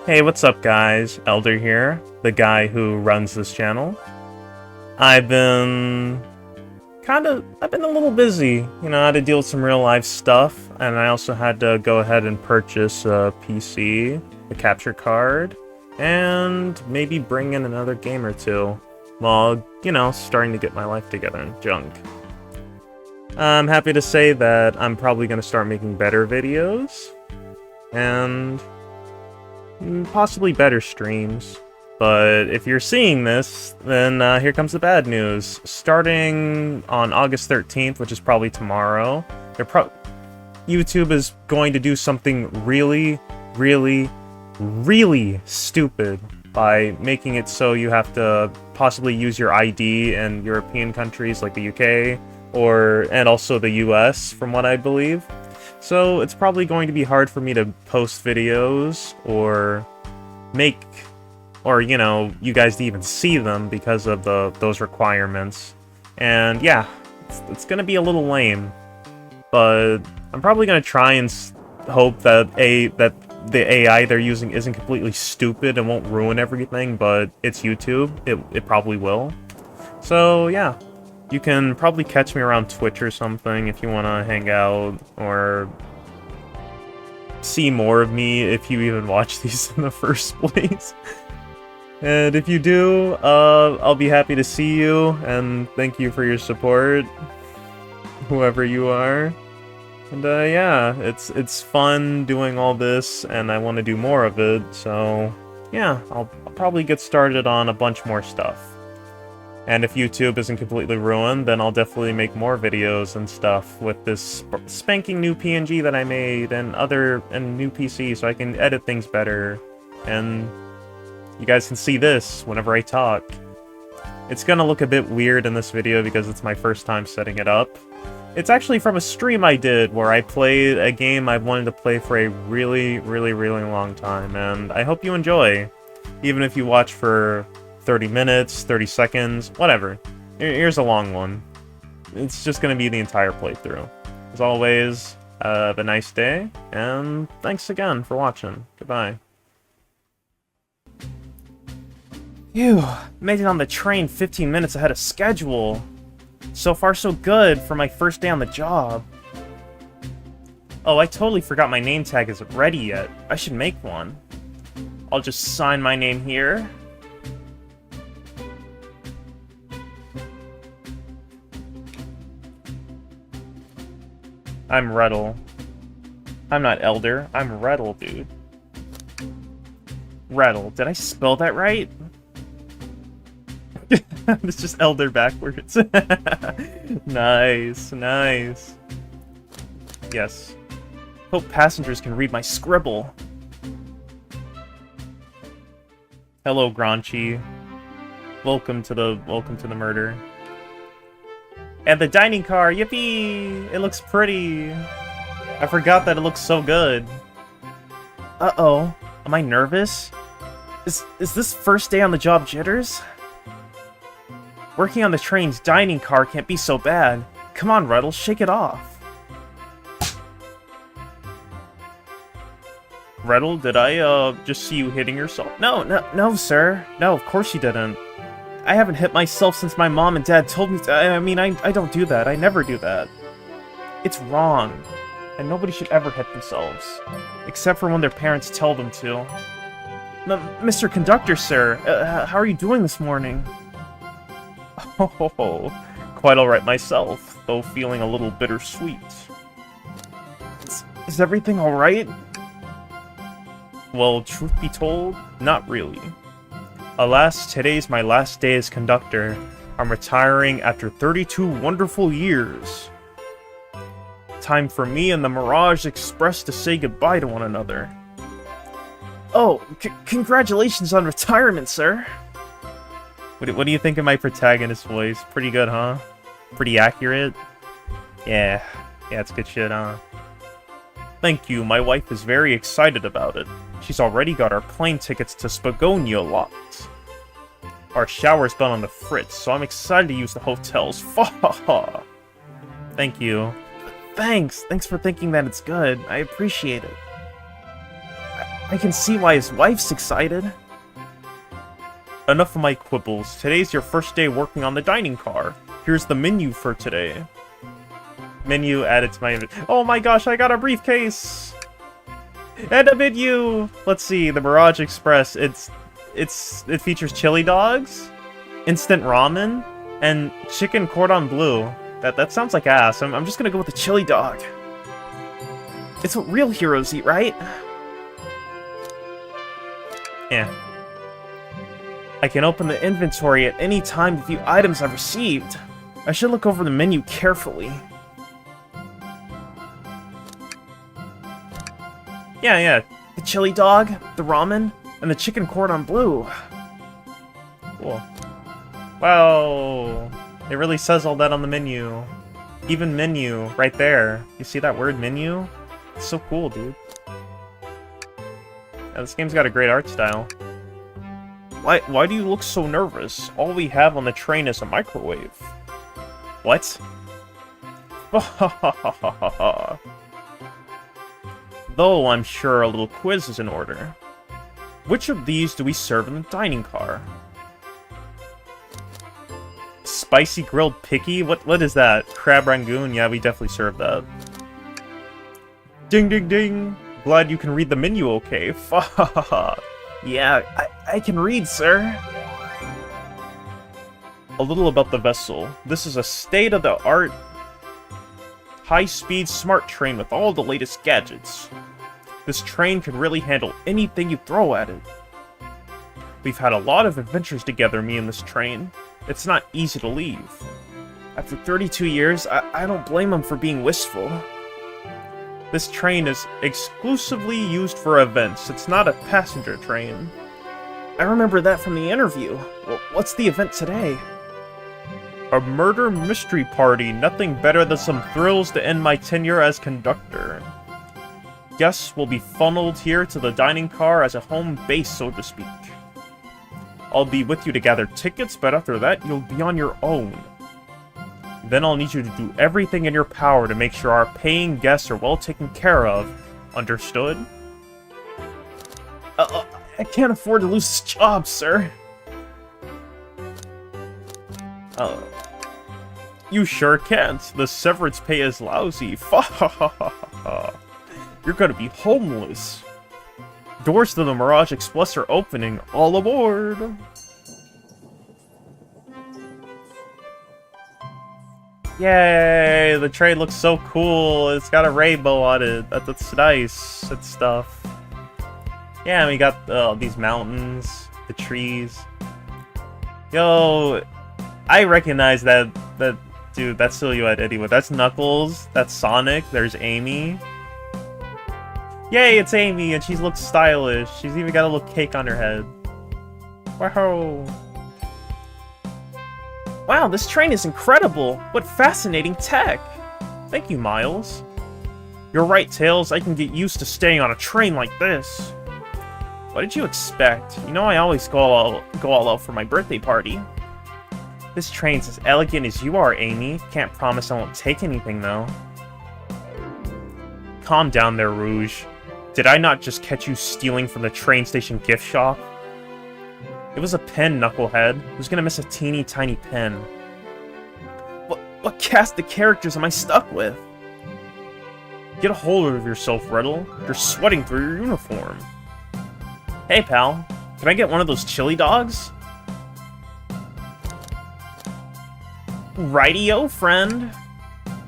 Hey, what's up guys? Elder here, the guy who runs this channel. I've been I've been a little busy. You know, I had to deal with some real life stuff, and I also had to go ahead and purchase a PC, a capture card, and maybe bring in another game or two while, you know, starting to get my life together and junk. I'm happy to say that I'm probably going to start making better videos, and possibly better streams. But if you're seeing this, then here comes the bad news. Starting on August 13th, which is probably tomorrow, YouTube is going to do something really, really, really stupid by making it so you have to possibly use your ID in European countries like the UK and also the US, from what I believe. So it's probably going to be hard for me to post videos or you know, you guys to even see them because of those requirements. And yeah, it's gonna be a little lame, but I'm probably gonna try and hope that the AI they're using isn't completely stupid and won't ruin everything, but it's YouTube. It probably will. So yeah. You can probably catch me around Twitch or something if you want to hang out, or see more of me if you even watch these in the first place. And if you do, I'll be happy to see you, and thank you for your support, whoever you are. And yeah, it's fun doing all this, and I want to do more of it, so yeah, I'll probably get started on a bunch more stuff. And if YouTube isn't completely ruined, then I'll definitely make more videos and stuff with this spanking new PNG that I made and new PC, so I can edit things better. And you guys can see this whenever I talk. It's gonna look a bit weird in this video because it's my first time setting it up. It's actually from a stream I did where I played a game I've wanted to play for a really, really, really long time, and I hope you enjoy. Even if you watch for 30 minutes, 30 seconds, whatever. Here's a long one. It's just gonna be the entire playthrough. As always, have a nice day, and thanks again for watching. Goodbye. Phew, made it on the train 15 minutes ahead of schedule. So far so good for my first day on the job. Oh, I totally forgot my name tag isn't ready yet. I should make one. I'll just sign my name here. I'm Rettle. I'm not Elder, I'm Rettle, dude. Rettle, did I spell that right? It's just Elder backwards. Nice, nice. Yes. Hope passengers can read my scribble. Hello, Granchi. Welcome to the murder. And the dining car, yippee! It looks pretty. I forgot that it looks so good. Uh-oh. Am I nervous? Is this first day on the job jitters? Working on the train's dining car can't be so bad. Come on, Rettle, shake it off. Rettle, did I, just see you hitting yourself? No, sir. No, of course you didn't. I haven't hit myself since my mom and dad told me to. I mean, I don't do that. I never do that. It's wrong. And nobody should ever hit themselves. Except for when their parents tell them to. Mr. Conductor, sir, how are you doing this morning? Oh, quite alright myself, though feeling a little bittersweet. Is everything alright? Well, truth be told, not really. Alas, today's my last day as conductor. I'm retiring after 32 wonderful years. Time for me and the Mirage Express to say goodbye to one another. Oh, congratulations on retirement, sir. What do you think of my protagonist voice? Pretty good, huh? Pretty accurate? Yeah, it's good shit, huh? Thank you, my wife is very excited about it. She's already got our plane tickets to Spagonia locked. Our shower's been on the fritz, so I'm excited to use the hotels. Thank you. Thanks for thinking that it's good. I appreciate it. I can see why his wife's excited. Enough of my quibbles. Today's your first day working on the dining car. Here's the menu for today. Menu added to my inventory. Oh my gosh, I got a briefcase! And a menu! Let's see, the Mirage Express. It features chili dogs, instant ramen, and chicken cordon bleu. That sounds like ass. I'm just gonna go with the chili dog. It's what real heroes eat, right? Yeah. I can open the inventory at any time to view items I've received. I should look over the menu carefully. Yeah. The chili dog, the ramen, and the chicken cordon bleu. Cool. Wow. It really says all that on the menu. Even menu, right there. You see that word menu? It's so cool, dude. Yeah, this game's got a great art style. Why do you look so nervous? All we have on the train is a microwave. What? Though I'm sure a little quiz is in order. Which of these do we serve in the dining car? Spicy grilled picky? What is that? Crab rangoon? Yeah, we definitely serve that. Ding ding ding! Glad you can read the menu okay. Yeah, I can read, sir. A little about the vessel. This is a state-of-the-art, high-speed smart train with all the latest gadgets. This train can really handle anything you throw at it. We've had a lot of adventures together, me and this train. It's not easy to leave. After 32 years, I don't blame him for being wistful. This train is exclusively used for events. It's not a passenger train. I remember that from the interview. Well, what's the event today? A murder mystery party. Nothing better than some thrills to end my tenure as conductor. Guests will be funneled here to the dining car as a home base, so to speak. I'll be with you to gather tickets, but after that, you'll be on your own. Then I'll need you to do everything in your power to make sure our paying guests are well taken care of. Understood? I can't afford to lose this job, sir. You sure can't. The severance pay is lousy. You're gonna be homeless. Doors to the Mirage Express are opening. All aboard! Yay! The train looks so cool. It's got a rainbow on it. That's nice. That's stuff. Yeah, we got these mountains, the trees. Yo, I recognize that dude, that silhouette anyway. That's Knuckles. That's Sonic. There's Amy. Yay, it's Amy, and she looks stylish. She's even got a little cake on her head. Wow. Wow, this train is incredible! What fascinating tech! Thank you, Miles. You're right, Tails. I can get used to staying on a train like this. What did you expect? You know I always go all out for my birthday party. This train's as elegant as you are, Amy. Can't promise I won't take anything, though. Calm down there, Rouge. Did I not just catch you stealing from the train station gift shop? It was a pen, Knucklehead. Who's gonna miss a teeny tiny pen? What cast of characters am I stuck with? Get a hold of yourself, Riddle. You're sweating through your uniform. Hey, pal. Can I get one of those chili dogs? Rightio, friend.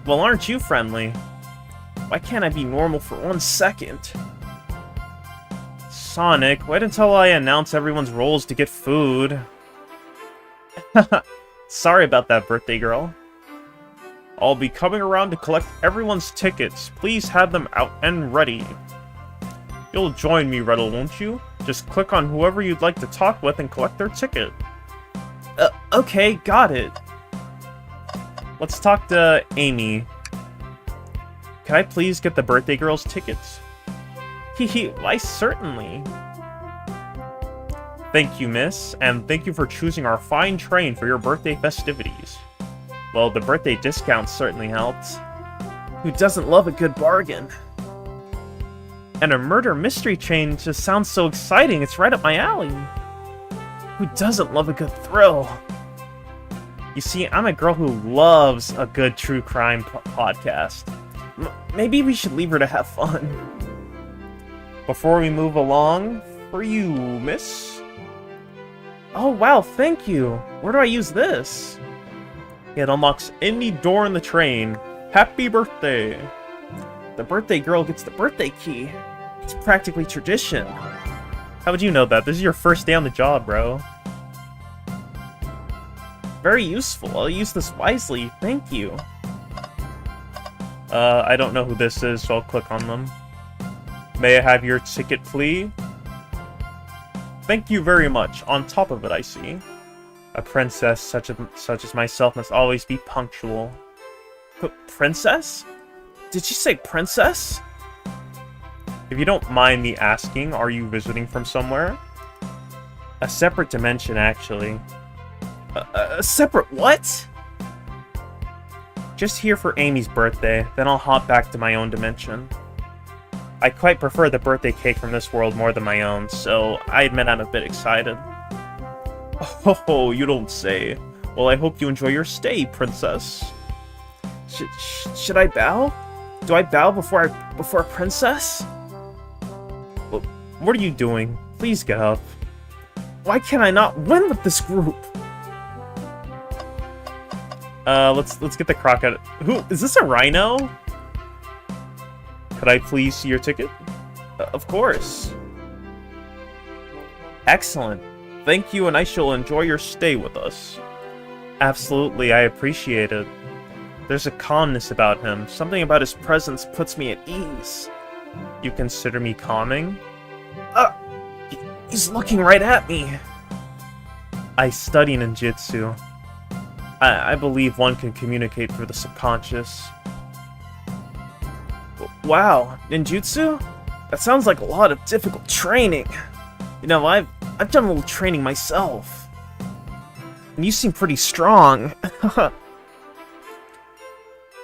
Well, aren't you friendly? Why can't I be normal for 1 second? Sonic, wait until I announce everyone's roles to get food. Sorry about that, birthday girl. I'll be coming around to collect everyone's tickets. Please have them out and ready. You'll join me, Riddle, won't you? Just click on whoever you'd like to talk with and collect their ticket. Okay, got it. Let's talk to Amy. Can I please get the birthday girl's tickets? Why, certainly. Thank you, miss, and thank you for choosing our fine train for your birthday festivities. Well, the birthday discount certainly helped. Who doesn't love a good bargain? And a murder mystery train just sounds so exciting. It's right up my alley. Who doesn't love a good thrill? You see, I'm a girl who loves a good true crime podcast. Maybe we should leave her to have fun. Before we move along, for you, miss. Oh, wow, thank you. Where do I use this? It unlocks any door in the train. Happy birthday. The birthday girl gets the birthday key. It's practically tradition. How would you know that? This is your first day on the job, bro. Very useful. I'll use this wisely. Thank you. I don't know who this is, so I'll click on them. May I have your ticket, please? Thank you very much. On top of it, I see. A princess such as myself must always be punctual. Princess? Did you say princess? If you don't mind me asking, are you visiting from somewhere? A separate dimension, actually. A separate what? Just here for Amy's birthday, then I'll hop back to my own dimension. I quite prefer the birthday cake from this world more than my own, so I admit I'm a bit excited. Oh, you don't say. Well, I hope you enjoy your stay, princess. Should I bow? Do I bow before a princess? What are you doing? Please get up. Why can I not win with this group? Let's get the crocodile. Who is this? A rhino? Could I please see your ticket? Of course. Excellent. Thank you, and I shall enjoy your stay with us. Absolutely, I appreciate it. There's a calmness about him. Something about his presence puts me at ease. You consider me calming? He's looking right at me. I study ninjutsu. I believe one can communicate through the subconscious. Wow, ninjutsu? That sounds like a lot of difficult training. You know, I've done a little training myself. And you seem pretty strong.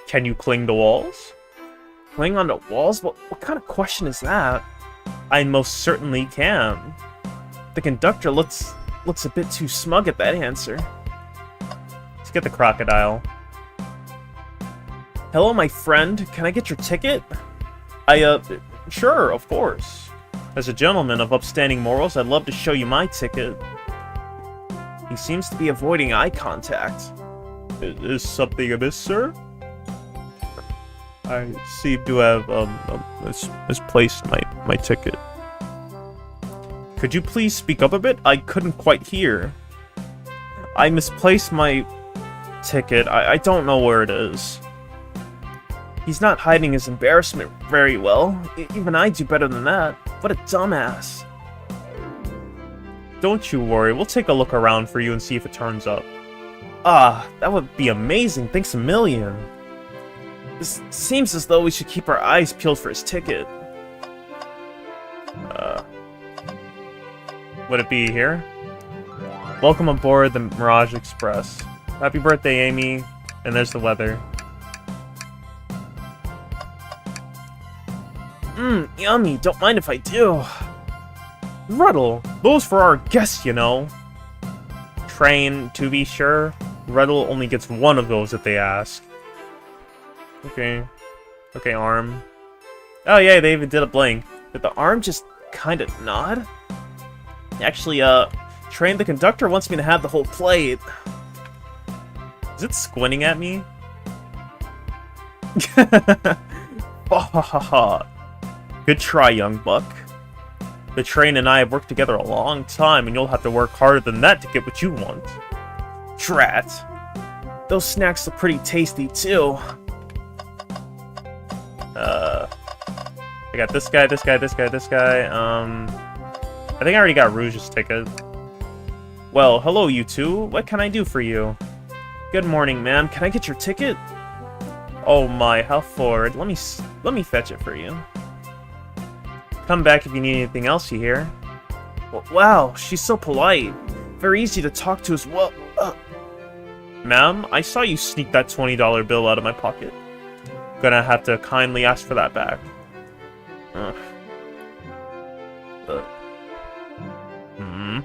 Can you cling to walls? Cling onto walls? What kind of question is that? I most certainly can. The conductor looks a bit too smug at that answer. Let's get the crocodile. Hello, my friend. Can I get your ticket? Sure, of course. As a gentleman of upstanding morals, I'd love to show you my ticket. He seems to be avoiding eye contact. Is something amiss, sir? I seem to have, misplaced my ticket. Could you please speak up a bit? I couldn't quite hear. I misplaced my ticket. I don't know where it is. He's not hiding his embarrassment very well. Even I do better than that. What a dumbass. Don't you worry, we'll take a look around for you and see if it turns up. Ah, that would be amazing, thanks a million. It seems as though we should keep our eyes peeled for his ticket. Would it be here? Welcome aboard the Mirage Express. Happy birthday, Amy. And there's the weather. Yummy, don't mind if I do. Ruddle, those for our guests, you know. Train, to be sure. Ruddle only gets one of those if they ask. Okay. Okay, arm. Oh yeah, they even did a blink. Did the arm just kind of nod? Actually, Train, the conductor wants me to have the whole plate. Is it squinting at me? Good try, young buck. The Train and I have worked together a long time, and you'll have to work harder than that to get what you want. Drat. Those snacks look pretty tasty, too. I got this guy, this guy, this guy, this guy. I think I already got Rouge's ticket. Well, hello, you two. What can I do for you? Good morning, ma'am. Can I get your ticket? Oh my, how forward. Let me fetch it for you. Come back if you need anything else, you hear? Wow, she's so polite. Very easy to talk to as well. Ma'am, I saw you sneak that $20 bill out of my pocket. Gonna have to kindly ask for that back. Hmm.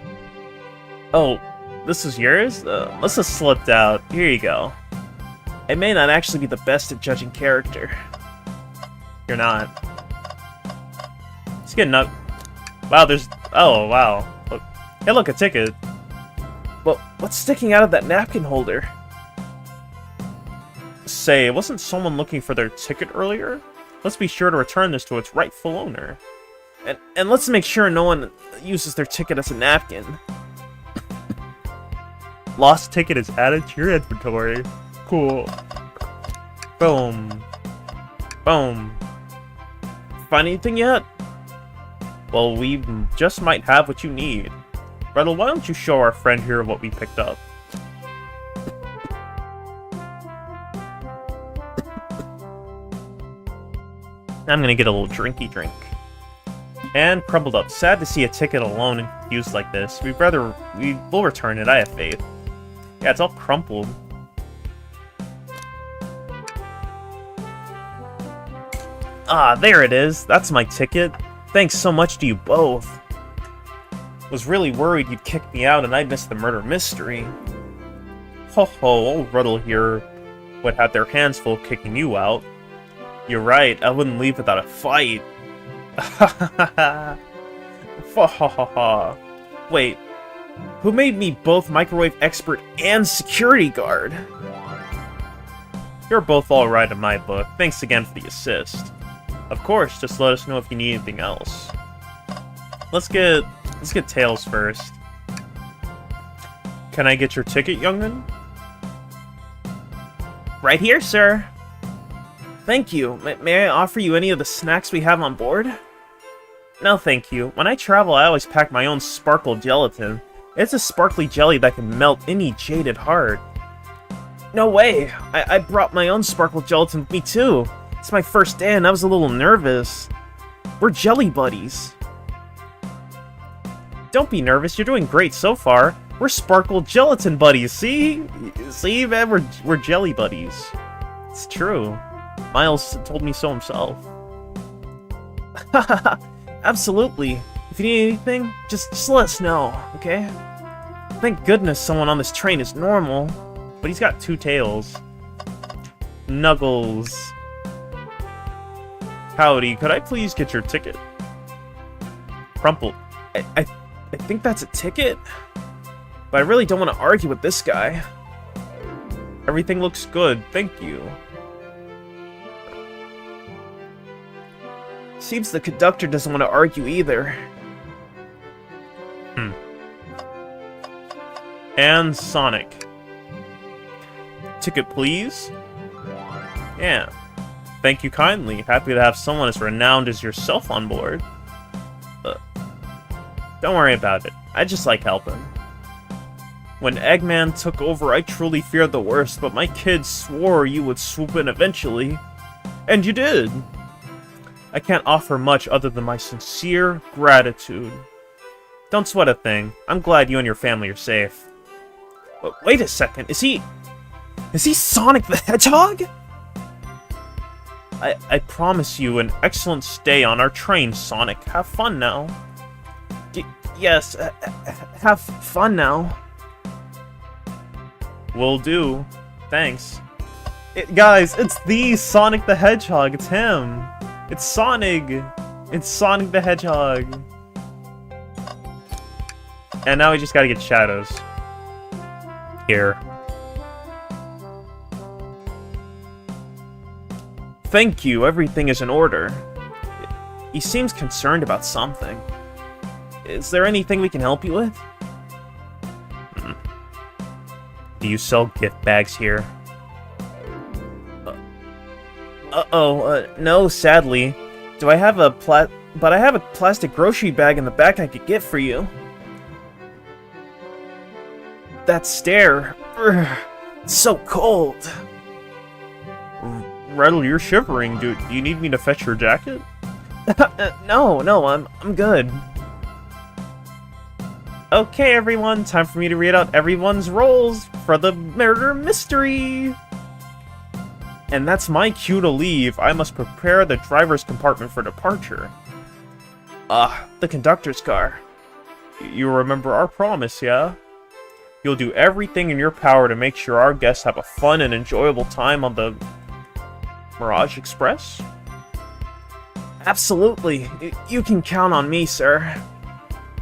Oh, this is yours? Must have slipped out. Here you go. I may not actually be the best at judging character. You're not. It's getting up. Wow, there's... Oh, wow. Look. Hey, look, a ticket. Well, what's sticking out of that napkin holder? Say, wasn't someone looking for their ticket earlier? Let's be sure to return this to its rightful owner. And let's make sure no one uses their ticket as a napkin. Lost ticket is added to your inventory. Cool. Boom. Boom. Find anything yet? Well, we just might have what you need. Gretel, why don't you show our friend here what we picked up? I'm gonna get a little drinky drink. And crumbled up. Sad to see a ticket alone and used like this. We will return it, I have faith. Yeah, it's all crumpled. Ah, there it is. That's my ticket. Thanks so much to you both. Was really worried you'd kick me out and I'd miss the murder mystery. Ho ho, old Ruddle here would have their hands full kicking you out. You're right, I wouldn't leave without a fight. Ha ha ha ha. Wait, who made me both microwave expert and security guard? You're both alright in my book. Thanks again for the assist. Of course, just let us know if you need anything else. Let's get Tails first. Can I get your ticket, young'un? Right here, sir. Thank you. May I offer you any of the snacks we have on board? No, thank you. When I travel, I always pack my own sparkle gelatin. It's a sparkly jelly that can melt any jaded heart. No way! I brought my own sparkle gelatin with me too. It's my first day and I was a little nervous. We're jelly buddies. Don't be nervous, you're doing great so far. We're sparkle gelatin buddies, see? See, man, we're jelly buddies. It's true. Miles told me so himself. Absolutely. If you need anything, just let us know, okay? Thank goodness someone on this train is normal. But he's got two tails. Nuggles. Howdy, could I please get your ticket? Crumpled. I think that's a ticket? But I really don't want to argue with this guy. Everything looks good, thank you. Seems the conductor doesn't want to argue either. And Sonic. Ticket, please? Yeah. Thank you kindly. Happy to have someone as renowned as yourself on board. Don't worry about it. I just like helping. When Eggman took over, I truly feared the worst, but my kids swore you would swoop in eventually. And you did. I can't offer much other than my sincere gratitude. Don't sweat a thing. I'm glad you and your family are safe. But wait a second, is he Sonic the Hedgehog? I promise you an excellent stay on our train, Sonic. Have fun now. Yes, have fun now. Will do. Thanks. Guys, it's the Sonic the Hedgehog. It's him. It's Sonic. It's Sonic the Hedgehog. And now we just gotta get Shadows. Here. Thank you, everything is in order. He seems concerned about something. Is there anything we can help you with? Do you sell gift bags here? No, sadly. Do I have but I have a plastic grocery bag in the back I could get for you. That stare. It's so cold. Rattle, you're shivering. Do you need me to fetch your jacket? No, I'm good. Okay, everyone, time for me to read out everyone's roles for the murder mystery. And that's my cue to leave. I must prepare the driver's compartment for departure. The conductor's car. You remember our promise, yeah? You'll do everything in your power to make sure our guests have a fun and enjoyable time on the Mirage Express? Absolutely. You can count on me, sir.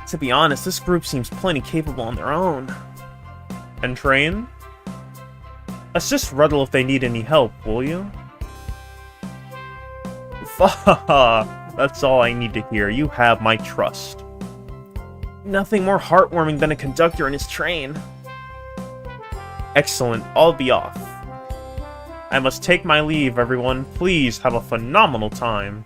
To be honest, this group seems plenty capable on their own. And Train? Assist Ruddle if they need any help, will you? That's all I need to hear. You have my trust. Nothing more heartwarming than a conductor and his train. Excellent. I'll be off. I must take my leave, everyone. Please have a phenomenal time.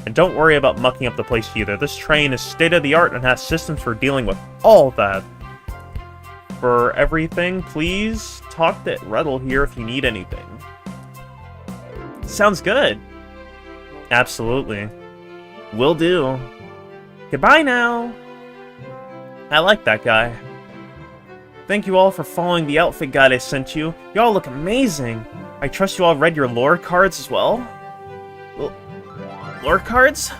And don't worry about mucking up the place either. This train is state-of-the-art and has systems for dealing with all that. For everything, please talk to Ruddle here if you need anything. Sounds good. Absolutely. Will do. Goodbye now. I like that guy. Thank you all for following the outfit guide I sent you. Y'all look amazing. I trust you all read your lore cards as well? Lore cards?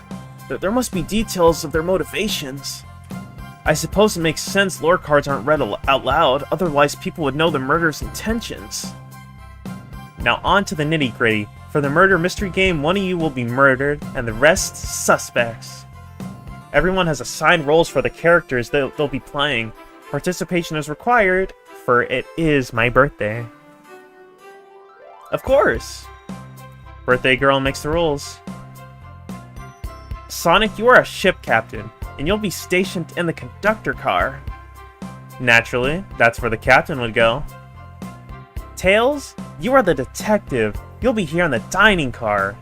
There must be details of their motivations. I suppose it makes sense lore cards aren't read out loud, otherwise people would know the murderer's intentions. Now on to the nitty-gritty. For the murder mystery game, one of you will be murdered, and the rest suspects. Everyone has assigned roles for the characters they'll be playing. Participation is required, for it is my birthday. Of course! Birthday girl makes the rules. Sonic, you are a ship captain, and you'll be stationed in the conductor car. Naturally, that's where the captain would go. Tails, you are the detective. You'll be here in the dining car.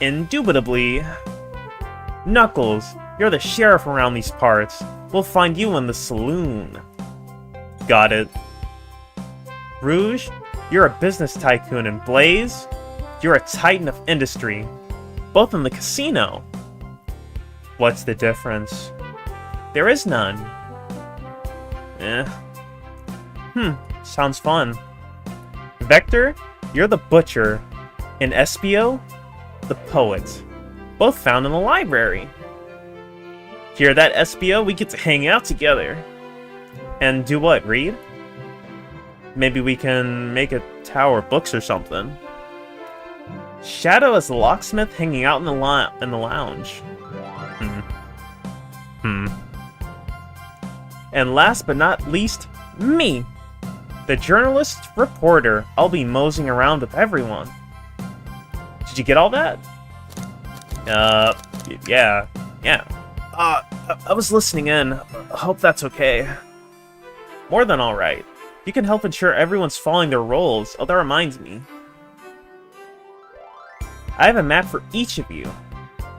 Indubitably. Knuckles, you're the sheriff around these parts. We'll find you in the saloon. Got it. Rouge, you're a business tycoon, and Blaze, you're a titan of industry. Both in the casino. What's the difference? There is none. Sounds fun. Vector, you're the butcher, and Espio, the poet. Both found in the library. Hear that, Espio? We get to hang out together. And do what, read? Maybe we can make a tower of books or something. Shadow is the locksmith hanging out in the lounge. And last but not least, me! The journalist reporter. I'll be moseying around with everyone. Did you get all that? Yeah. I was listening in. Hope that's okay. More than alright. You can help ensure everyone's following their roles. Oh, that reminds me. I have a map for each of you.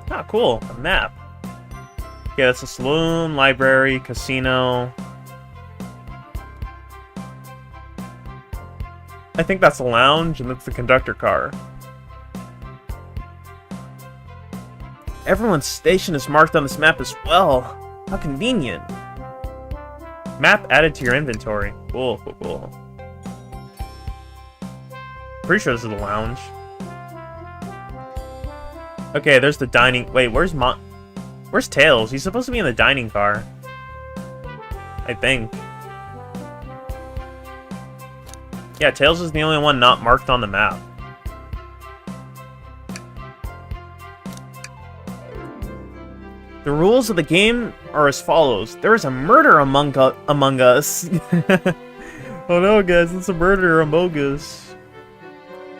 Ah, cool. A map. Yeah, that's a saloon, library, casino. I think that's a lounge, and that's the conductor car. Everyone's station is marked on this map as well. How convenient. Map added to your inventory. Cool. Pretty sure this is the lounge. Okay, there's the dining... Wait, where's Tails? He's supposed to be in the dining car. I think. Yeah, Tails is the only one not marked on the map. The rules of the game are as follows. There is a murder among us. Oh no, guys, it's a murder among us.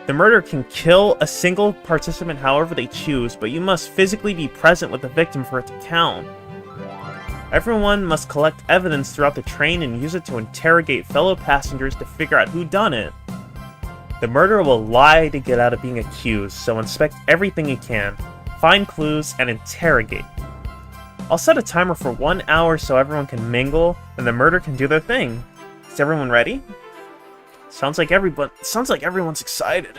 The murderer can kill a single participant however they choose, but you must physically be present with the victim for it to count. Everyone must collect evidence throughout the train and use it to interrogate fellow passengers to figure out who done it. The murderer will lie to get out of being accused, so inspect everything you can, find clues, and interrogate. I'll set a timer for 1 hour so everyone can mingle, and the murderer can do their thing. Is everyone ready? Sounds like everyone's excited.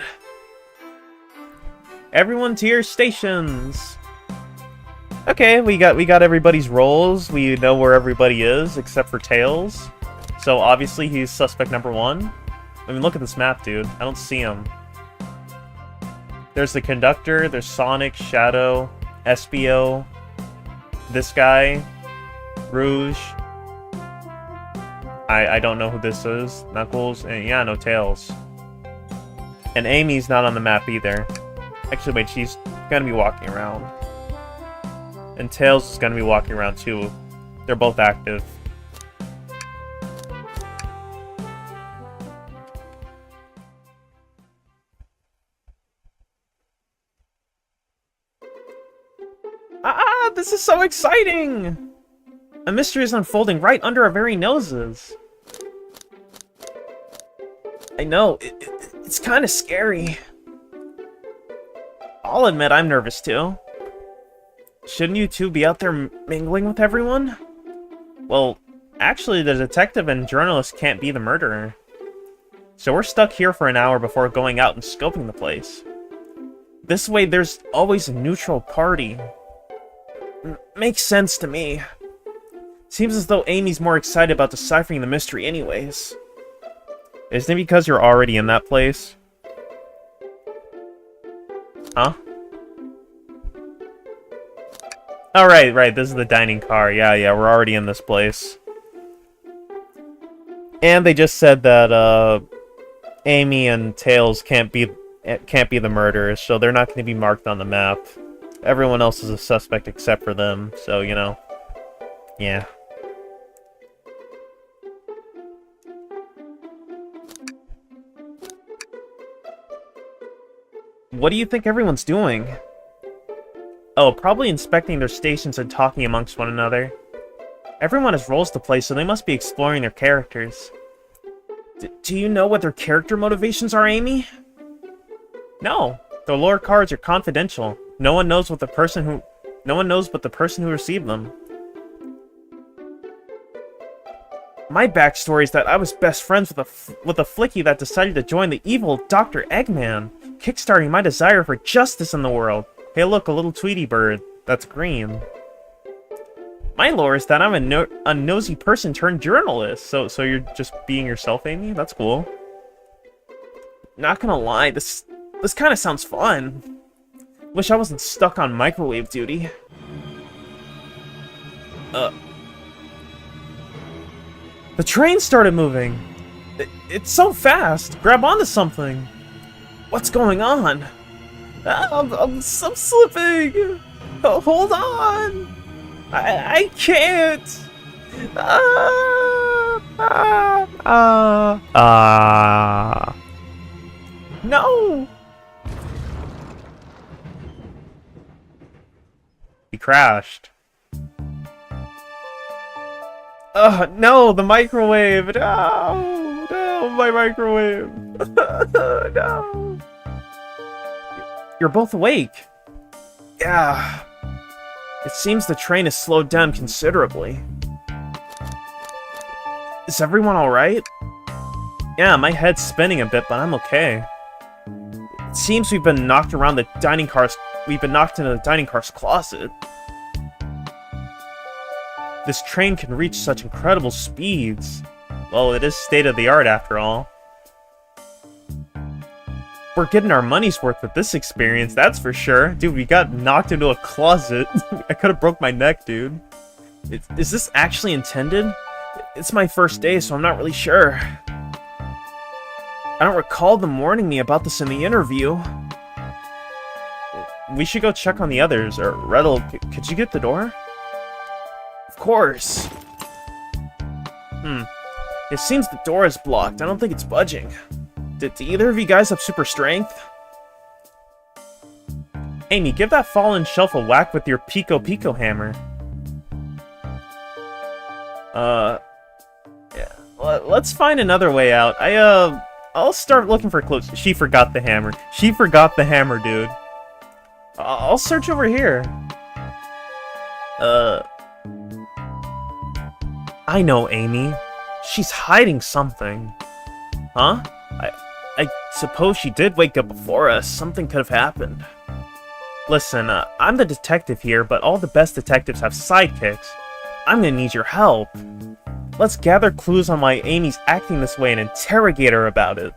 Everyone to your stations. Okay, we got everybody's roles. We know where everybody is except for Tails. So obviously he's suspect number 1. I mean, look at this map, dude. I don't see him. There's the conductor, there's Sonic, Shadow, Espio. this guy, Rouge. I don't know who this is. Knuckles, and yeah, no Tails. And Amy's not on the map either. Actually, wait, she's gonna be walking around. And Tails is gonna be walking around too. They're both active. Ah, this is so exciting! A mystery is unfolding right under our very noses. I know, it's kind of scary. I'll admit I'm nervous too. Shouldn't you two be out there mingling with everyone? Well, actually the detective and journalist can't be the murderer. So we're stuck here for an hour before going out and scoping the place. This way there's always a neutral party. Makes sense to me. Seems as though Amy's more excited about deciphering the mystery anyways. Isn't it because you're already in that place? Huh? Oh, right, this is the dining car. Yeah, we're already in this place. And they just said that, Amy and Tails can't be the murderers, so they're not going to be marked on the map. Everyone else is a suspect except for them, so, you know. Yeah. What do you think everyone's doing? Oh, probably inspecting their stations and talking amongst one another. Everyone has roles to play, so they must be exploring their characters. Do you know what their character motivations are, Amy? No, the lore cards are confidential. No one knows but the person who received them. My backstory is that I was best friends with a flicky that decided to join the evil Dr. Eggman, kickstarting my desire for justice in the world. Hey look, a little Tweety bird. That's green. My lore is that I'm a nosy person turned journalist. So you're just being yourself, Amy? That's cool. Not gonna lie, this kind of sounds fun. Wish I wasn't stuck on microwave duty. The train started moving. It's so fast. Grab onto something. What's going on? I'm slipping. Oh, hold on. I can't. No. He crashed. No, the microwave. No, my microwave. No. You're both awake. Yeah. It seems the train has slowed down considerably. Is everyone alright? Yeah, my head's spinning a bit, but I'm okay. It seems we've been knocked into the dining car's closet. This train can reach such incredible speeds. Well, it is state-of-the-art after all. We're getting our money's worth with this experience, that's for sure. Dude, we got knocked into a closet. I could have broke my neck, dude. Is this actually intended? It's my first day, so I'm not really sure. I don't recall them warning me about this in the interview. We should go check on the others. Or, Rettle, could you get the door? Of course. It seems the door is blocked. I don't think it's budging. Do either of you guys have super strength? Amy, give that fallen shelf a whack with your Pico Pico hammer. Yeah. Let's find another way out. I'll start looking for clues. She forgot the hammer. She forgot the hammer, dude. I'll search over here. I know, Amy. She's hiding something. Huh? I suppose she did wake up before us. Something could have happened. Listen, I'm the detective here, but all the best detectives have sidekicks. I'm gonna need your help. Let's gather clues on why Amy's acting this way and interrogate her about it.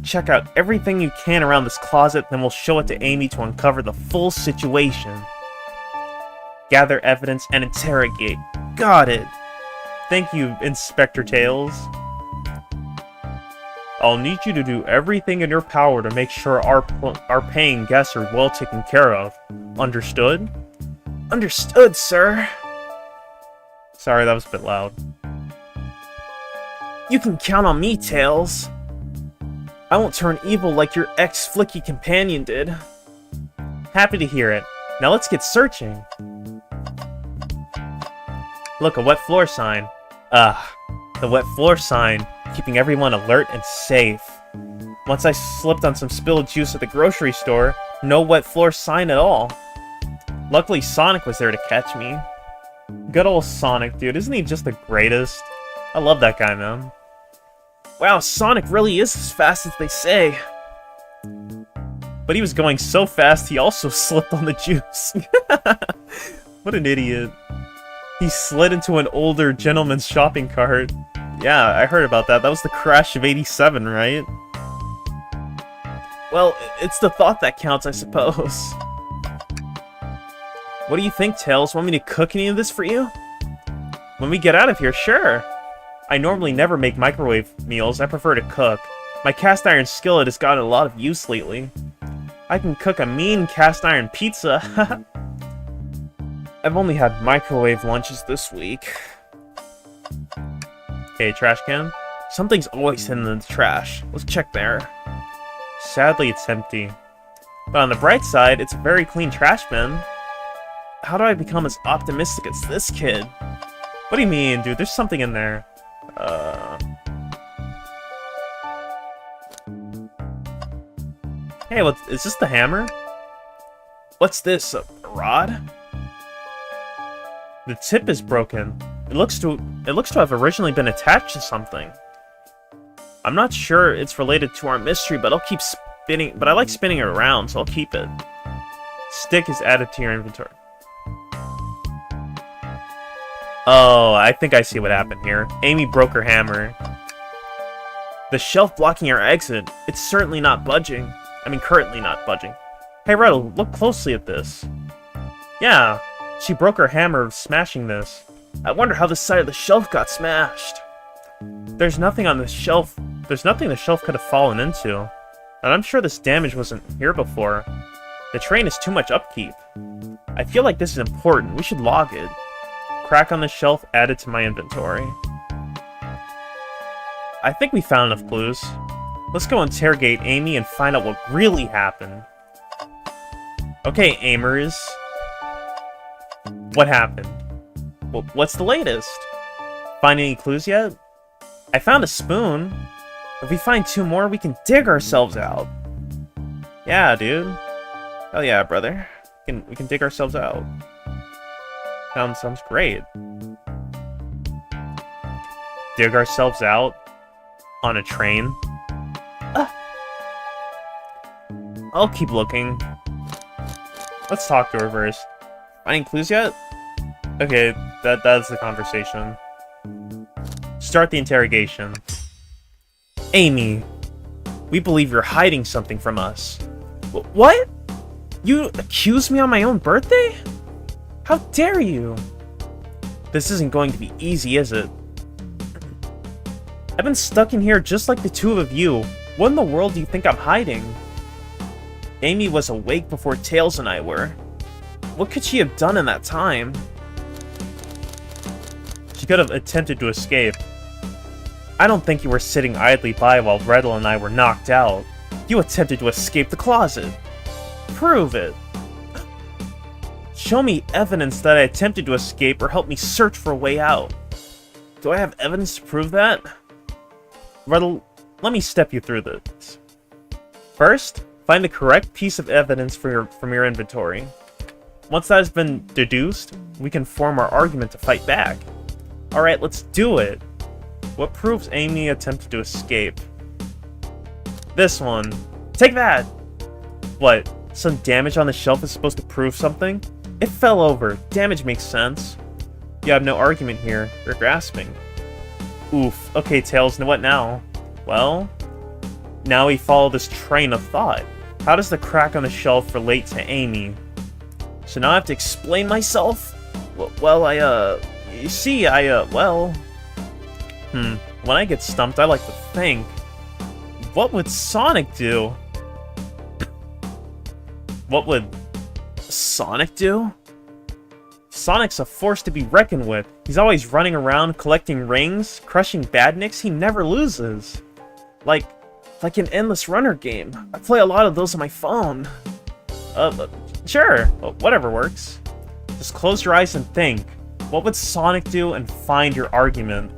Check out everything you can around this closet, then we'll show it to Amy to uncover the full situation. Gather evidence and interrogate. Got it. Thank you, Inspector Tails. I'll need you to do everything in your power to make sure our paying guests are well taken care of. Understood? Understood, sir. Sorry, that was a bit loud. You can count on me, Tails. I won't turn evil like your ex-flicky companion did. Happy to hear it. Now let's get searching. Look, a wet floor sign. The wet floor sign, keeping everyone alert and safe. Once I slipped on some spilled juice at the grocery store, no wet floor sign at all. Luckily, Sonic was there to catch me. Good old Sonic, dude. Isn't he just the greatest? I love that guy, man. Wow, Sonic really is as fast as they say. But he was going so fast, he also slipped on the juice. What an idiot. He slid into an older gentleman's shopping cart. Yeah, I heard about that. That was the crash of '87, right? Well, it's the thought that counts, I suppose. What do you think, Tails? Want me to cook any of this for you? When we get out of here, sure. I normally never make microwave meals. I prefer to cook. My cast iron skillet has gotten a lot of use lately. I can cook a mean cast iron pizza. I've only had microwave lunches this week. Okay, trash can. Something's always hidden in the trash. Let's check there. Sadly, it's empty. But on the bright side, it's a very clean trash bin. How do I become as optimistic as this kid? What do you mean, dude? There's something in there. Hey, is this the hammer? What's this, a rod? The tip is broken. It looks to have originally been attached to something. I'm not sure it's related to our mystery, but I'll keep spinning. But I like spinning it around, so I'll keep it. Stick is added to your inventory. Oh, I think I see what happened here. Amy broke her hammer. The shelf blocking our exit. It's certainly not budging. I mean, currently not budging. Hey, Rattle, look closely at this. Yeah, she broke her hammer smashing this. I wonder how this side of the shelf got smashed. There's nothing on the shelf. There's nothing the shelf could have fallen into. And I'm sure this damage wasn't here before. The train is too much upkeep. I feel like this is important. We should log it. Crack on the shelf added to my inventory. I think we found enough clues. Let's go interrogate Amy and find out what really happened. Okay, Amers. What happened? Well, what's the latest? Find any clues yet? I found a spoon. If we find 2 more, we can dig ourselves out. Yeah, dude. Hell yeah, brother. We can dig ourselves out. Sounds great. Dig ourselves out on a train. I'll keep looking. Let's talk to her first. Finding clues yet? Okay, that's the conversation. Start the interrogation. Amy, we believe you're hiding something from us. What? You accuse me on my own birthday? How dare you? This isn't going to be easy, is it? I've been stuck in here just like the 2 of you. What in the world do you think I'm hiding? Amy was awake before Tails and I were. What could she have done in that time? She could have attempted to escape. I don't think you were sitting idly by while Gretel and I were knocked out. You attempted to escape the closet. Prove it. Show me evidence that I attempted to escape or help me search for a way out. Do I have evidence to prove that? Gretel, let me step you through this. First, find the correct piece of evidence from your inventory. Once that has been deduced, we can form our argument to fight back. Alright, let's do it. What proves Amy attempted to escape? This one. Take that! What, some damage on the shelf is supposed to prove something? It fell over. Damage makes sense. You have no argument here. You're grasping. Oof. Okay, Tails, what now? Well, now we follow this train of thought. How does the crack on the shelf relate to Amy? So now I have to explain myself? Well, you see, well... When I get stumped, I like to think. What would Sonic do? What would Sonic do? Sonic's a force to be reckoned with. He's always running around, collecting rings, crushing badniks. He never loses. Like an endless runner game. I play a lot of those on my phone. Sure, whatever works. Just close your eyes and think. What would Sonic do, and find your argument?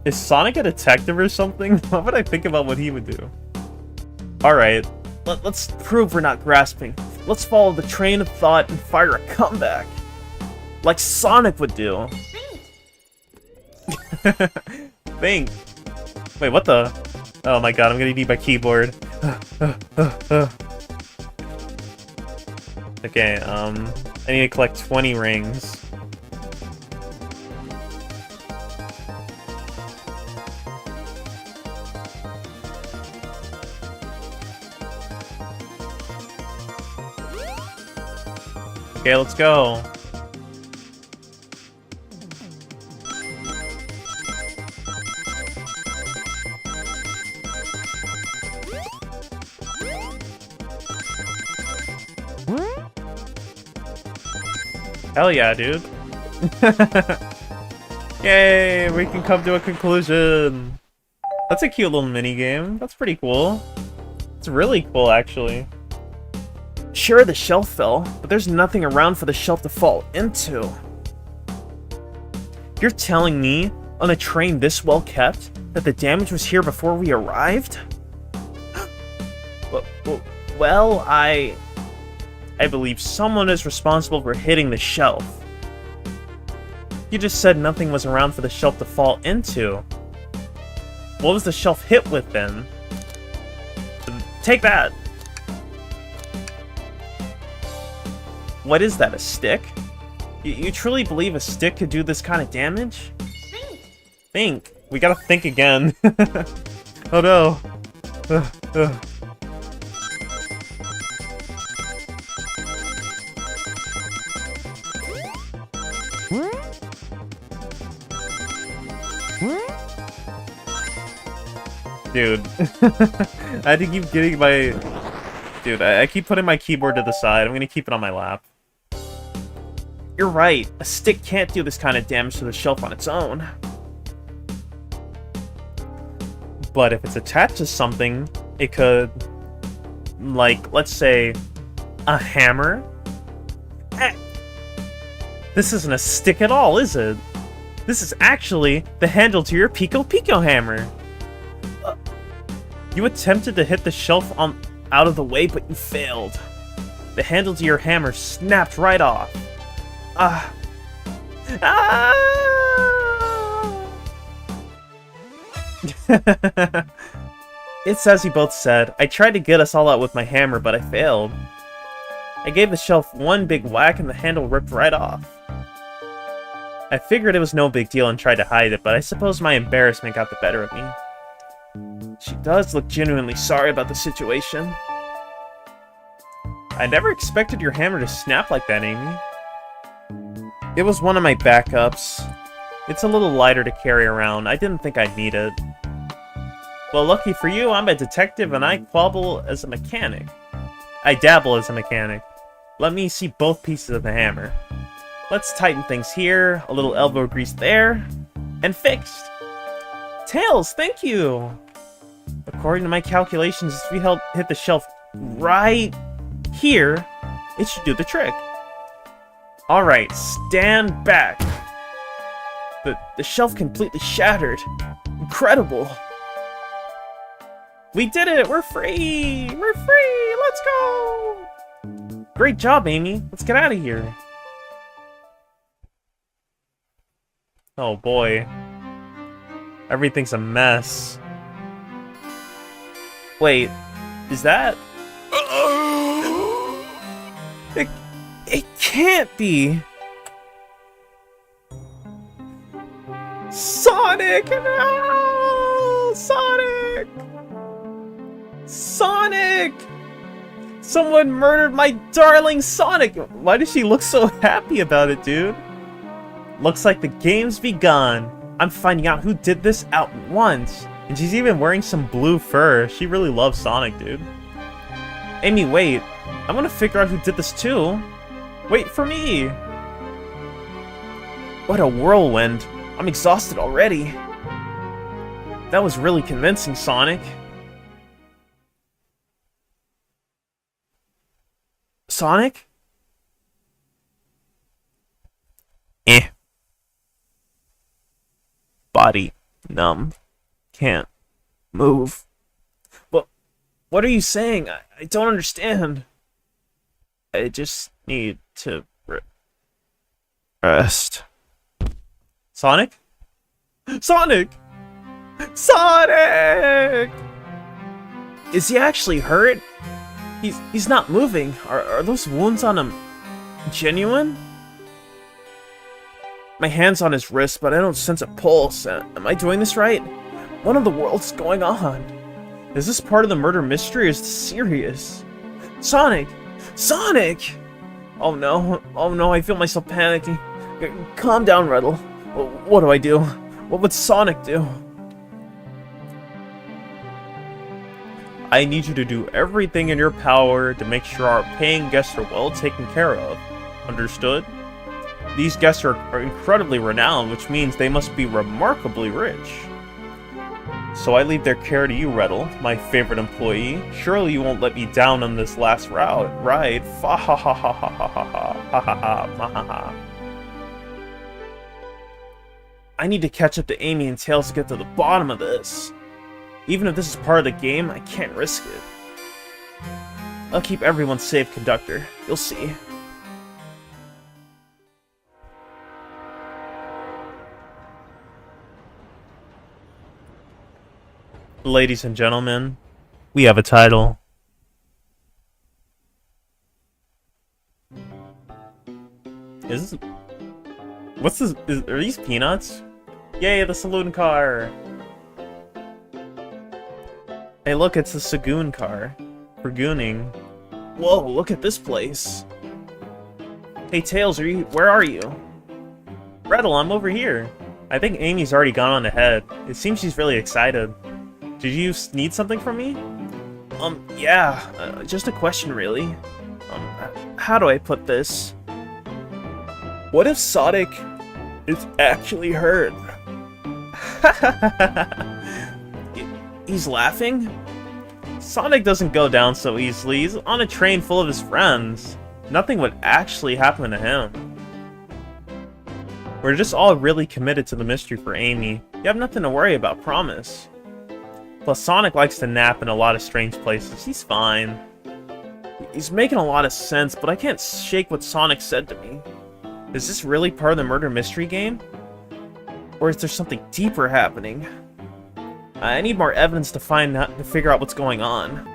Is Sonic a detective or something? What would I think about what he would do? Alright, let's prove we're not grasping. Let's follow the train of thought and fire a comeback. Like Sonic would do. Think. Wait, what the? Oh my god, I'm gonna need my keyboard. Okay, I need to collect 20 rings. Okay, let's go. Hell yeah, dude. Yay, we can come to a conclusion. That's a cute little mini game. That's pretty cool. It's really cool, actually. Sure, the shelf fell, but there's nothing around for the shelf to fall into. You're telling me, on a train this well kept, that the damage was here before we arrived? Well, I believe someone is responsible for hitting the shelf. You just said nothing was around for the shelf to fall into. What was the shelf hit with then? Take that! What is that, a stick? You truly believe a stick could do this kind of damage? Think. We gotta think again. Oh no. Dude. I had to keep getting my... Dude, I keep putting my keyboard to the side. I'm gonna keep it on my lap. You're right. A stick can't do this kind of damage to the shelf on its own. But if it's attached to something, it could... Like, let's say... a hammer? This isn't a stick at all, is it? This is actually the handle to your Pico Pico hammer. You attempted to hit the shelf out of the way, but you failed. The handle to your hammer snapped right off. It's as you both said. I tried to get us all out with my hammer, but I failed. I gave the shelf one big whack and the handle ripped right off. I figured it was no big deal and tried to hide it, but I suppose my embarrassment got the better of me. She does look genuinely sorry about the situation. I never expected your hammer to snap like that, Amy. It was one of my backups. It's a little lighter to carry around. I didn't think I'd need it. Well, lucky for you, I'm a detective and I dabble as a mechanic. Let me see both pieces of the hammer. Let's tighten things here, a little elbow grease there, and fixed. Tails, thank you! According to my calculations, if we hit the shelf right here, it should do the trick. Alright, stand back. The shelf completely shattered. Incredible. We did it! We're free! We're free! Let's go! Great job, Amy. Let's get out of here. Oh boy. Everything's a mess. Wait, is that... It can't be! Sonic! No! Sonic! Sonic! Someone murdered my darling Sonic! Why does she look so happy about it, dude? Looks like the game's begun. I'm finding out who did this at once. And she's even wearing some blue fur. She really loves Sonic, dude. Amy, wait. I want to figure out who did this too. Wait for me. What a whirlwind. I'm exhausted already. That was really convincing, Sonic. Sonic? Body numb. Can't move. What are you saying? I don't understand. I just need to rest. Sonic? Sonic! Sonic! Is he actually hurt? He's not moving. Are those wounds on him genuine? My hand's on his wrist, but I don't sense a pulse. Am I doing this right? What in the world's going on? Is this part of the murder mystery or is this serious? Sonic! Sonic! Oh no, I feel myself panicking. Calm down, Riddle. What do I do? What would Sonic do? I need you to do everything in your power to make sure our paying guests are well taken care of. Understood? These guests are incredibly renowned, which means they must be remarkably rich. So I leave their care to you, Riddle, my favorite employee. Surely you won't let me down on this last ride. Fa ha ha ha ha ha ha ha ha ha ha ha. I need to catch up to Amy and Tails to get to the bottom of this. Even if this is part of the game, I can't risk it. I'll keep everyone safe, Conductor. You'll see. Ladies and gentlemen, we have a title. Is this... What's this? Are these peanuts? Yay, the saloon car! Hey look, it's the Sagoon car. For gooning. Whoa, look at this place. Hey Tails, where are you? Riddle, I'm over here. I think Amy's already gone on ahead. It seems she's really excited. Did you need something from me? Yeah, just a question really. How do I put this? What if Sonic is actually hurt? He's laughing? Sonic doesn't go down so easily. He's on a train full of his friends. Nothing would actually happen to him. We're just all really committed to the mystery for Amy. You have nothing to worry about, promise. Plus, Sonic likes to nap in a lot of strange places. He's fine. He's making a lot of sense, but I can't shake what Sonic said to me. Is this really part of the murder mystery game? Or is there something deeper happening? I need more evidence to figure out what's going on.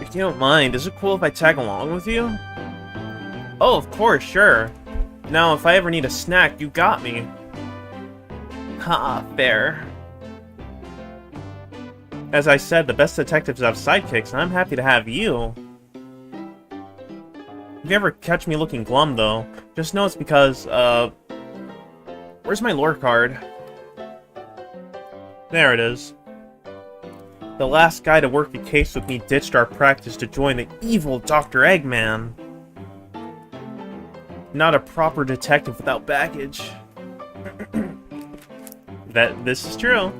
If you don't mind, is it cool if I tag along with you? Oh, of course, sure. Now, if I ever need a snack, you got me. Haha, fair. As I said, the best detectives have sidekicks, and I'm happy to have you. If you ever catch me looking glum, though, just know it's because, where's my lore card? There it is. The last guy to work a case with me ditched our practice to join the evil Dr. Eggman. Not a proper detective without baggage. This is true.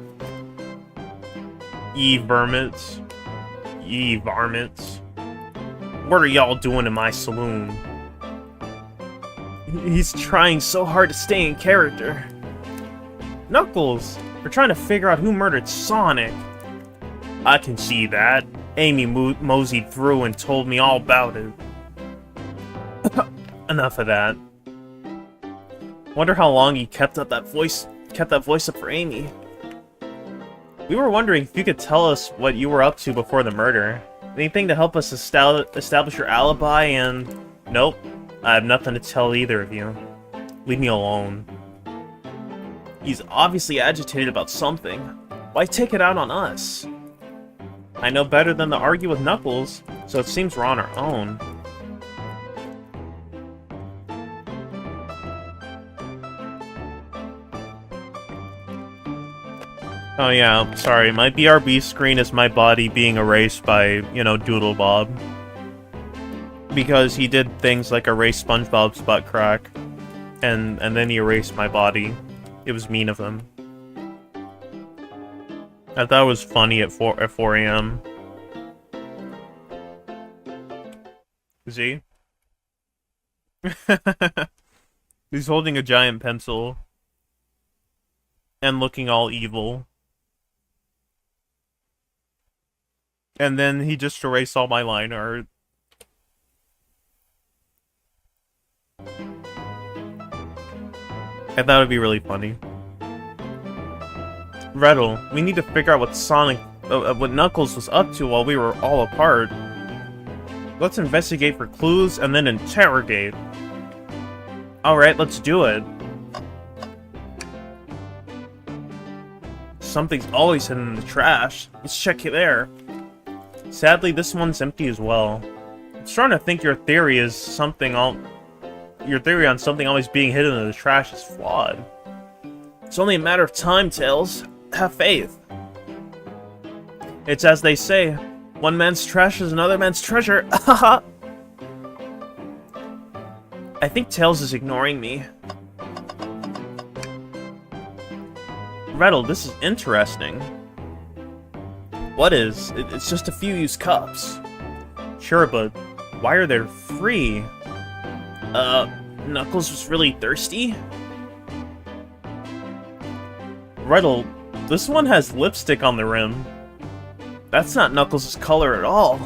Ye vermits. Ye varmints. What are y'all doing in my saloon? He's trying so hard to stay in character. Knuckles! We're trying to figure out who murdered Sonic. I can see that. Amy moseyed through and told me all about it. Enough of that. Wonder how long he kept that voice up for Amy. We were wondering if you could tell us what you were up to before the murder. Anything to help us establish your alibi and... Nope. I have nothing to tell either of you. Leave me alone. He's obviously agitated about something. Why take it out on us? I know better than to argue with Knuckles, so it seems we're on our own. Oh yeah, sorry, my BRB screen is my body being erased by, you know, Doodle Bob. Because he did things like erase SpongeBob's butt crack. And then he erased my body. It was mean of him. I thought it was funny at 4 a.m. Is he? He's holding a giant pencil. And looking all evil. And then he just erased all my line art. I thought it would be really funny. Riddle, we need to figure out what Knuckles was up to while we were all apart. Let's investigate for clues and then interrogate. Alright, let's do it. Something's always hidden in the trash. Let's check it there. Sadly, this one's empty as well. I'm starting to think your theory on something always being hidden in the trash is flawed. It's only a matter of time, Tails. Have faith. It's as they say, one man's trash is another man's treasure. Haha. I think Tails is ignoring me. Riddle, this is interesting. What is? It's just a few used cups. Sure, but why are they free? Knuckles was really thirsty? Riddle, this one has lipstick on the rim. That's not Knuckles' color at all.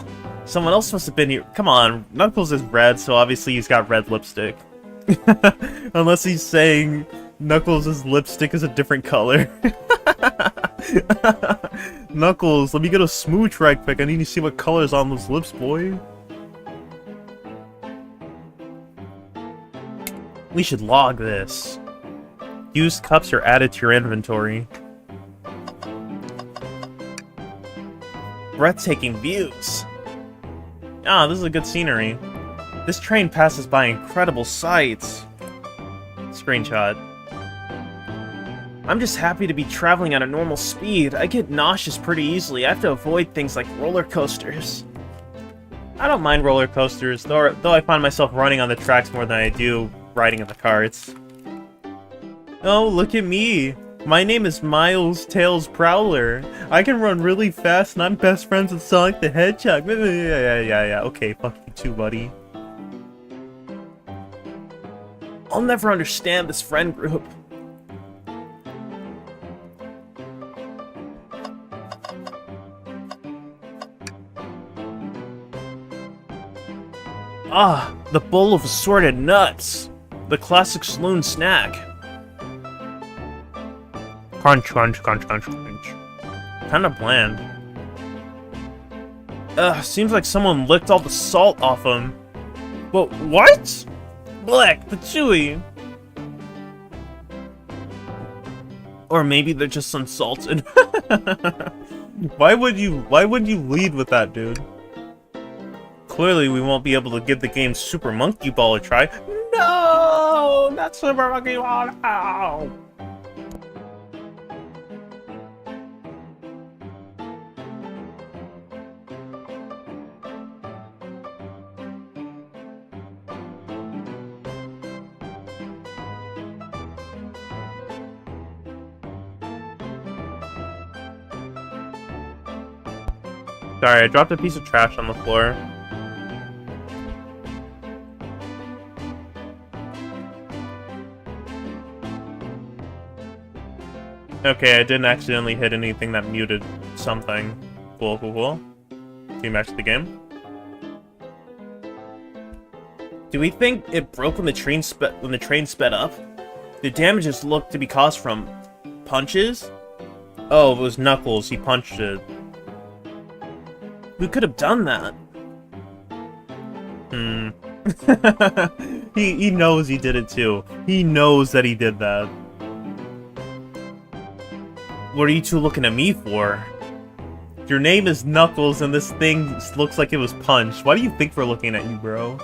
Someone else must have been here. Come on, Knuckles is red, so obviously he's got red lipstick. Unless he's saying Knuckles' lipstick is a different color. Knuckles, let me get a smooch right quick. I need to see what color's on those lips, boy. We should log this. Used cups are added to your inventory. Breathtaking views. Ah, this is a good scenery. This train passes by incredible sights. Screenshot. I'm just happy to be traveling at a normal speed. I get nauseous pretty easily. I have to avoid things like roller coasters. I don't mind roller coasters, though I find myself running on the tracks more than I do riding in the carts. Oh, look at me. My name is Miles Tails Prowler. I can run really fast and I'm best friends with Sonic the Hedgehog. Yeah. Okay, fuck you too, buddy. I'll never understand this friend group. Ah, the bowl of assorted nuts. The classic saloon snack. Crunch, crunch, crunch, crunch, crunch. Kinda bland. Seems like someone licked all the salt off him. But what? Black, the chewy. Or maybe they're just unsalted. Why would you lead with that, dude? Clearly we won't be able to give the game Super Monkey Ball a try. No! Not Super Monkey Ball! Ow! Sorry, I dropped a piece of trash on the floor. Okay, I didn't accidentally hit anything that muted something. Cool, cool, cool. Team match the game. Do we think it broke when the train sped up? The damages look to be caused from punches? Oh, it was Knuckles. He punched it. Who could have done that? He knows he did it too. He knows that he did that. What are you two looking at me for? Your name is Knuckles and this thing looks like it was punched. Why do you think we're looking at you, bro?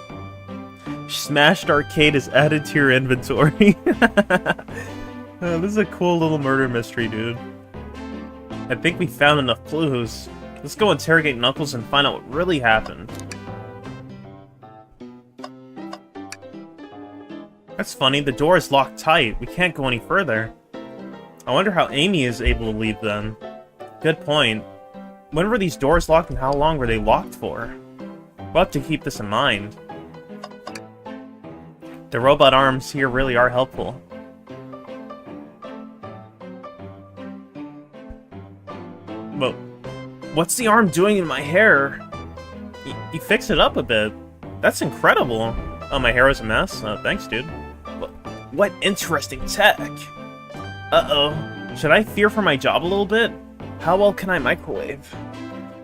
Smashed Arcade is added to your inventory. This is a cool little murder mystery, dude. I think we found enough clues. Let's go interrogate Knuckles and find out what really happened. That's funny, the door is locked tight. We can't go any further. I wonder how Amy is able to leave then. Good point. When were these doors locked and how long were they locked for? We'll have to keep this in mind. The robot arms here really are helpful. But what's the arm doing in my hair? You fixed it up a bit. That's incredible. Oh, my hair was a mess? Thanks, dude. What interesting tech. Uh-oh. Should I fear for my job a little bit? How well can I microwave?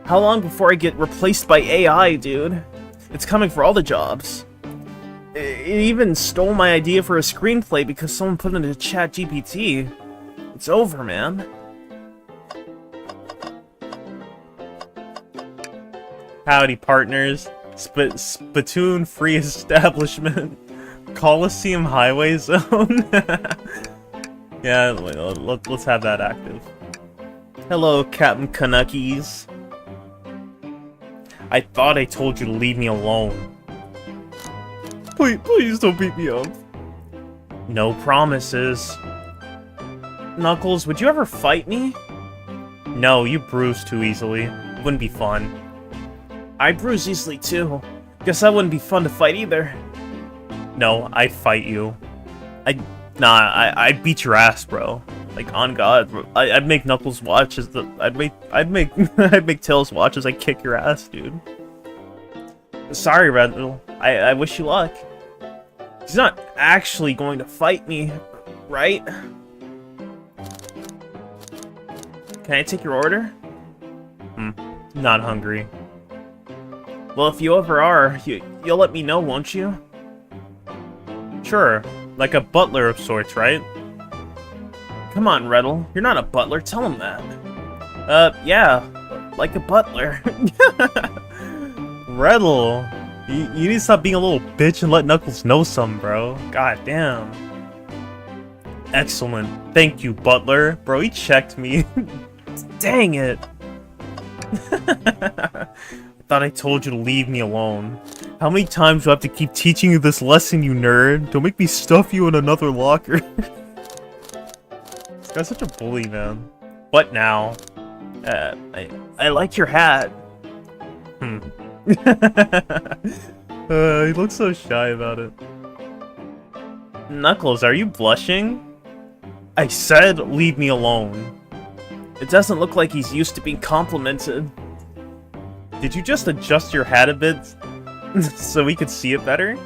How long before I get replaced by AI, dude? It's coming for all the jobs. It even stole my idea for a screenplay because someone put it into ChatGPT. It's over, man. Howdy, partners. Spittoon Free Establishment. Coliseum Highway Zone. Yeah, let's have that active. Hello, Captain Canuckies. I thought I told you to leave me alone. Please don't beat me up. No promises. Knuckles, would you ever fight me? No, you bruise too easily. It wouldn't be fun. I bruise easily too. Guess that wouldn't be fun to fight either. No, I'd fight you. I'd beat your ass, bro. Like, on God, I'd make Knuckles watch as I'd make Tails watch as I kick your ass, dude. Sorry, Red. I wish you luck. He's not actually going to fight me, right? Can I take your order? Not hungry. Well, if you ever are, you'll let me know, won't you? Sure, like a butler of sorts, right? Come on, Reddle. You're not a butler, tell him that. Yeah, like a butler. Reddle, you need to stop being a little bitch and let Knuckles know something, bro. God damn. Excellent. Thank you, butler. Bro, he checked me. Dang it. I thought I told you to leave me alone. How many times do I have to keep teaching you this lesson, you nerd? Don't make me stuff you in another locker. This guy's such a bully, man. What now? I like your hat. He looks so shy about it. Knuckles, are you blushing? I said leave me alone. It doesn't look like he's used to being complimented. Did you just adjust your hat a bit so we could see it better?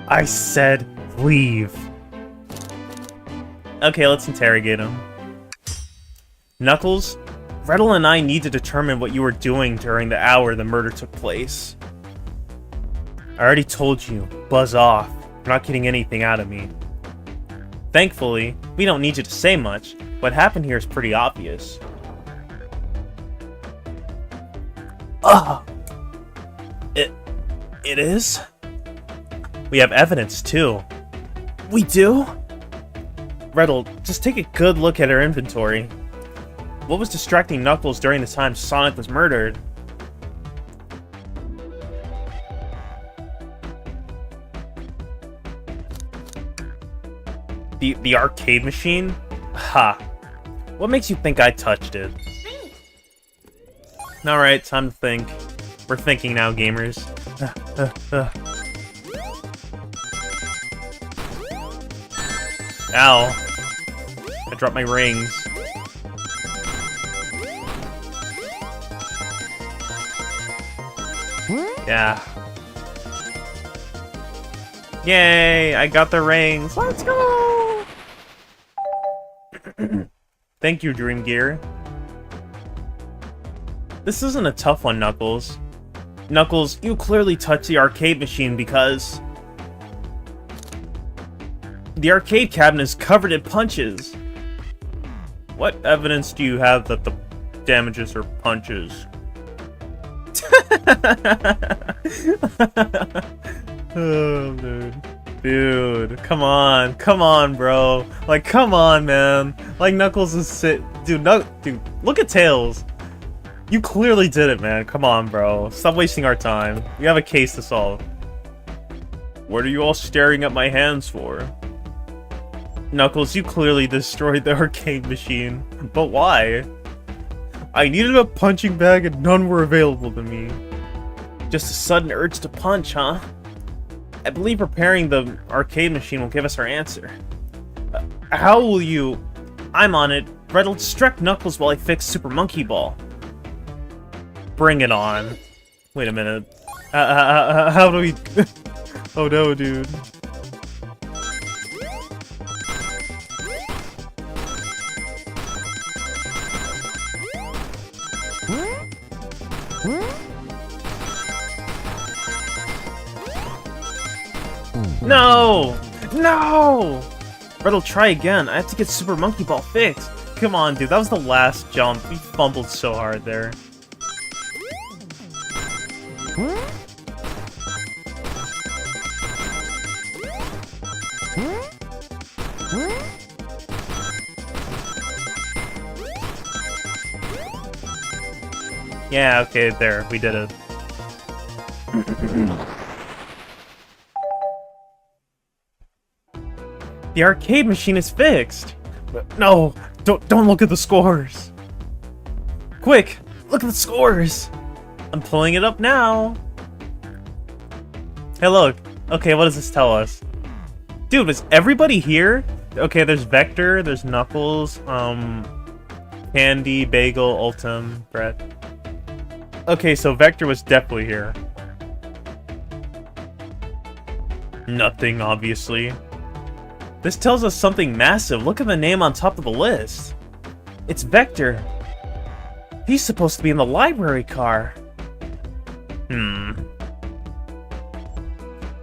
I said leave. Okay, let's interrogate him. Knuckles, Reddle and I need to determine what you were doing during the hour the murder took place. I already told you, buzz off. You're not getting anything out of me. Thankfully, we don't need you to say much. What happened here is pretty obvious. It is? We have evidence, too. We do? Reddle, just take a good look at our inventory. What was distracting Knuckles during the time Sonic was murdered? The arcade machine? Ha. What makes you think I touched it? Alright, time to think. We're thinking now, gamers. Ow. I dropped my rings. Yeah. Yay! I got the rings! Let's go! Thank you, Dream Gear. This isn't a tough one, Knuckles. Knuckles, you clearly touched the arcade machine because... the arcade cabinet is covered in punches. What evidence do you have that the damages are punches? Oh, dude. Dude, come on, bro. Like, come on, man. Like, Knuckles is dude, look at Tails. You clearly did it, man. Come on, bro. Stop wasting our time. We have a case to solve. What are you all staring at my hands for? Knuckles, you clearly destroyed the arcade machine. But why? I needed a punching bag and none were available to me. Just a sudden urge to punch, huh? I believe repairing the arcade machine will give us our answer. How will you... I'm on it. Red, distract Knuckles while I fix Super Monkey Ball. Bring it on. Wait a minute. How do we... Oh no, dude. No! No! Red'll try again. I have to get Super Monkey Ball fixed. Come on, dude. That was the last jump. We fumbled so hard there. Yeah, okay, there. We did it. The arcade machine is fixed! No! Don't look at the scores! Quick! Look at the scores! I'm pulling it up now! Hey, look. Okay, what does this tell us? Dude, is everybody here? Okay, there's Vector, there's Knuckles, Candy, Bagel, Ultim, Brett. Okay, so Vector was definitely here. Nothing, obviously. This tells us something massive. Look at the name on top of the list. It's Vector. He's supposed to be in the library car.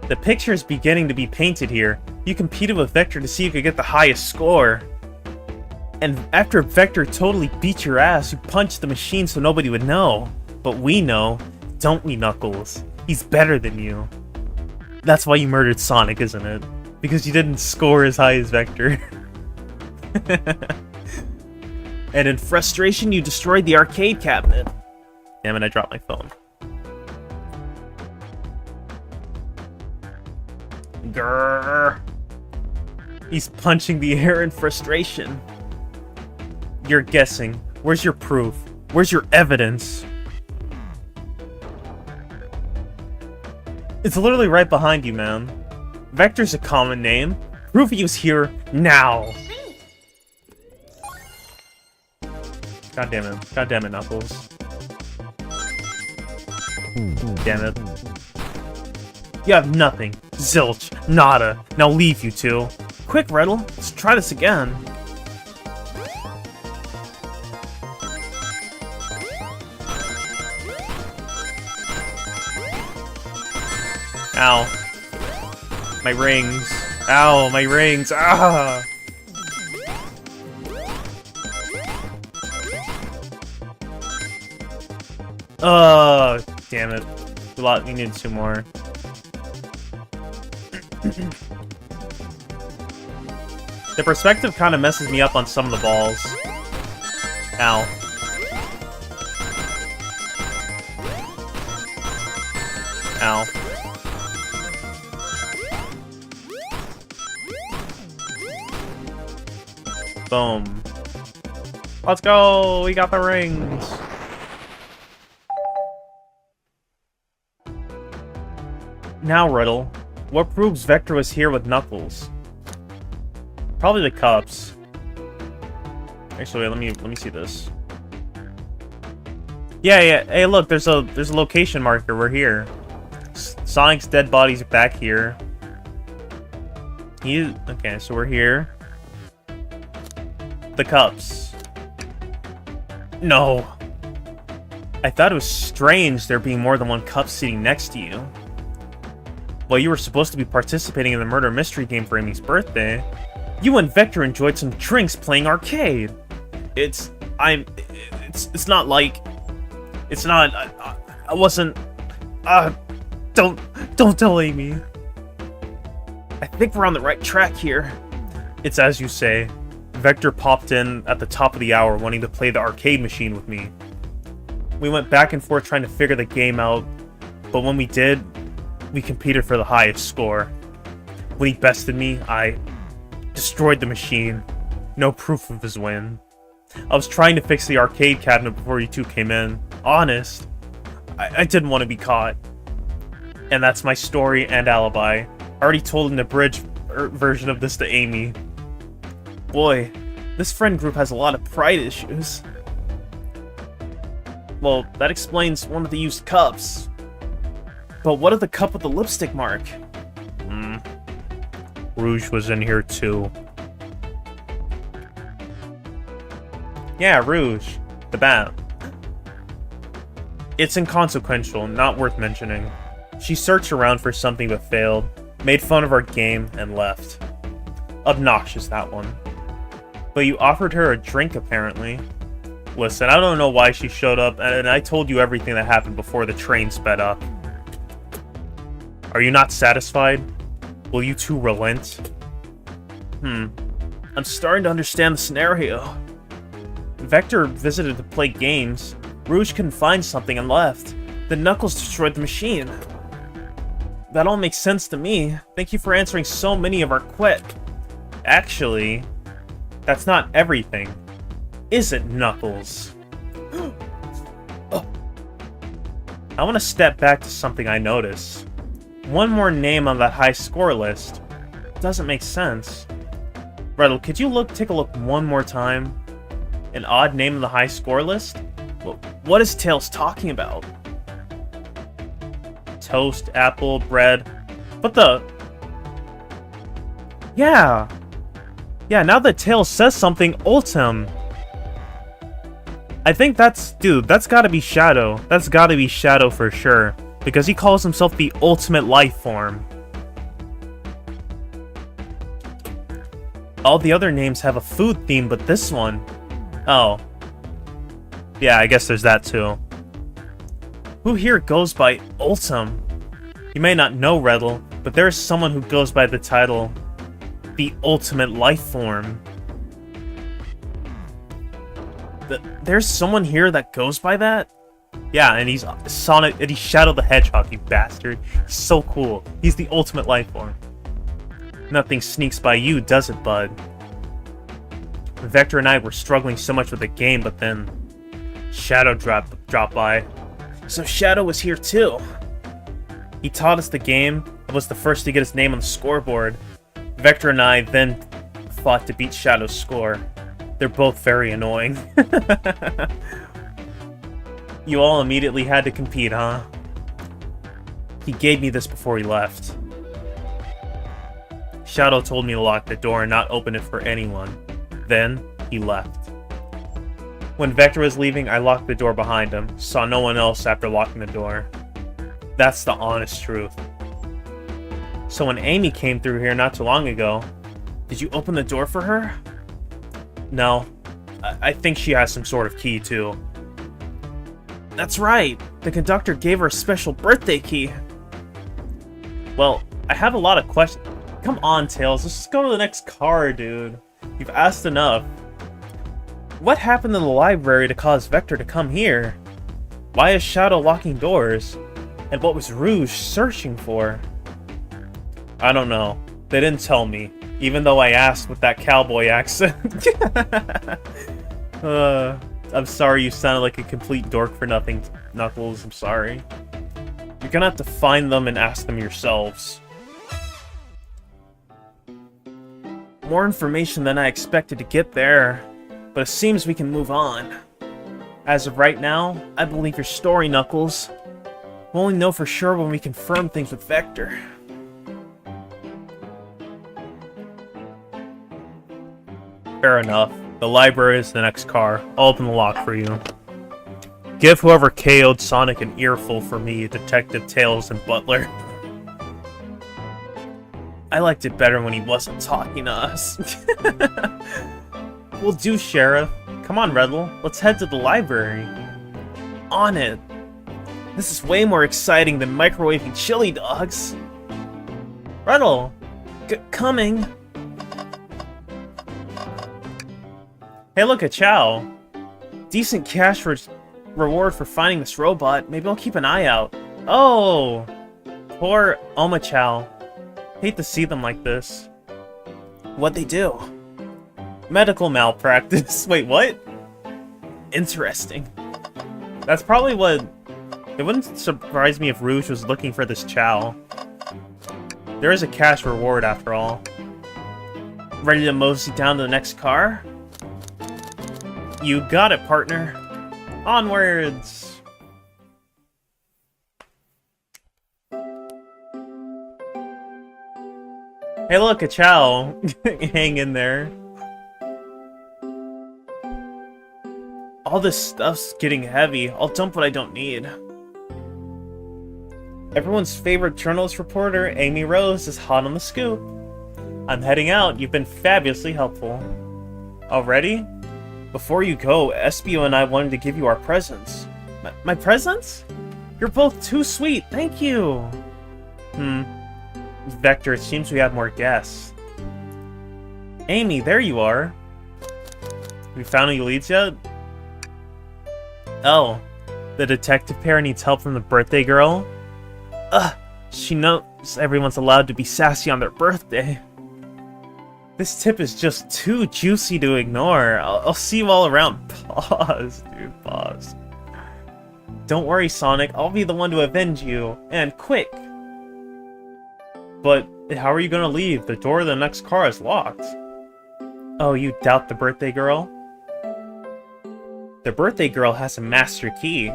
The picture is beginning to be painted here. You competed with Vector to see who could get the highest score. And after Vector totally beat your ass, you punched the machine so nobody would know. But we know, don't we, Knuckles? He's better than you. That's why you murdered Sonic, isn't it? Because you didn't score as high as Vector. And in frustration, you destroyed the arcade cabinet. Damn it, I dropped my phone. Grrr. He's punching the air in frustration. You're guessing. Where's your proof? Where's your evidence? It's literally right behind you, man. Vector's a common name. Prove he was here now. God damn it. God damn it, Knuckles. Damn it. You have nothing. Zilch. Nada. Now leave, you two. Quick, Riddle. Let's try this again. Ow. My rings. Ow, my rings. Ah! Oh, damn it. We need two more. The perspective kind of messes me up on some of the balls. Ow. Ow. Boom. Let's go! We got the rings! Now, Riddle, what proves Vector was here with Knuckles? Probably the cups. Actually, let me see this. Yeah. Hey, look, there's a location marker. We're here. Sonic's dead body's back here. Okay, so we're here. The cups. No. I thought it was strange there being more than one cup sitting next to you. Well, you were supposed to be participating in the murder mystery game for Amy's birthday. You and Vector enjoyed some drinks playing arcade. It's not like... It's not... I wasn't... Don't tell Amy. I think we're on the right track here. It's as you say. Vector popped in at the top of the hour wanting to play the arcade machine with me. We went back and forth trying to figure the game out, but when we did, we competed for the highest score. When he bested me, I destroyed the machine. No proof of his win. I was trying to fix the arcade cabinet before you two came in. Honest. I didn't want to be caught. And that's my story and alibi. I already told an abridged version of this to Amy. Boy, this friend group has a lot of pride issues. Well, that explains one of the used cups. But what of the cup with the lipstick mark? Rouge was in here too. Yeah, Rouge. The bat. It's inconsequential, not worth mentioning. She searched around for something but failed, made fun of our game, and left. Obnoxious, that one. But you offered her a drink, apparently. Listen, I don't know why she showed up, and I told you everything that happened before the train sped up. Are you not satisfied? Will you two relent? I'm starting to understand the scenario. Vector visited to play games. Rouge couldn't find something and left. Then Knuckles destroyed the machine. That all makes sense to me. Thank you for answering so many of our Actually, that's not everything. Is it, Knuckles? Oh. I want to step back to something I noticed. One more name on that high score list. Doesn't make sense. Riddle, could you take a look one more time? An odd name on the high score list? Well, what is Tails talking about? Toast, apple, bread. But the... Yeah, now that Tails says something, Ultim. I think that's... Dude, that's gotta be Shadow. That's gotta be Shadow for sure. Because he calls himself the ultimate life form. All the other names have a food theme, but this one... Oh. Yeah, I guess there's that too. Who here goes by Ultim? You may not know, Riddle, but there is someone who goes by the title... The Ultimate Life Form. There's someone here that goes by that? Yeah, and he's Sonic, and he's Shadow the Hedgehog, you bastard. He's so cool. He's the ultimate life form. Nothing sneaks by you, does it, bud? Vector and I were struggling so much with the game, but then Shadow dropped by. So Shadow was here too. He taught us the game and was the first to get his name on the scoreboard. Vector and I then fought to beat Shadow's score. They're both very annoying. You all immediately had to compete, huh? He gave me this before he left. Shadow told me to lock the door and not open it for anyone. Then, he left. When Vector was leaving, I locked the door behind him, saw no one else after locking the door. That's the honest truth. So when Amy came through here not too long ago, did you open the door for her? No. I think she has some sort of key, too. That's right. The conductor gave her a special birthday key. Well, I have a lot of questions. Come on, Tails. Let's just go to the next car, dude. You've asked enough. What happened in the library to cause Vector to come here? Why is Shadow locking doors? And what was Rouge searching for? I don't know. They didn't tell me, even though I asked with that cowboy accent. I'm sorry you sounded like a complete dork for nothing, Knuckles. I'm sorry. You're gonna have to find them and ask them yourselves. More information than I expected to get there, but it seems we can move on. As of right now, I believe your story, Knuckles. We'll only know for sure when we confirm things with Vector. Fair enough. The library is the next car. I'll open the lock for you. Give whoever KO'd Sonic an earful for me, Detective Tails and Butler. I liked it better when he wasn't talking to us. Will do, Sheriff. Come on, Riddle. Let's head to the library. On it. This is way more exciting than microwaving chili dogs. Riddle, Coming. Hey, look, a chow. Decent cash reward for finding this robot. Maybe I'll keep an eye out. Oh! Poor Oma Chow. Hate to see them like this. What'd they do? Medical malpractice. Wait, what? Interesting. That's probably what... It wouldn't surprise me if Rouge was looking for this Chow. There is a cash reward after all. Ready to mosey down to the next car? You got it, partner. Onwards! Hey look, a Chow. Hang in there. All this stuff's getting heavy. I'll dump what I don't need. Everyone's favorite journalist reporter, Amy Rose, is hot on the scoop. I'm heading out. You've been fabulously helpful. Already? Before you go, Espio and I wanted to give you our presents. My presents? You're both too sweet. Thank you. Vector, it seems we have more guests. Amy, there you are. Have you found any leads yet? Oh, the detective pair needs help from the birthday girl? She knows everyone's allowed to be sassy on their birthday. This tip is just too juicy to ignore. I'll see you all around. Pause, dude, pause. Don't worry, Sonic. I'll be the one to avenge you. And quick. But how are you gonna leave? The door of the next car is locked. Oh, you doubt the birthday girl? The birthday girl has a master key.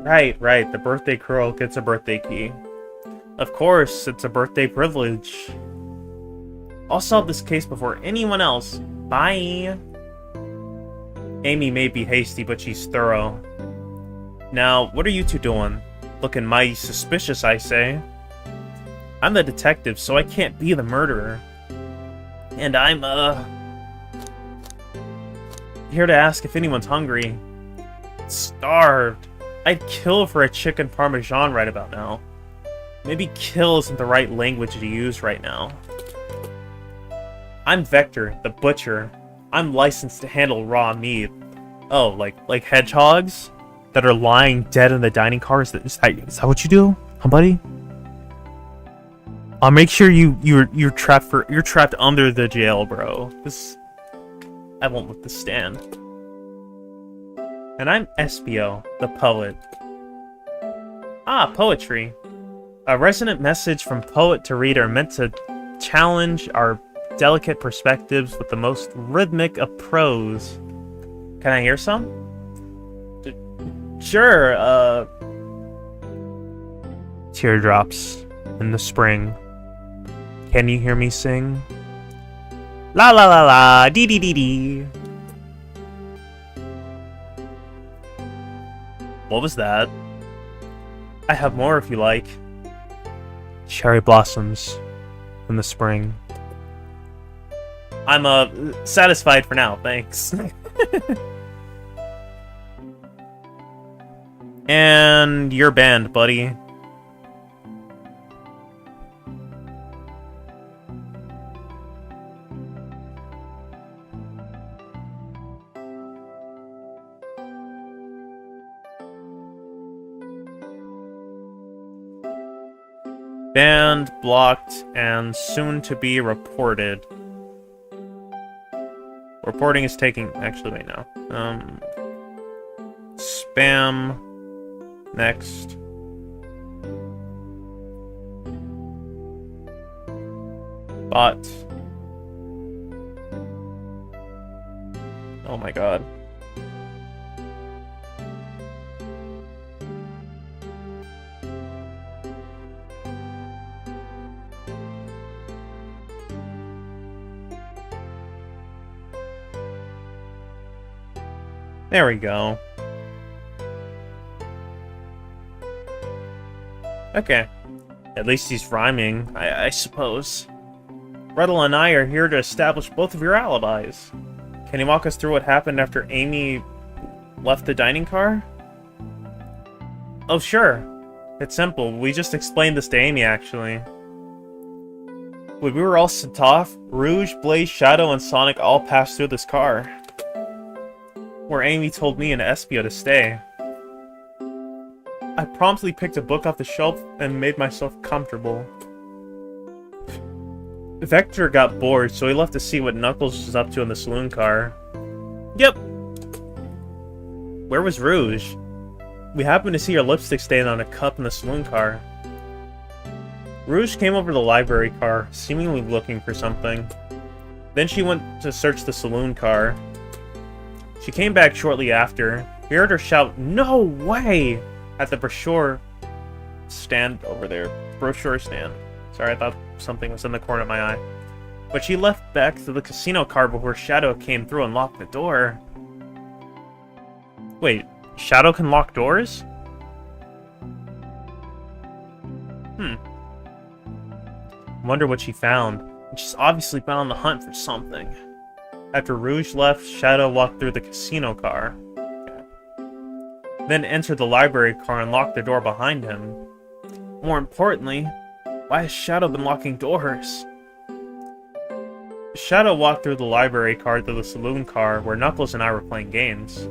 Right. The birthday girl gets a birthday key. Of course, it's a birthday privilege. I'll solve this case before anyone else. Bye. Amy may be hasty, but she's thorough. Now, what are you two doing? Looking mighty suspicious, I say. I'm the detective, so I can't be the murderer. And I'm, here to ask if anyone's hungry. Starved. I'd kill for a chicken parmesan right about now. Maybe kill isn't the right language to use right now. I'm Vector, the butcher. I'm licensed to handle raw meat. Oh, like hedgehogs? That are lying dead in the dining car? Is that what you do? Huh, buddy? I'll make sure you're trapped under the jail, bro. I won't let this stand. And I'm Espio, the poet. Ah, poetry. A resonant message from poet to reader meant to challenge our delicate perspectives with the most rhythmic of prose. Can I hear some? Sure, Teardrops in the spring. Can you hear me sing? La la la la, dee dee dee dee. What was that? I have more if you like. Cherry blossoms in the spring. I'm satisfied for now, thanks. And your band, buddy. Banned, blocked, and soon to be reported. Reporting is taking... Actually, wait, no. Spam. Next. Bot. Oh my god. There we go. Okay. At least he's rhyming, I suppose. Rettle and I are here to establish both of your alibis. Can you walk us through what happened after Amy left the dining car? Oh, sure. It's simple. We just explained this to Amy, actually. When we were all sent off, Rouge, Blaze, Shadow, and Sonic all passed through this car, where Amy told me and Espio to stay. I promptly picked a book off the shelf and made myself comfortable. Vector got bored, so he left to see what Knuckles was up to in the saloon car. Yep. Where was Rouge? We happened to see her lipstick stain on a cup in the saloon car. Rouge came over to the library car, seemingly looking for something. Then she went to search the saloon car. She came back shortly after. We heard her shout, "No way!" at the brochure stand over there. Brochure stand. Sorry, I thought something was in the corner of my eye. But she left back to the casino car before Shadow came through and locked the door. Wait, Shadow can lock doors? Wonder what she found. She's obviously been on the hunt for something. After Rouge left, Shadow walked through the casino car. Then entered the library car and locked the door behind him. More importantly, why has Shadow been locking doors? Shadow walked through the library car to the saloon car where Knuckles and I were playing games.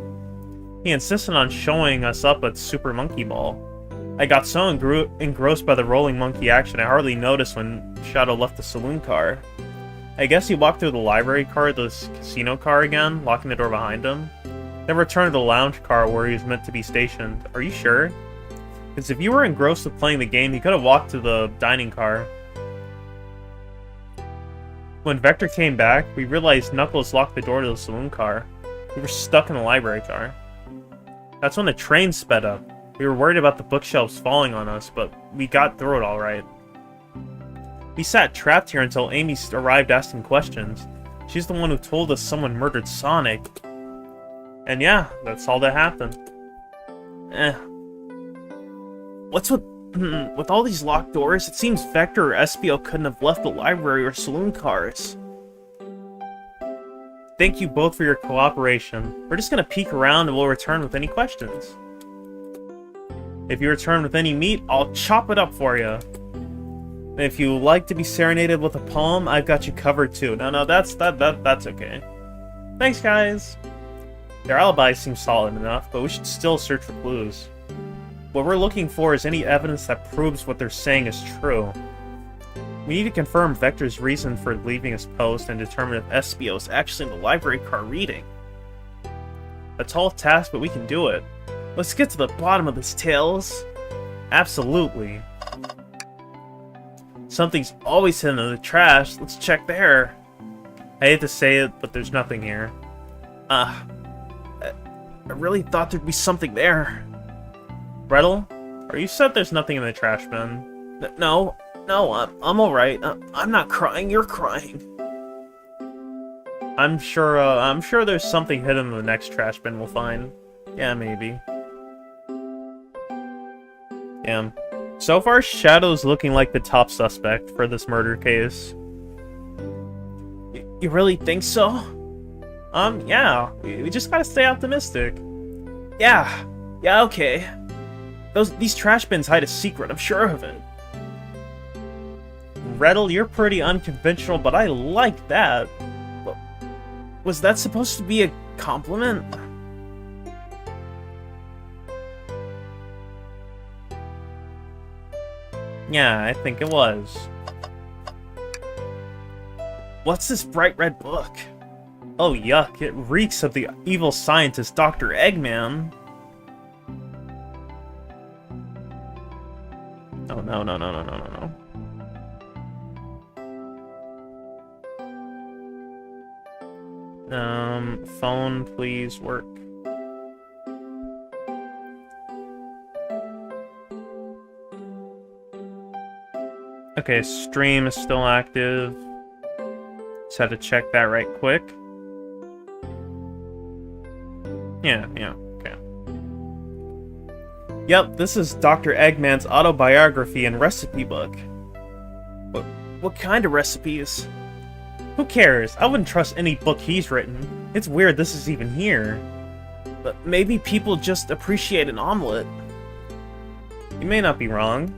He insisted on showing us up at Super Monkey Ball. I got so engrossed by the rolling monkey action I hardly noticed when Shadow left the saloon car. I guess he walked through the library car to the casino car again, locking the door behind him. Then returned to the lounge car where he was meant to be stationed. Are you sure? Because if you were engrossed with playing the game, he could have walked to the dining car. When Vector came back, we realized Knuckles locked the door to the saloon car. We were stuck in the library car. That's when the train sped up. We were worried about the bookshelves falling on us, but we got through it alright. We sat trapped here until Amy arrived asking questions. She's the one who told us someone murdered Sonic. And yeah, that's all that happened. What's with all these locked doors? It seems Vector or Espio couldn't have left the library or saloon cars. Thank you both for your cooperation. We're just gonna peek around and we'll return with any questions. If you return with any meat, I'll chop it up for you. And if you like to be serenaded with a poem, I've got you covered too. No, that's okay. Thanks, guys. Their alibi seems solid enough, but we should still search for clues. What we're looking for is any evidence that proves what they're saying is true. We need to confirm Vector's reason for leaving his post and determine if Espio is actually in the library car reading. A tall task, but we can do it. Let's get to the bottom of this, Tails. Absolutely. Something's always hidden in the trash. Let's check there. I hate to say it, but there's nothing here. I really thought there'd be something there. Gretel, are you said there's nothing in the trash bin? No, I'm alright. I'm not crying, you're crying. I'm sure there's something hidden in the next trash bin we'll find. Yeah, maybe. Yeah. So far, Shadow's looking like the top suspect for this murder case. You really think so? Yeah. We just gotta stay optimistic. Yeah, okay. These trash bins hide a secret, I'm sure of it. Gretel, you're pretty unconventional, but I like that. Was that supposed to be a compliment? Yeah, I think it was. What's this bright red book? Oh yuck, it reeks of the evil scientist Dr. Eggman. Oh no. Phone please work. Okay, stream is still active. Just had to check that right quick. Yeah, okay. Yep, this is Dr. Eggman's autobiography and recipe book. What kind of recipes? Who cares? I wouldn't trust any book he's written. It's weird this is even here. But maybe people just appreciate an omelet. You may not be wrong.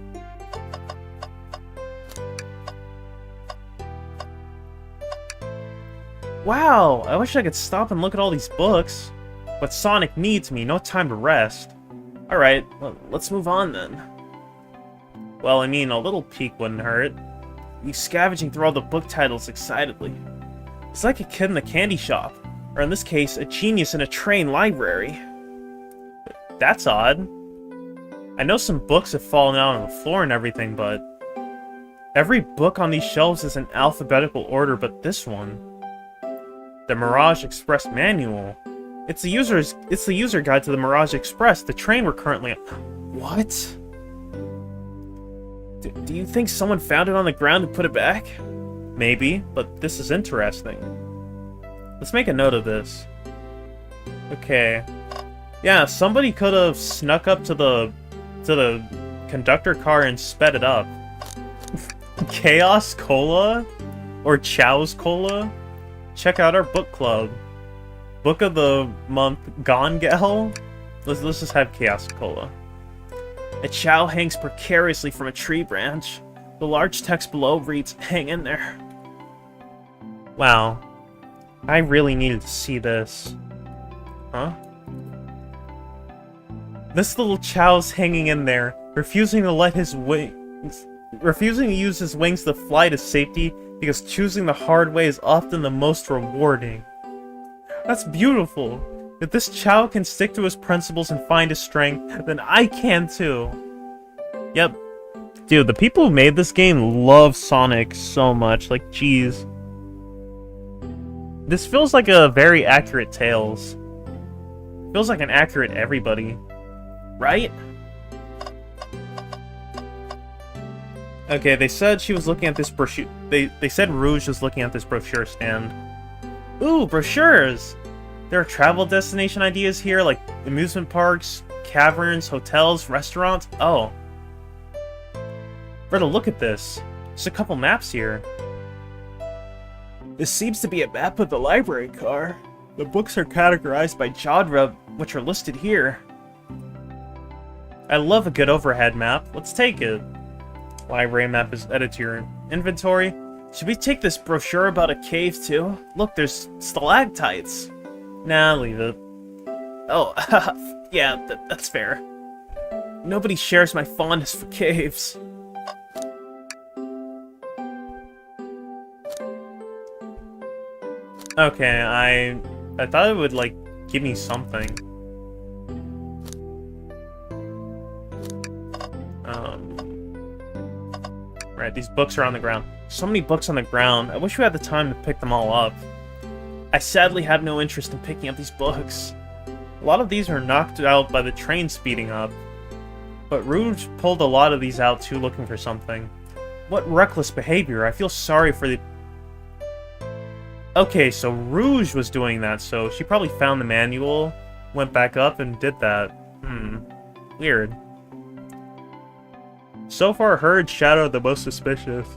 Wow, I wish I could stop and look at all these books. But Sonic needs me, no time to rest. Alright, well, let's move on then. Well, I mean, a little peek wouldn't hurt. He's scavenging through all the book titles excitedly. It's like a kid in a candy shop, or in this case, a genius in a train library. That's odd. I know some books have fallen out on the floor and everything, but every book on these shelves is in alphabetical order but this one. The Mirage Express Manual. It's the user guide to the Mirage Express, the train we're currently on. What? Do you think someone found it on the ground and put it back? Maybe, but this is interesting. Let's make a note of this. Okay. Yeah, somebody could have snuck up to the conductor car and sped it up. Chaos Cola? Or Chow's Cola? Check out our book club. Book of the month, Gone Gal? Let's just have Chaos Cola. A chow hangs precariously from a tree branch. The large text below reads, "Hang in there." Wow. I really needed to see this. Huh? This little chow's hanging in there, refusing to use his wings to fly to safety because choosing the hard way is often the most rewarding. That's beautiful. If this chow can stick to his principles and find his strength, then I can too. Yep. Dude, the people who made this game love Sonic so much. Like, jeez. This feels like a very accurate Tales. Feels like an accurate everybody. Right? Okay, they said she was looking at this brochure. They said Rouge was looking at this brochure stand. Ooh, brochures! There are travel destination ideas here, like amusement parks, caverns, hotels, restaurants. Oh. Better look at this. There's a couple maps here. This seems to be a map of the library car. The books are categorized by genre, which are listed here. I love a good overhead map. Let's take it. Library map is added to your inventory. Should we take this brochure about a cave too? Look, there's stalactites. Nah, leave it. Oh, yeah, that's fair. Nobody shares my fondness for caves. Okay, I thought it would, like, give me something. Right, these books are on the ground. So many books on the ground. I wish we had the time to pick them all up. I sadly have no interest in picking up these books. A lot of these are knocked out by the train speeding up. But Rouge pulled a lot of these out too, looking for something. What reckless behavior. I feel sorry for the... Okay, so Rouge was doing that, so she probably found the manual, went back up, and did that. Weird. So far, her and Shadow are the most suspicious.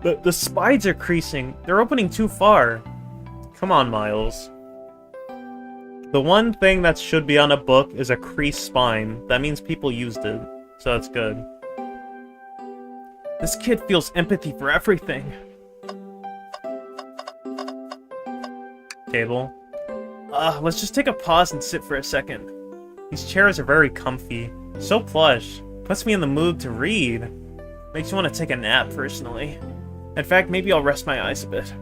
The spides are creasing. They're opening too far. Come on, Miles. The one thing that should be on a book is a creased spine. That means people used it, so that's good. This kid feels empathy for everything. Table. Let's just take a pause and sit for a second. These chairs are very comfy. So plush. Puts me in the mood to read. Makes you want to take a nap, personally. In fact, maybe I'll rest my eyes a bit.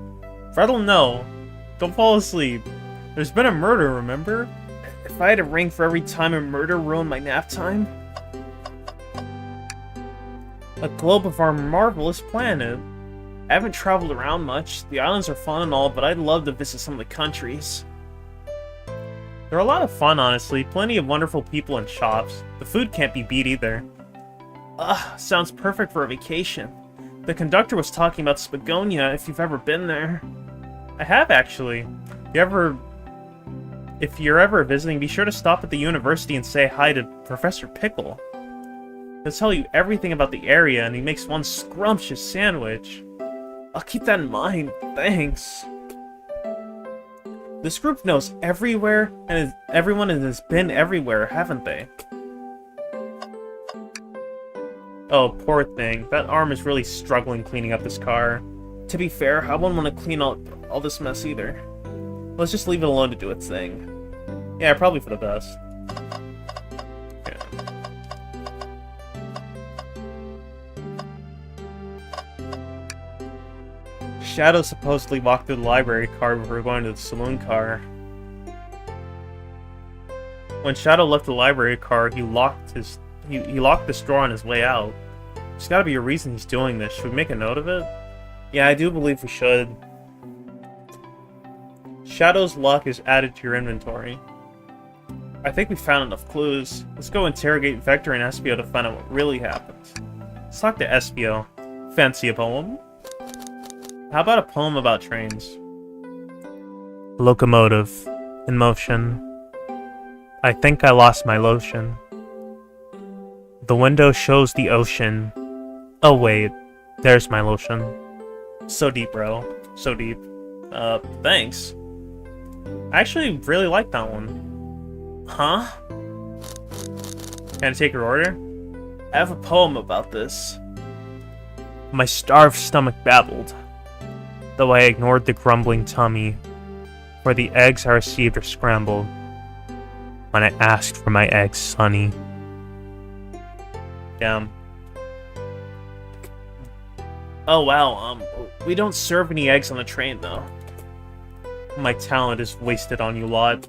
Fred'll know. Don't fall asleep. There's been a murder, remember? If I had a ring for every time a murder ruined my nap time. A globe of our marvelous planet. I haven't traveled around much. The islands are fun and all, but I'd love to visit some of the countries. They're a lot of fun, honestly. Plenty of wonderful people and shops. The food can't be beat either. Sounds perfect for a vacation. The conductor was talking about Spagonia, if you've ever been there. I have, actually. If you're ever visiting, be sure to stop at the university and say hi to Professor Pickle. He'll tell you everything about the area, and he makes one scrumptious sandwich. I'll keep that in mind, thanks. This group knows everywhere, and everyone has been everywhere, haven't they? Oh, poor thing. That arm is really struggling cleaning up this car. To be fair, I wouldn't want to clean up all this mess either. Let's just leave it alone to do its thing. Yeah, probably for the best. Yeah. Shadow supposedly walked through the library car before going to the saloon car. When Shadow left the library car, he locked this door on his way out. There's gotta be a reason he's doing this. Should we make a note of it? Yeah, I do believe we should. Shadow's luck is added to your inventory. I think we found enough clues. Let's go interrogate Vector and Espio to find out what really happened. Let's talk to Espio. Fancy a poem? How about a poem about trains? Locomotive. In motion. I think I lost my lotion. The window shows the ocean. Oh wait, there's my lotion. So deep, bro. So deep. Thanks. I actually really like that one. Huh? Can I take your order? I have a poem about this. My starved stomach babbled, though I ignored the grumbling tummy, for the eggs I received are scrambled when I asked for my eggs sunny. Damn. Oh wow, we don't serve any eggs on the train though. My talent is wasted on you lot.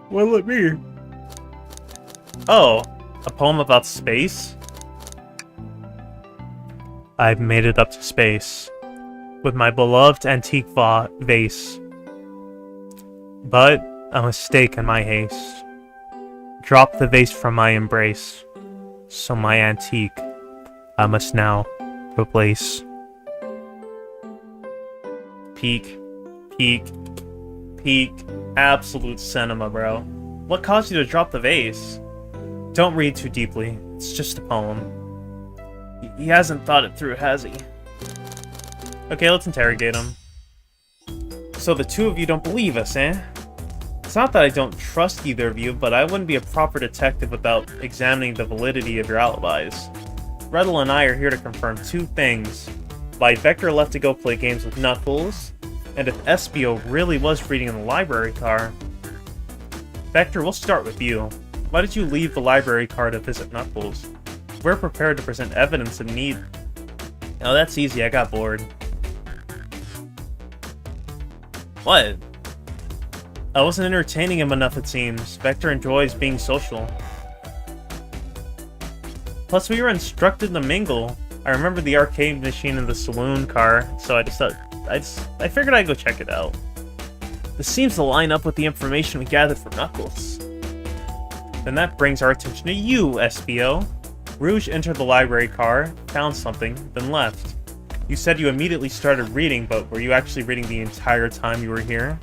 What'll it be? Oh, a poem about space? I've made it up to space with my beloved antique vase. But a mistake in my haste dropped the vase from my embrace, so my antique I must now replace. Peak. Absolute cinema, bro. What caused you to drop the vase? Don't read too deeply. It's just a poem. He hasn't thought it through, has he? Okay, let's interrogate him. So the two of you don't believe us, eh? It's not that I don't trust either of you, but I wouldn't be a proper detective without examining the validity of your alibis. Rettle and I are here to confirm two things. Why Vector left to go play games with Knuckles, and if Espio really was reading in the library car. Vector, we'll start with you. Why did you leave the library car to visit Knuckles? We're prepared to present evidence of need. Oh, that's easy, I got bored. What? I wasn't entertaining him enough, it seems. Vector enjoys being social. Plus, we were instructed to mingle. I remember the arcade machine in the saloon car, so I figured I'd go check it out. This seems to line up with the information we gathered from Knuckles. Then that brings our attention to you, Espio. Rouge entered the library car, found something, then left. You said you immediately started reading, but were you actually reading the entire time you were here?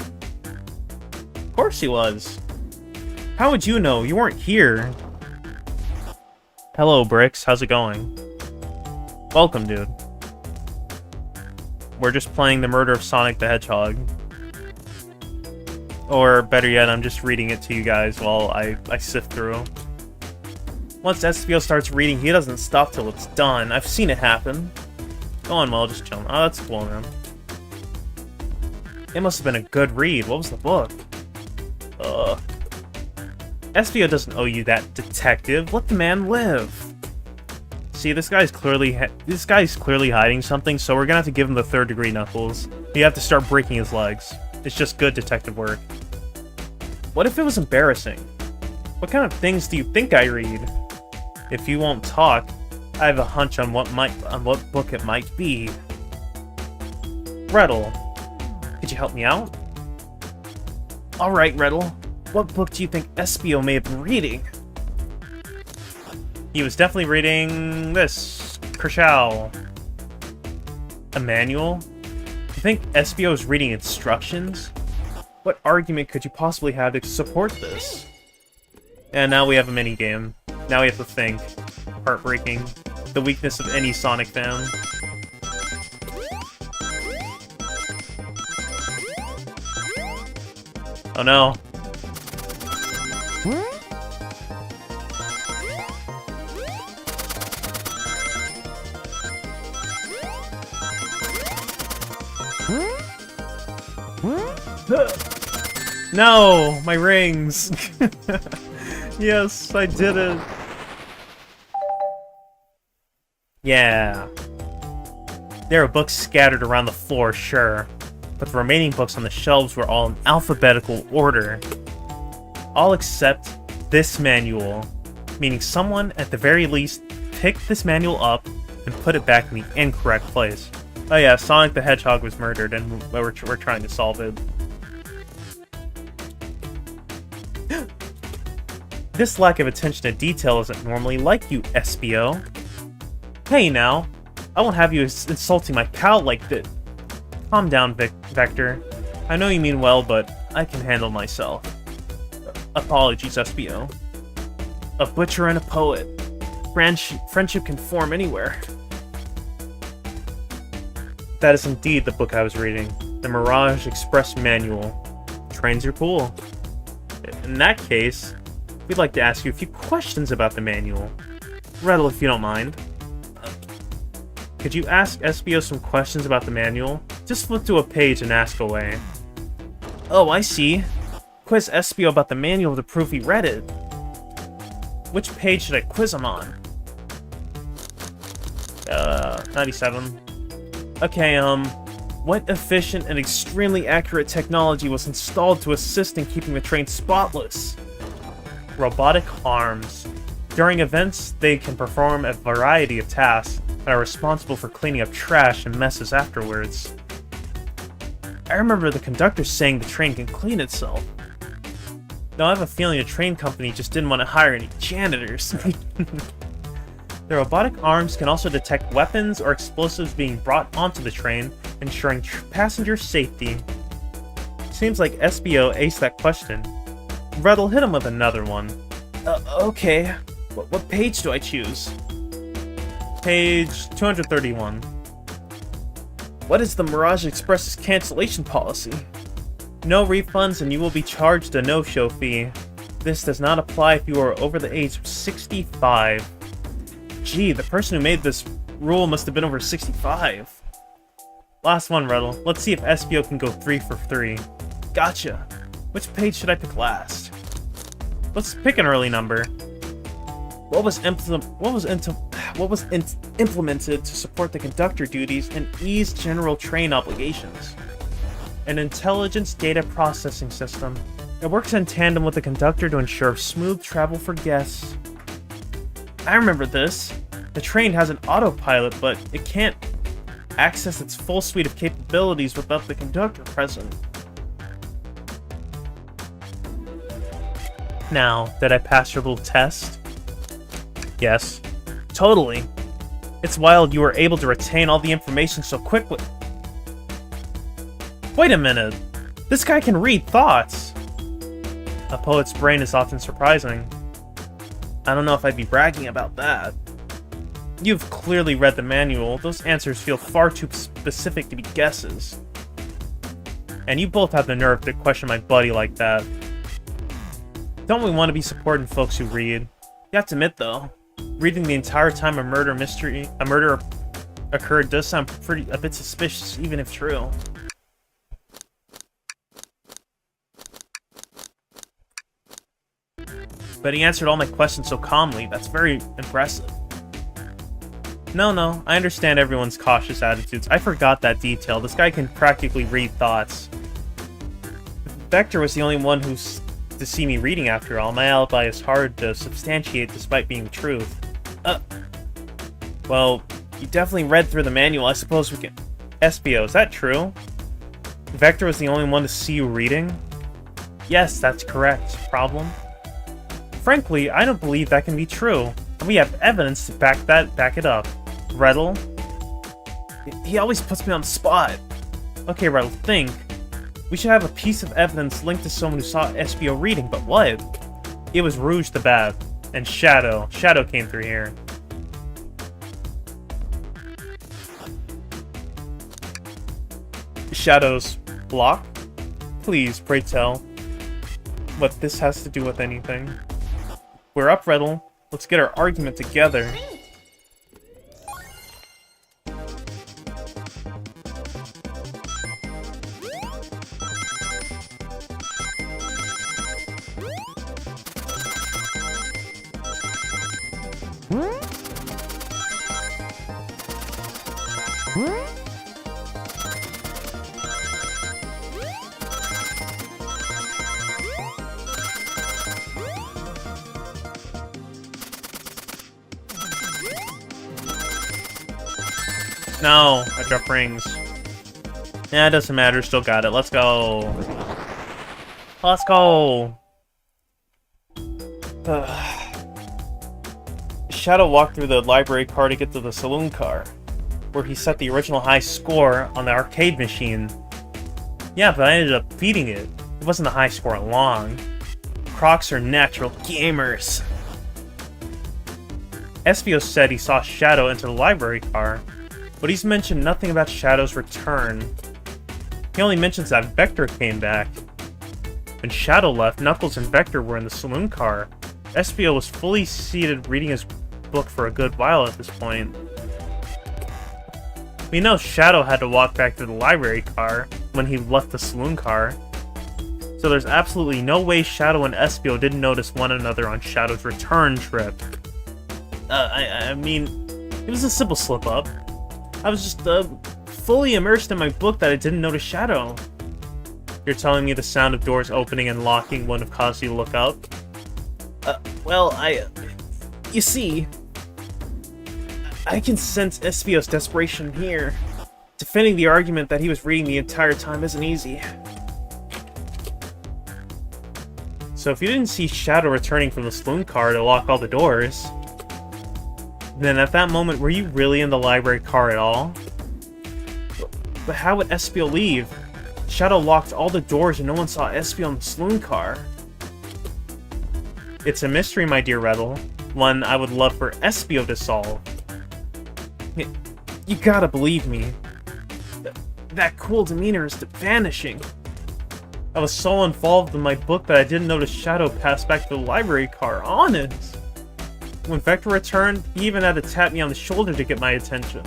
Of course he was. How would you know? You weren't here. Hello, Bricks. How's it going? Welcome, dude. We're just playing the murder of Sonic the Hedgehog. Or, better yet, I'm just reading it to you guys while I sift through. Once Espio starts reading, he doesn't stop till it's done. I've seen it happen. Go on, Well, just chilling. Oh, that's cool, man. It must have been a good read. What was the book? Espio doesn't owe you that, detective. Let the man live. See, this guy's clearly hiding something, so we're gonna have to give him the third-degree Knuckles. You have to start breaking his legs. It's just good detective work. What if it was embarrassing? What kind of things do you think I read? If you won't talk, I have a hunch on what book it might be. Rettle, could you help me out? Alright, Rettle. What book do you think Espio may have been reading? He was definitely reading this. Kershaw. A manual? You think Espio is reading instructions? What argument could you possibly have to support this? And now we have a minigame. Now we have to think. Heartbreaking. The weakness of any Sonic fan. Oh no. No! My rings! Yes, I did it! Yeah. There are books scattered around the floor, sure, but the remaining books on the shelves were all in alphabetical order. All except this manual, meaning someone, at the very least, picked this manual up and put it back in the incorrect place. Oh yeah, Sonic the Hedgehog was murdered, and we're trying to solve it. This lack of attention to detail isn't normally like you, SBO. Hey now, I won't have you insulting my pal like that. Calm down, Vector. I know you mean well, but I can handle myself. Apologies, SBO. A butcher and a poet. Friendship can form anywhere. That is indeed the book I was reading. The Mirage Express Manual. Trains are cool. In that case, we'd like to ask you a few questions about the manual. Rattle, if you don't mind. Could you ask SBO some questions about the manual? Just flip to a page and ask away. Oh, I see. Quiz SBO about the manual to prove he read it. Which page should I quiz him on? 97. Okay, what efficient and extremely accurate technology was installed to assist in keeping the train spotless? Robotic arms. During events, they can perform a variety of tasks and are responsible for cleaning up trash and messes afterwards. I remember the conductor saying the train can clean itself. Now I have a feeling the train company just didn't want to hire any janitors. The robotic arms can also detect weapons or explosives being brought onto the train, ensuring passenger safety. Seems like SBO aced that question. Red'll hit him with another one. Okay. What page do I choose? Page 231. What is the Mirage Express's cancellation policy? No refunds and you will be charged a no-show fee. This does not apply if you are over the age of 65. Gee, the person who made this rule must have been over 65. Last one, Red'll. Let's see if SBO can go 3 for 3. Gotcha. Which page should I pick last? Let's pick an early number. What was implemented to support the conductor duties and ease general train obligations? An intelligence data processing system. It works in tandem with the conductor to ensure smooth travel for guests. I remember this. The train has an autopilot, but it can't access its full suite of capabilities without the conductor present. Now, did I pass your little test? Yes. Totally. It's wild you were able to retain all the information so quickly. Wait a minute. This guy can read thoughts. A poet's brain is often surprising. I don't know if I'd be bragging about that. You've clearly read the manual. Those answers feel far too specific to be guesses. And you both have the nerve to question my buddy like that. Don't we want to be supporting folks who read? You have to admit, though, reading the entire time a murder occurred does sound a bit suspicious, even if true. But he answered all my questions so calmly. That's very impressive. No, I understand everyone's cautious attitudes. I forgot that detail. This guy can practically read thoughts. Vector was the only one who's to see me reading after all. My alibi is hard to substantiate despite being the truth. Well, you definitely read through the manual. I suppose we can... SBO, is that true? Vector was the only one to see you reading? Yes, that's correct. Problem? Frankly, I don't believe that can be true. And we have evidence to back it up. Red'll? He always puts me on the spot. Okay, Red'll, think. We should have a piece of evidence linked to someone who saw SBO reading, but what? It was Rouge the Bat, and Shadow. Shadow came through here. Shadow's block? Please, pray tell what this has to do with anything. We're up, Red'll. Let's get our argument together. No, I dropped rings. Yeah, it doesn't matter. Still got it. Let's go. Let's go. Shadow walked through the library car to get to the saloon car, where he set the original high score on the arcade machine. Yeah, but I ended up beating it. It wasn't a high score long. Crocs are natural gamers. Espio said he saw Shadow enter the library car, but he's mentioned nothing about Shadow's return. He only mentions that Vector came back. When Shadow left, Knuckles and Vector were in the saloon car. Espio was fully seated reading his book for a good while at this point. We know Shadow had to walk back to the library car when he left the saloon car, so there's absolutely no way Shadow and Espio didn't notice one another on Shadow's return trip. I mean, it was a simple slip-up. I was just, fully immersed in my book that I didn't notice Shadow. You're telling me the sound of doors opening and locking wouldn't have caused you to look up? Well, you see, I can sense Espio's desperation here. Defending the argument that he was reading the entire time isn't easy. So if you didn't see Shadow returning from the saloon car to lock all the doors, then at that moment, were you really in the library car at all? But how would Espio leave? Shadow locked all the doors and no one saw Espio in the saloon car. It's a mystery, my dear Rettle. One I would love for Espio to solve. You gotta believe me. That cool demeanor is vanishing. I was so involved in my book that I didn't notice Shadow pass back to the library car. Honest! When Vector returned, he even had to tap me on the shoulder to get my attention.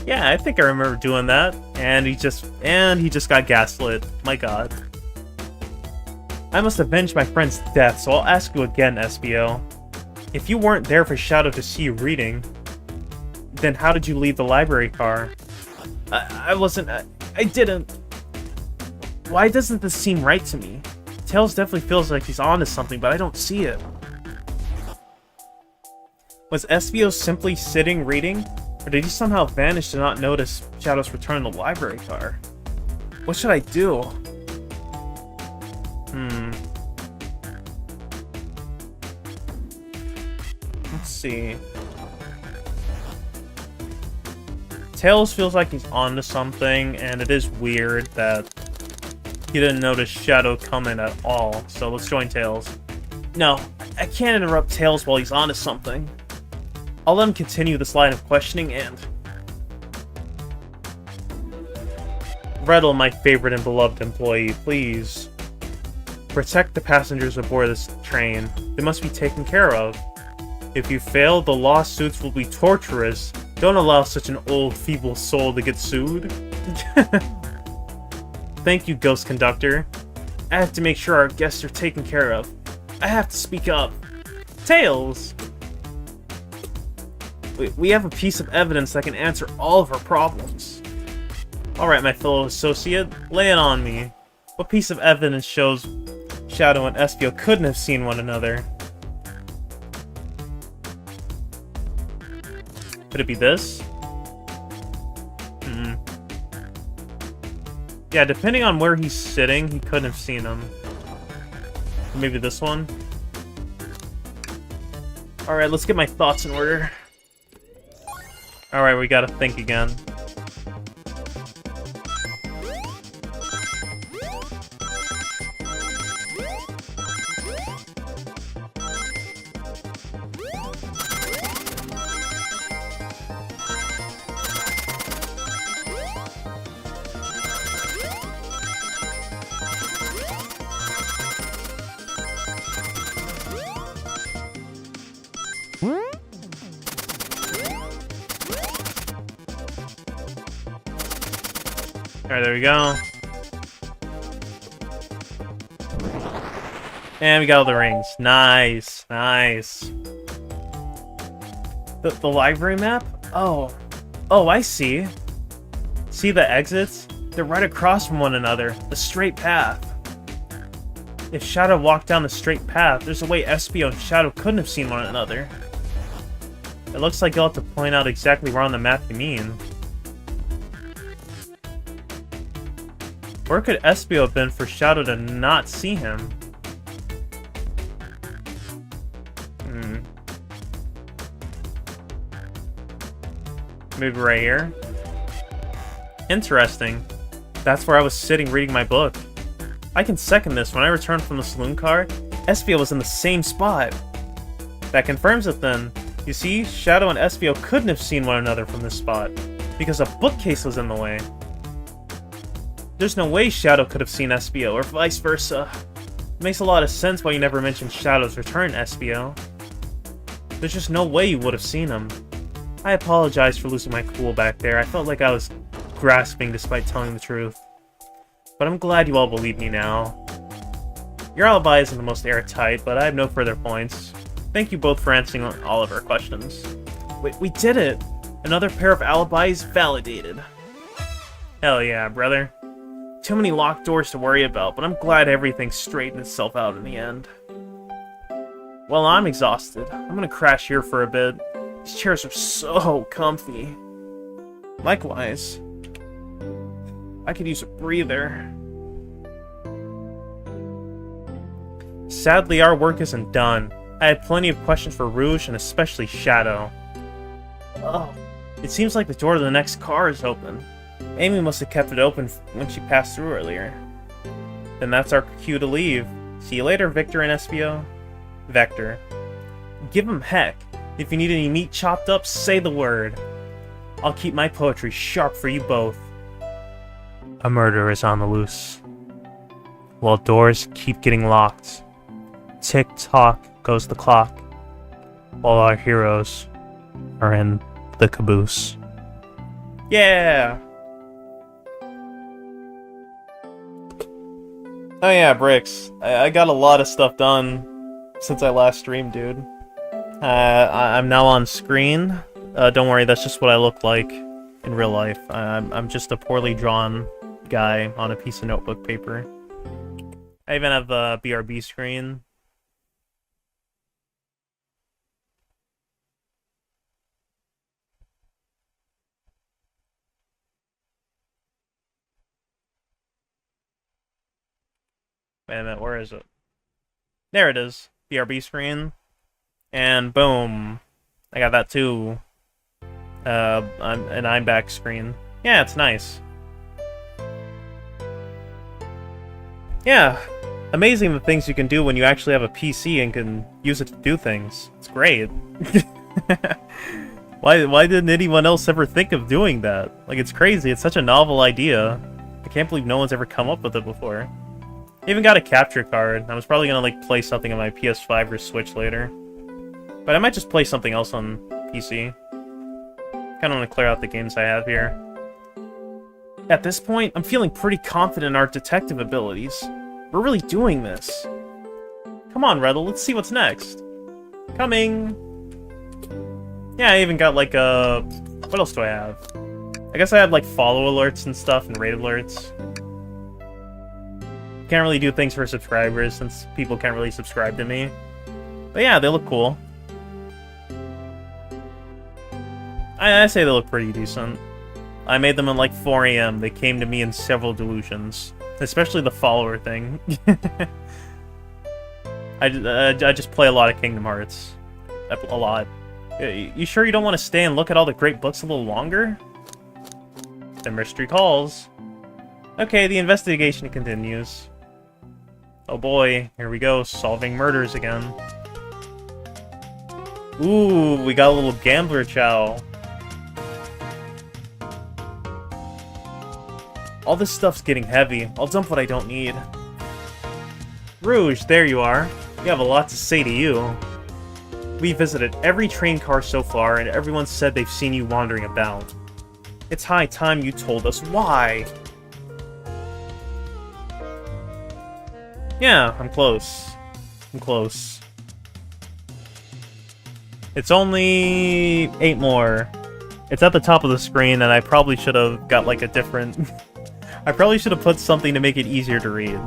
Yeah, I think I remember doing that. And he just got gaslit. My god. I must avenge my friend's death, so I'll ask you again, Espio. If you weren't there for Shadow to see you reading, then how did you leave the library car? I didn't. Why doesn't this seem right to me? Tails definitely feels like he's onto something, but I don't see it. Was Espio simply sitting reading? Or did he somehow vanish to not notice Shadow's return in the library car? What should I do? Let's see. Tails feels like he's onto something, and it is weird that he didn't notice Shadow come in at all. So let's join Tails. No, I can't interrupt Tails while he's onto something. I'll let him continue this line of questioning and... Rettle, my favorite and beloved employee, please. Protect the passengers aboard this train. They must be taken care of. If you fail, the lawsuits will be torturous. Don't allow such an old, feeble soul to get sued. Thank you, Ghost Conductor. I have to make sure our guests are taken care of. I have to speak up. Tails! We have a piece of evidence that can answer all of our problems. Alright, my fellow associate, lay it on me. What piece of evidence shows Shadow and Espio couldn't have seen one another? Could it be this? Yeah, depending on where he's sitting, he couldn't have seen him. Maybe this one? Alright, let's get my thoughts in order. Alright, we gotta think again. Alright, there we go. And we got all the rings. Nice, nice. The library map? Oh, I see. See the exits? They're right across from one another, a straight path. If Shadow walked down the straight path, there's a way Espio and Shadow couldn't have seen one another. It looks like you'll have to point out exactly where on the map you mean. Where could Espio have been for Shadow to not see him? Maybe right here? Interesting. That's where I was sitting reading my book. I can second this. When I returned from the saloon car, Espio was in the same spot. That confirms it then. You see, Shadow and Espio couldn't have seen one another from this spot, because a bookcase was in the way. There's no way Shadow could have seen Espio, or vice versa. It makes a lot of sense why you never mentioned Shadow's return, Espio. There's just no way you would have seen him. I apologize for losing my cool back there. I felt like I was grasping despite telling the truth. But I'm glad you all believe me now. Your alibi isn't the most airtight, but I have no further points. Thank you both for answering all of our questions. We did it! Another pair of alibis validated. Hell yeah, brother. Too many locked doors to worry about, but I'm glad everything straightened itself out in the end. Well, I'm exhausted. I'm gonna crash here for a bit. These chairs are so comfy. Likewise. I could use a breather. Sadly, our work isn't done. I had plenty of questions for Rouge and especially Shadow. Oh, it seems like the door to the next car is open. Amy must have kept it open when she passed through earlier. Then that's our cue to leave. See you later, Victor and Espio. Vector. Give him heck. If you need any meat chopped up, say the word. I'll keep my poetry sharp for you both. A murder is on the loose. While doors keep getting locked. Tick-tock goes the clock. While our heroes are in the caboose. Yeah! Oh yeah, Bricks. I got a lot of stuff done since I last streamed, dude. I'm now on screen. Don't worry, that's just what I look like in real life. I'm just a poorly drawn guy on a piece of notebook paper. I even have a BRB screen. Wait a minute, where is it? There it is. BRB screen. And boom. I got that too. An I'm back screen. Yeah, it's nice. Yeah. Amazing the things you can do when you actually have a PC and can use it to do things. It's great. Why didn't anyone else ever think of doing that? Like, it's crazy. It's such a novel idea. I can't believe no one's ever come up with it before. I even got a capture card. I was probably gonna, like, play something on my PS5 or Switch later. But I might just play something else on PC. Kinda wanna clear out the games I have here. At this point, I'm feeling pretty confident in our detective abilities. We're really doing this. Come on, Reddle, let's see what's next. Coming! Yeah, I even got, like, what else do I have? I guess I have, like, follow alerts and stuff and raid alerts. Can't really do things for subscribers since people can't really subscribe to me. But yeah, they look cool. I say they look pretty decent. I made them at like 4 AM. They came to me in several delusions. Especially the follower thing. I just play a lot of Kingdom Hearts. A lot. You sure you don't want to stay and look at all the great books a little longer? The mystery calls. Okay, the investigation continues. Oh boy, here we go, solving murders again. Ooh, we got a little gambler chow. All this stuff's getting heavy. I'll dump what I don't need. Rouge, there you are. We have a lot to say to you. We visited every train car so far, and everyone said they've seen you wandering about. It's high time you told us why. Yeah, I'm close. I'm close. It's only 8 more. It's at the top of the screen, and I probably should have got like a different... I probably should have put something to make it easier to read.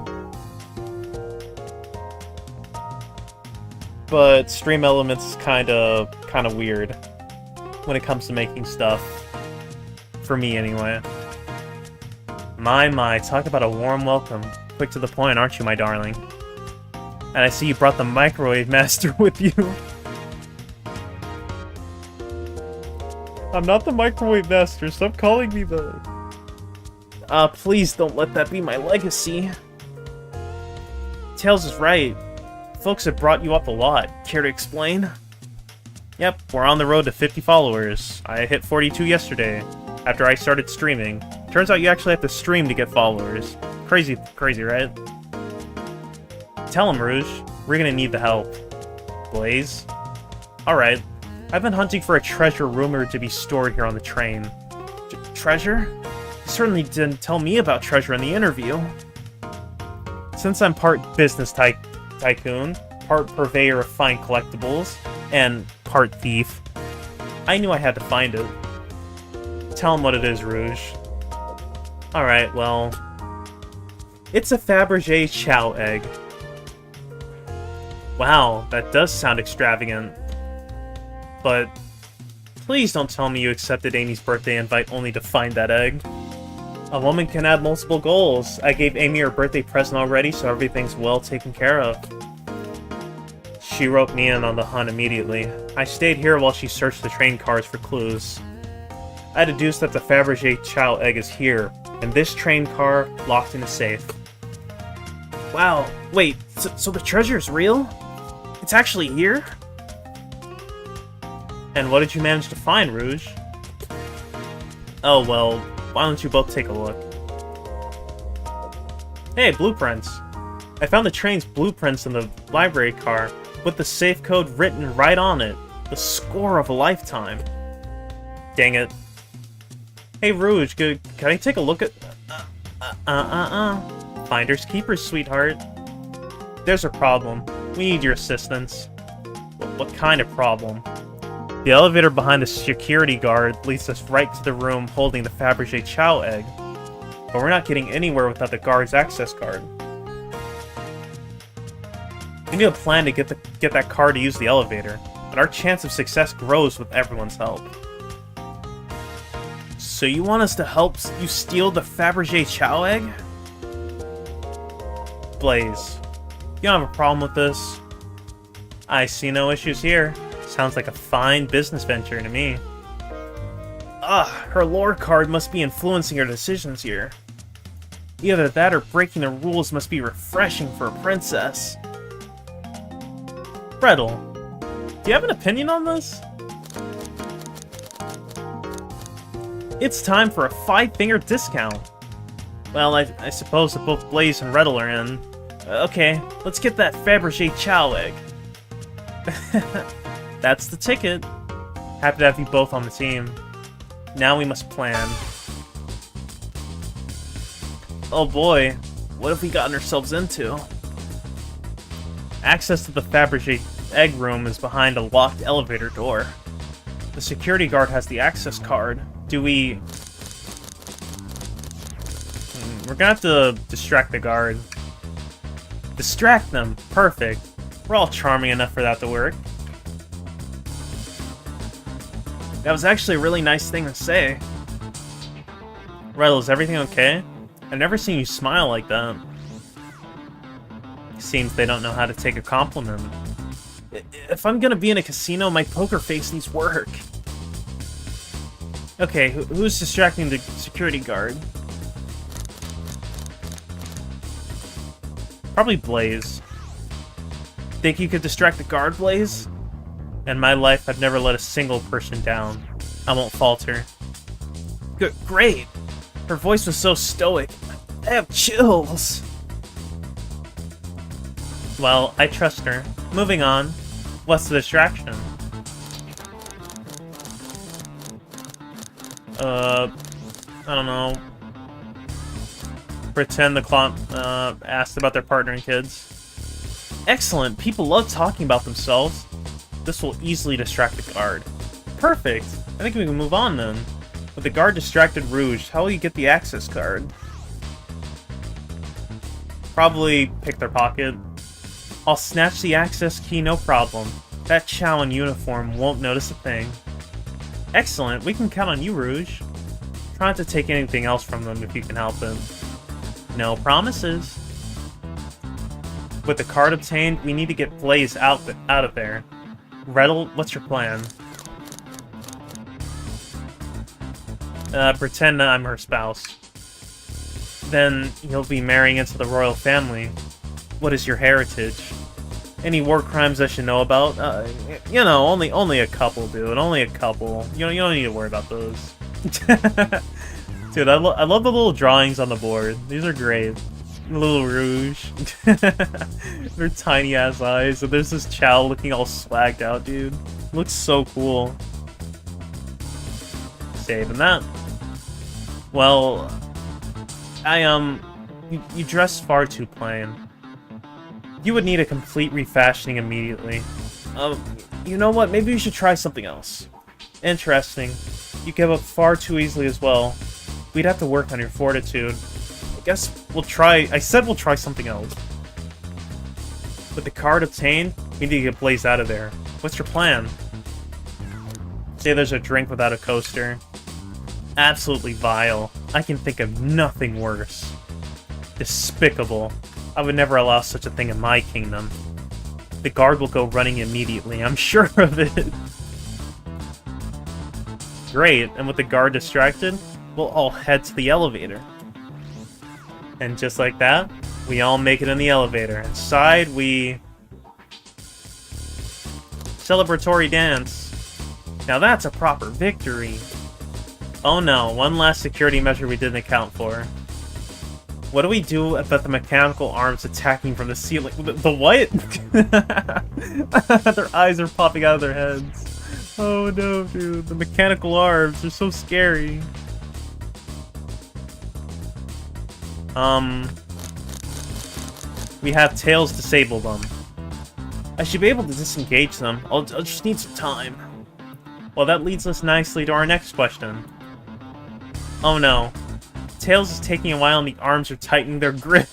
But Stream Elements is kind of weird when it comes to making stuff. For me, anyway. My, talk about a warm welcome. Quick to the point, aren't you, my darling? And I see you brought the Microwave Master with you. I'm not the Microwave Master, stop calling me that. Please don't let that be my legacy. Tails is right. Folks have brought you up a lot. Care to explain? Yep, we're on the road to 50 followers. I hit 42 yesterday, after I started streaming. Turns out you actually have to stream to get followers. Crazy, right? Tell him, Rouge. We're gonna need the help. Blaze? Alright. I've been hunting for a treasure rumored to be stored here on the train. Treasure? You certainly didn't tell me about treasure in the interview. Since I'm part business tycoon, part purveyor of fine collectibles, and part thief, I knew I had to find it. Tell him what it is, Rouge. Alright, well... It's a Fabergé Chow egg. Wow, that does sound extravagant. But... please don't tell me you accepted Amy's birthday invite only to find that egg. A woman can have multiple goals. I gave Amy her birthday present already, so everything's well taken care of. She roped me in on the hunt immediately. I stayed here while she searched the train cars for clues. I deduced that the Fabergé Chow egg is here, in this train car, locked in a safe. Wow, wait, so the treasure is real? It's actually here? And what did you manage to find, Rouge? Oh, well, why don't you both take a look? Hey, blueprints! I found the train's blueprints in the library car, with the safe code written right on it. The score of a lifetime. Dang it. Hey, Rouge, can I take a look at... Finders keepers, sweetheart. There's a problem. We need your assistance. What kind of problem? The elevator behind the security guard leads us right to the room holding the Fabergé Chow egg. But we're not getting anywhere without the guard's access card. We need a plan to get that card to use the elevator, and our chance of success grows with everyone's help. So you want us to help you steal the Fabergé Chow egg? Blaze, you don't have a problem with this? I see no issues here. Sounds like a fine business venture to me. Her lore card must be influencing her decisions here. Either that or breaking the rules must be refreshing for a princess. Gretel, do you have an opinion on this? It's time for a 5-finger discount. Well, I suppose that both Blaze and Gretel are in. Okay, let's get that Fabergé Chow egg. That's the ticket. Happy to have you both on the team. Now we must plan. Oh boy, what have we gotten ourselves into? Access to the Fabergé egg room is behind a locked elevator door. The security guard has the access card. Do we... We're gonna have to distract the guard. Distract them. Perfect. We're all charming enough for that to work. That was actually a really nice thing to say. Gretel, is everything okay? I've never seen you smile like that. Seems they don't know how to take a compliment. If I'm gonna be in a casino, my poker face needs work. Okay, who's distracting the security guard? Probably Blaze. Think you could distract the guard, Blaze? In my life, I've never let a single person down. I won't falter. Great! Her voice was so stoic. I have chills. Well, I trust her. Moving on. What's the distraction? I don't know. Pretend the clown asked about their partner and kids. Excellent! People love talking about themselves. This will easily distract the guard. perfect. I think we can move on then. With the guard distracted Rouge, how will you get the access card? Probably pick their pocket. I'll snatch the access key, no problem. That Chow in uniform won't notice a thing. Excellent, we can count on you, Rouge. Try not to take anything else from them if you can help it. No promises. With the card obtained, we need to get Blaze out of there. Rettel, what's your plan? Pretend I'm her spouse. Then you'll be marrying into the royal family. What is your heritage? Any war crimes I should know about? You know, only a couple, dude. Only a couple. You don't need to worry about those. Dude, I love the little drawings on the board. These are great. Little Rouge. Their tiny ass eyes. And there's this Chow looking all swagged out, dude. Looks so cool. Saving that. Well, you dress far too plain. You would need a complete refashioning immediately. You know what? Maybe we should try something else. Interesting. You give up far too easily as well. We'd have to work on your fortitude. I guess we'll try... I said we'll try something else. With the card obtained, we need to get Blaze out of there. What's your plan? Say there's a drink without a coaster. Absolutely vile. I can think of nothing worse. Despicable. I would never allow such a thing in my kingdom. The guard will go running immediately, I'm sure of it. Great, and with the guard distracted, we'll all head to the elevator. And just like that, we all make it in the elevator. Inside, we... Celebratory dance. Now that's a proper victory. Oh no, one last security measure we didn't account for. What do we do about the mechanical arms attacking from the ceiling? The what? Their eyes are popping out of their heads. Oh no, dude. The mechanical arms are so scary. We have Tails disable them. I should be able to disengage them. I'll just need some time. Well, that leads us nicely to our next question. Oh no. Tails is taking a while and the arms are tightening their grip.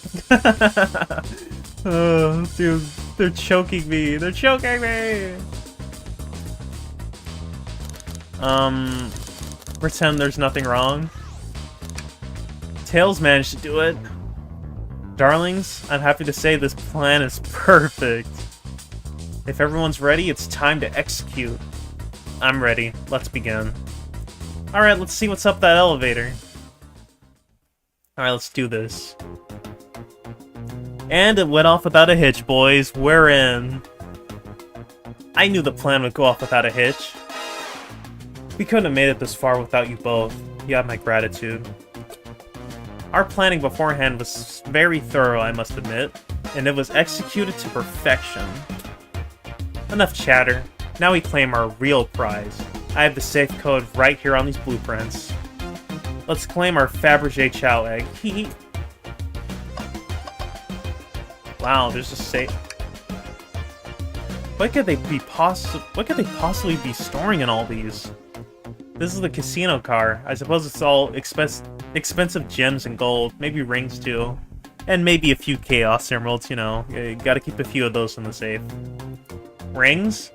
Oh, dude. They're choking me. They're choking me! Pretend there's nothing wrong. Tails managed to do it. Darlings, I'm happy to say this plan is perfect. If everyone's ready, it's time to execute. I'm ready. Let's begin. Alright, let's see what's up that elevator. Alright, let's do this. And it went off without a hitch, boys. We're in. I knew the plan would go off without a hitch. We couldn't have made it this far without you both. You have my gratitude. Our planning beforehand was very thorough, I must admit, and it was executed to perfection. Enough chatter. Now we claim our real prize. I have the safe code right here on these blueprints. Let's claim our Fabergé Chow egg. Hee. Wow, there's a safe. What could they possibly be storing in all these? This is the casino car. I suppose it's all expensive gems and gold, maybe rings too, and maybe a few Chaos Emeralds. You know, you gotta keep a few of those in the safe. Rings?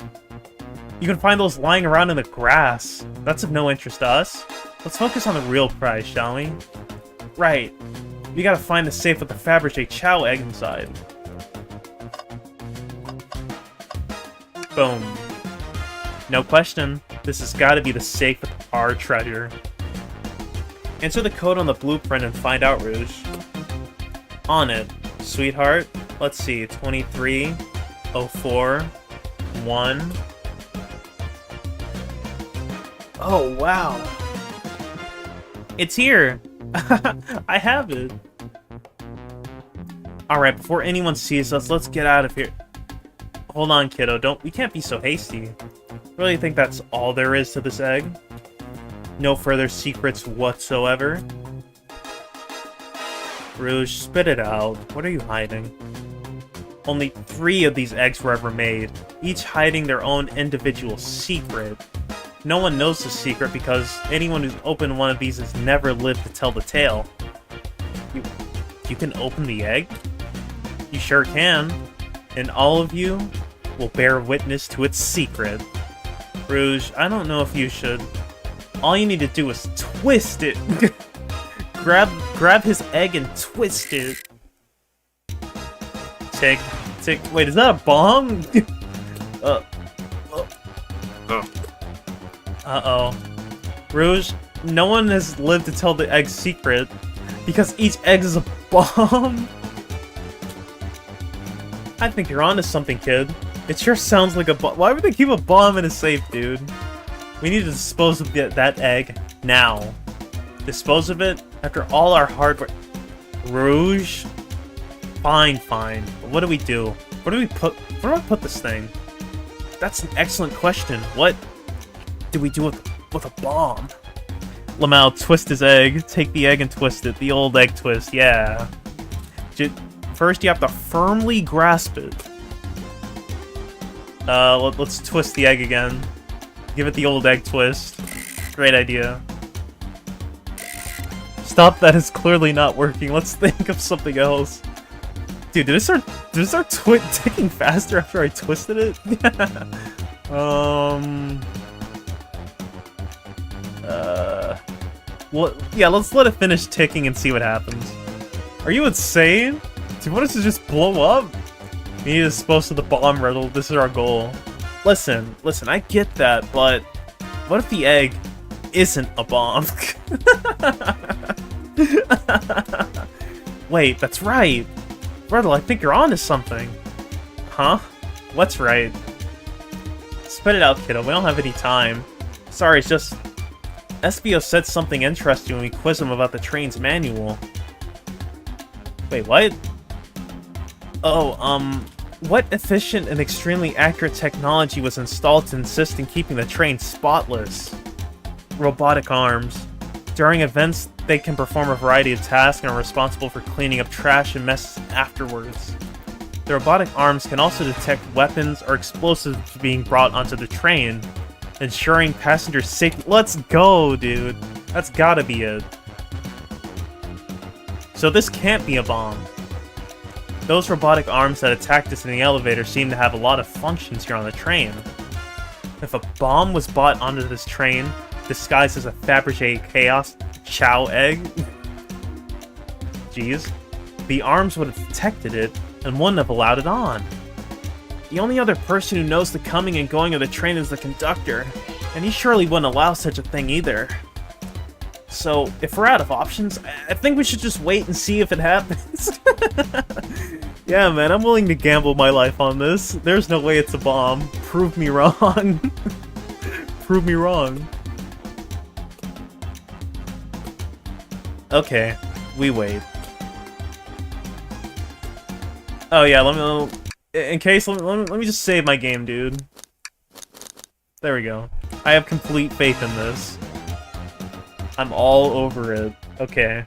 You can find those lying around in the grass. That's of no interest to us. Let's focus on the real prize, shall we? Right. We gotta find the safe with the Fabergé Chow egg inside. Boom. No question. This has gotta be the safe with our treasure. Enter the code on the blueprint and find out, Rouge. On it. Sweetheart. Let's see. 2304 1. Oh, wow. It's here. I have it. Alright, before anyone sees us, let's get out of here. Hold on, kiddo. We can't be so hasty. Really think that's all there is to this egg? No further secrets whatsoever? Rouge, spit it out. What are you hiding? Only 3 of these eggs were ever made, each hiding their own individual secret. No one knows the secret because anyone who's opened one of these has never lived to tell the tale. You can open the egg? You sure can. And all of you will bear witness to its secret. Rouge, I don't know if you should. All you need to do is twist it. grab his egg and twist it. Tick. Wait, is that a bomb? Uh-oh. Rouge, no one has lived to tell the egg's secret, because each egg is a bomb. I think you're onto something, kid. It sure sounds like a bomb. Why would they keep a bomb in a safe, dude? We need to dispose of that egg now. Dispose of it after all our hard work. Rouge? Fine. What do we do? Where do I put this thing? That's an excellent question. What do we do with a bomb? Lamau, twist his egg. Take the egg and twist it. The old egg twist, yeah. First, you have to firmly grasp it. Let's twist the egg again. Give it the old egg twist. Great idea. Stop, that is clearly not working. Let's think of something else. Dude, did it start ticking faster after I twisted it? Well, yeah, let's let it finish ticking and see what happens. Are you insane? Do you want us to just blow up? We need to dispose of the bomb riddle. This is our goal. Listen, I get that, but what if the egg isn't a bomb? Wait, that's right. Riddle, I think you're onto something. Huh? What's right? Spit it out, kiddo. We don't have any time. Sorry, it's just... SBO said something interesting when we quizzed him about the train's manual. Wait, what? Oh, what efficient and extremely accurate technology was installed to insist in keeping the train spotless? Robotic arms. During events, they can perform a variety of tasks and are responsible for cleaning up trash and messes afterwards. The robotic arms can also detect weapons or explosives being brought onto the train, ensuring passenger safety. Let's go, dude. That's gotta be it. So this can't be a bomb. Those robotic arms that attacked us in the elevator seem to have a lot of functions here on the train. If a bomb was brought onto this train, disguised as a Fabergé Chaos Chow egg, jeez, the arms would have detected it and wouldn't have allowed it on. The only other person who knows the coming and going of the train is the conductor, and he surely wouldn't allow such a thing either. So, if we're out of options, I think we should just wait and see if it happens. Yeah, man, I'm willing to gamble my life on this. There's no way it's a bomb. Prove me wrong. Prove me wrong. Okay, we wait. Oh yeah, let me just save my game, dude. There we go. I have complete faith in this. I'm all over it. Okay.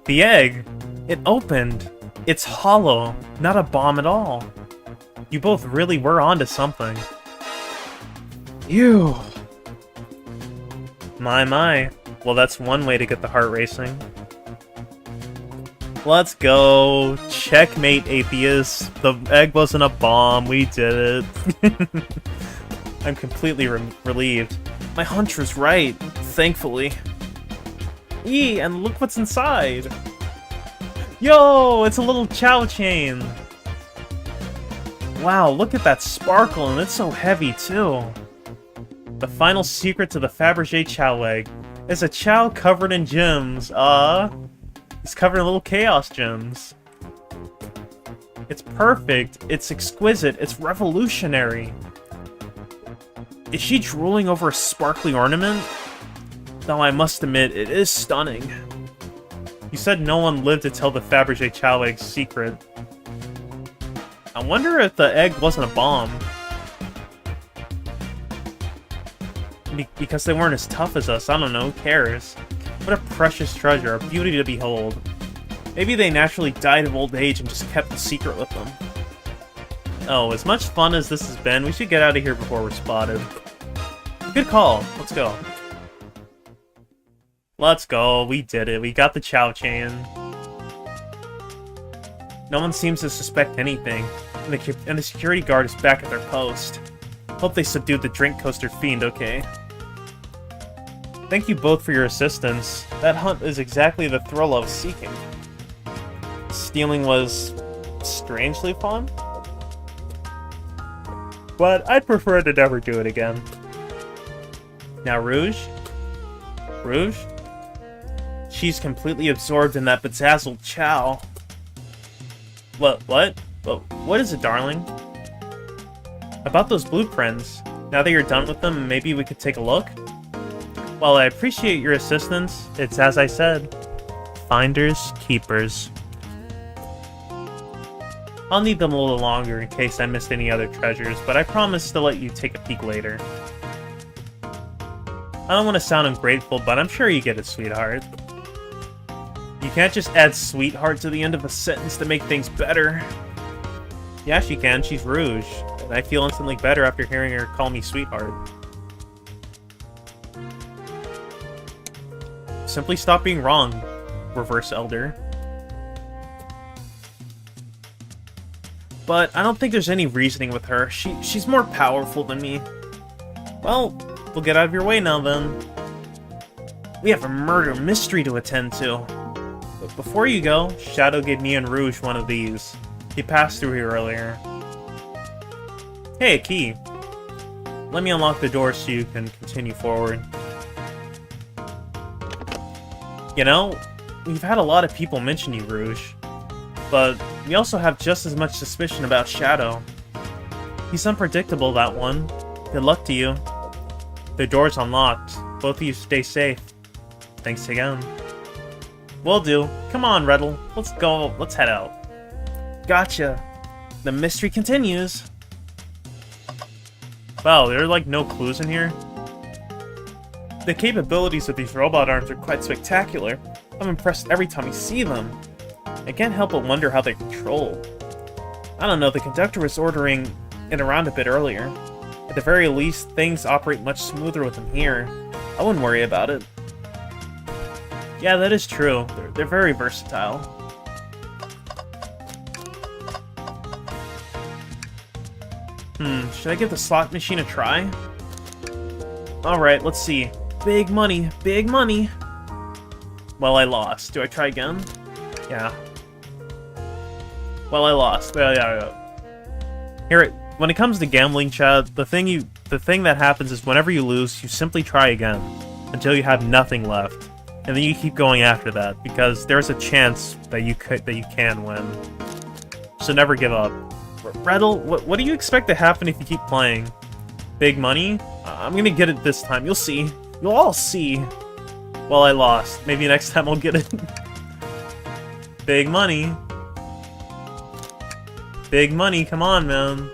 The egg! It opened! It's hollow, not a bomb at all. You both really were onto something. Ew. My. Well, that's one way to get the heart racing. Let's go. Checkmate, atheist. The egg wasn't a bomb. We did it. I'm completely relieved. My hunch was right, thankfully. Eee, and look what's inside. Yo, it's a little chow chain. Wow, look at that sparkle, and it's so heavy, too. The final secret to the Fabergé Chow egg is a chow covered in gems. He's covered in little chaos gems. It's perfect, it's exquisite, it's revolutionary. Is she drooling over a sparkly ornament? Though I must admit, it is stunning. You said no one lived to tell the Fabergé Chow egg's secret. I wonder if the egg wasn't a bomb. Because they weren't as tough as us, I don't know, who cares? What a precious treasure, a beauty to behold. Maybe they naturally died of old age and just kept the secret with them. Oh, as much fun as this has been, we should get out of here before we're spotted. Good call. Let's go. Let's go. We did it. We got the Chow Chain. No one seems to suspect anything, and the security guard is back at their post. Hope they subdued the drink coaster fiend, okay? Thank you both for your assistance. That hunt is exactly the thrill I was seeking. Stealing was strangely fun, but I'd prefer to never do it again. Now Rouge? Rouge? She's completely absorbed in that bedazzled chow. What? What is it, darling? About those blueprints. Now that you're done with them, maybe we could take a look? While I appreciate your assistance, it's as I said. Finders, keepers. I'll need them a little longer in case I missed any other treasures, but I promise to let you take a peek later. I don't want to sound ungrateful, but I'm sure you get it, sweetheart. You can't just add sweetheart to the end of a sentence to make things better. Yeah, she can. She's Rouge. And I feel instantly better after hearing her call me sweetheart. Simply stop being wrong, Reverse Elder. But I don't think there's any reasoning with her. She's more powerful than me. Well, we'll get out of your way now then. We have a murder mystery to attend to. But before you go, Shadow gave me and Rouge one of these. He passed through here earlier. Hey, a key. Let me unlock the door so you can continue forward. You know, we've had a lot of people mention you, Rouge. But we also have just as much suspicion about Shadow. He's unpredictable, that one. Good luck to you. The door's unlocked. Both of you stay safe. Thanks again. Will do. Come on, Reddle. Let's go. Let's head out. Gotcha. The mystery continues. Wow, there are like no clues in here. The capabilities of these robot arms are quite spectacular. I'm impressed every time I see them. I can't help but wonder how they're controlled. I don't know, the conductor was ordering it around a bit earlier. At the very least, things operate much smoother with them here. I wouldn't worry about it. Yeah, that is true. They're very versatile. Should I give the slot machine a try? Alright, let's see. Big money, big money! Well, I lost. Do I try again? Yeah. Well, I lost. Yeah. Here, when it comes to gambling, Chad, the thing that happens is whenever you lose, you simply try again until you have nothing left, and then you keep going after that because there's a chance that you can win. So never give up. Rattle, what do you expect to happen if you keep playing? Big money? I'm gonna get it this time. You'll see. You'll all see. Well, I lost. Maybe next time I'll get it. Big money. Big money, come on, man.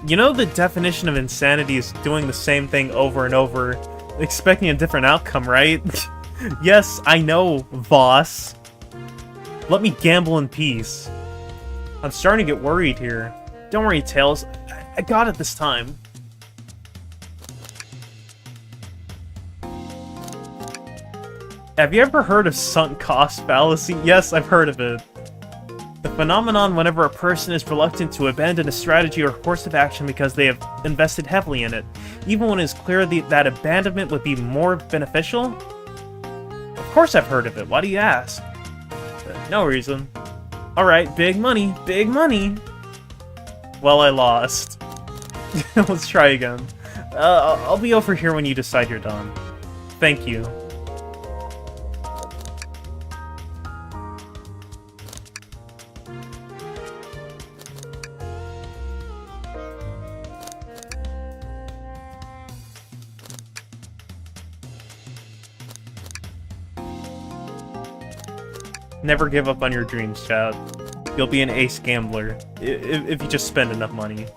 You know the definition of insanity is doing the same thing over and over, expecting a different outcome, right? Yes, I know, boss. Let me gamble in peace. I'm starting to get worried here. Don't worry, Tails. I got it this time. Have you ever heard of sunk cost fallacy? Yes, I've heard of it. The phenomenon whenever a person is reluctant to abandon a strategy or course of action because they have invested heavily in it, even when it is clear that abandonment would be more beneficial? Of course I've heard of it, why do you ask? No reason. Alright, big money, big money! Well, I lost. Let's try again. I'll be over here when you decide you're done. Thank you. Never give up on your dreams, Chad. You'll be an ace gambler if you just spend enough money.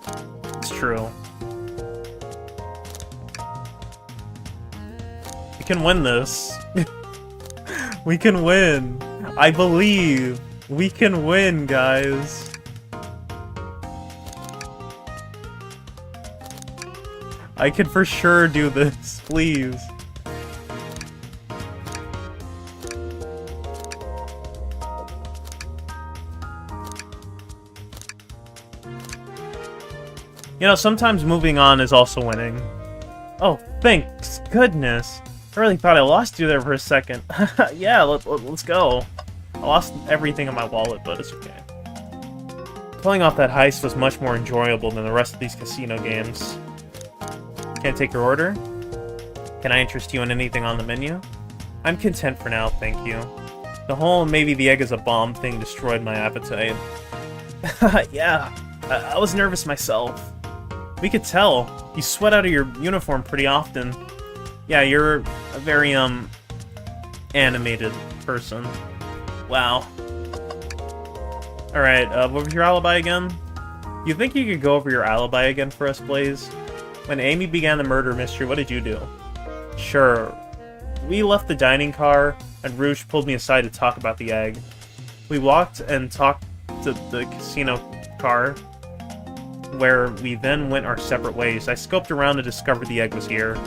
It's true. We can win this. We can win. I believe. We can win, guys. I can for sure do this, please. You know, sometimes moving on is also winning. Oh, thanks goodness. I really thought I lost you there for a second. Yeah, let's go. I lost everything in my wallet, but it's okay. Pulling off that heist was much more enjoyable than the rest of these casino games. Can I take your order? Can I interest you in anything on the menu? I'm content for now, thank you. The whole maybe the egg is a bomb thing destroyed my appetite. Yeah, I was nervous myself. We could tell. You sweat out of your uniform pretty often. Yeah, you're a very, animated person. Wow. Alright, what was your alibi again? You think you could go over your alibi again for us, Blaze? When Amy began the murder mystery, what did you do? Sure. We left the dining car, and Rouge pulled me aside to talk about the egg. We walked and talked to the casino car, where we then went our separate ways. I scoped around and discovered the egg was here.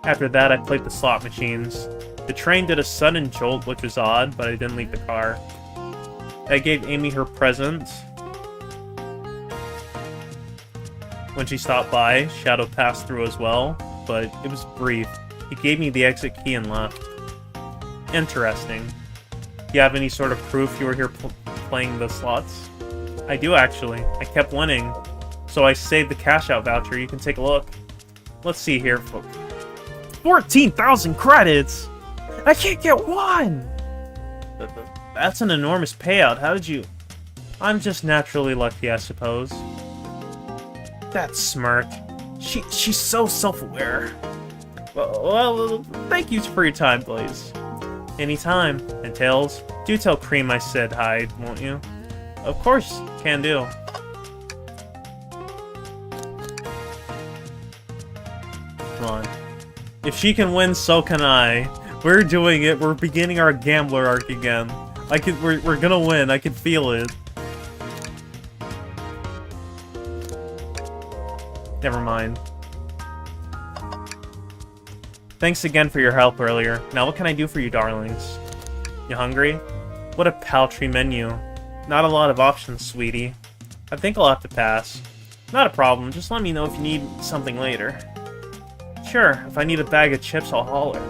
After that, I played the slot machines. The train did a sudden jolt, which was odd, but I didn't leave the car. I gave Amy her present. When she stopped by, Shadow passed through as well, but it was brief. He gave me the exit key and left. Interesting. Do you have any sort of proof you were here playing the slots? I do, actually. I kept winning. So I saved the cash-out voucher. You can take a look. Let's see here. 14,000 credits! I can't get one! That's an enormous payout. How did you... I'm just naturally lucky, I suppose. That smirk. She's so self-aware. Well, thank you for your time, Blaze. Anytime. And Tails, do tell Cream I said hi, won't you? Of course, can do. Come on. If she can win, so can I. We're doing it. We're beginning our gambler arc again. We're gonna win. I can feel it. Never mind. Thanks again for your help earlier. Now what can I do for you, darlings? You hungry? What a paltry menu. Not a lot of options, sweetie. I think I'll have to pass. Not a problem. Just let me know if you need something later. Sure. If I need a bag of chips, I'll holler.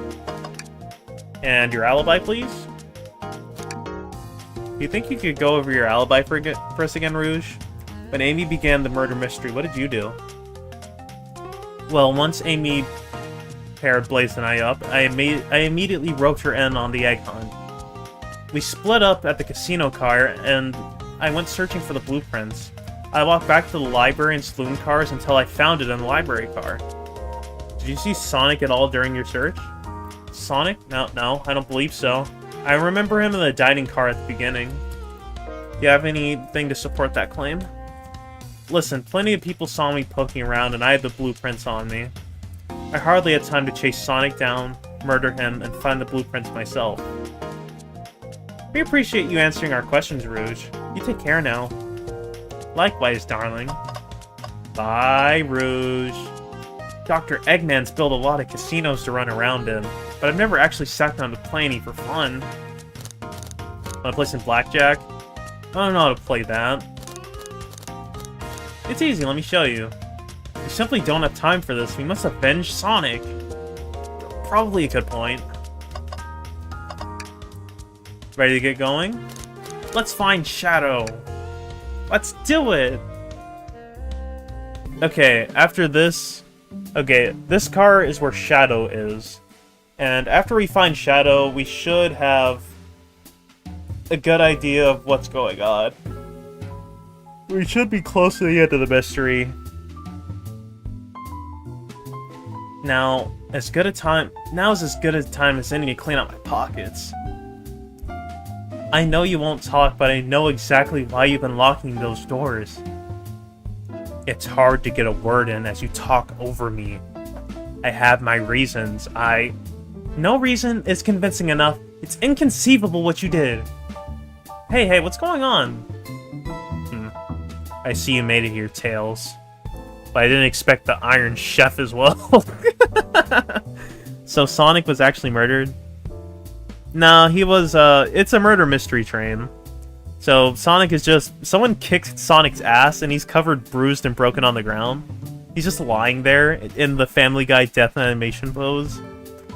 And your alibi, please? Do you think you could go over your alibi for us again, Rouge? When Amy began the murder mystery, what did you do? Well, once Amy paired Blaze and I up, I immediately roped her in on the egg hunt. We split up at the casino car, and I went searching for the blueprints. I walked back to the library and saloon cars until I found it in the library car. Did you see Sonic at all during your search? Sonic? No, I don't believe so. I remember him in the dining car at the beginning. Do you have anything to support that claim? Listen, plenty of people saw me poking around and I had the blueprints on me. I hardly had time to chase Sonic down, murder him, and find the blueprints myself. We appreciate you answering our questions, Rouge. You take care now. Likewise, darling. Bye, Rouge. Dr. Eggman's built a lot of casinos to run around in, but I've never actually sat down to play any for fun. Wanna play some blackjack? I don't know how to play that. It's easy, let me show you. We simply don't have time for this. We must avenge Sonic. Probably a good point. Ready to get going? Let's find Shadow. Let's do it! Okay, after this... Okay, this car is where Shadow is. And after we find Shadow, we should have a good idea of what's going on. We should be close to the end of the mystery. Now is as good a time as any to clean out my pockets. I know you won't talk, but I know exactly why you've been locking those doors. It's hard to get a word in as you talk over me. I have my reasons. No reason is convincing enough. It's inconceivable what you did. Hey, what's going on? I see you made it here, Tails. But I didn't expect the Iron Chef as well. So Sonic was actually murdered? No, he was, it's a murder mystery train. So Sonic is just... Someone kicked Sonic's ass and he's covered, bruised, and broken on the ground. He's just lying there in the Family Guy death animation pose.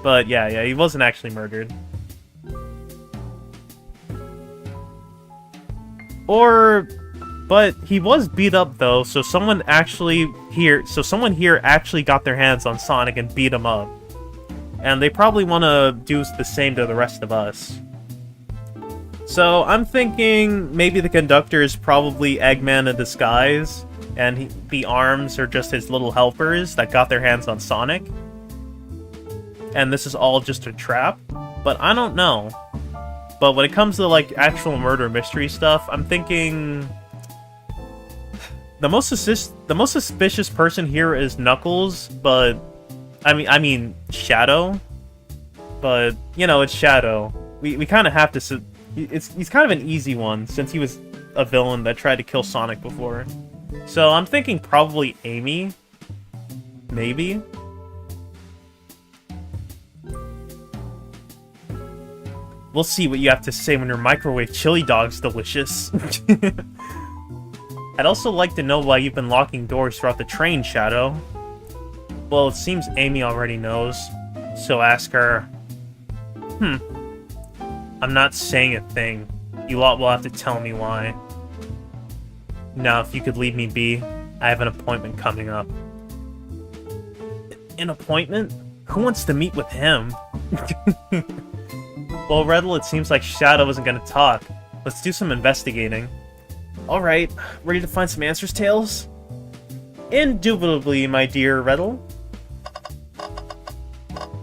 But yeah, he wasn't actually murdered. But he was beat up though, so someone here actually got their hands on Sonic and beat him up. And they probably want to do the same to the rest of us. So I'm thinking maybe the conductor is probably Eggman in disguise, and the arms are just his little helpers that got their hands on Sonic. And this is all just a trap, but I don't know. But when it comes to like actual murder mystery stuff, I'm thinking the most suspicious person here is Knuckles, but I mean Shadow. But you know, it's Shadow. We kind of have to. He's kind of an easy one since he was a villain that tried to kill Sonic before. So I'm thinking probably Amy. Maybe. We'll see what you have to say when your microwave chili dog's delicious. I'd also like to know why you've been locking doors throughout the train, Shadow. Well, it seems Amy already knows, so ask her. I'm not saying a thing. You lot will have to tell me why. Now, if you could leave me be, I have an appointment coming up. An appointment? Who wants to meet with him? Well, Riddle, it seems like Shadow isn't gonna talk. Let's do some investigating. Alright, ready to find some answers, Tails? Indubitably, my dear Riddle.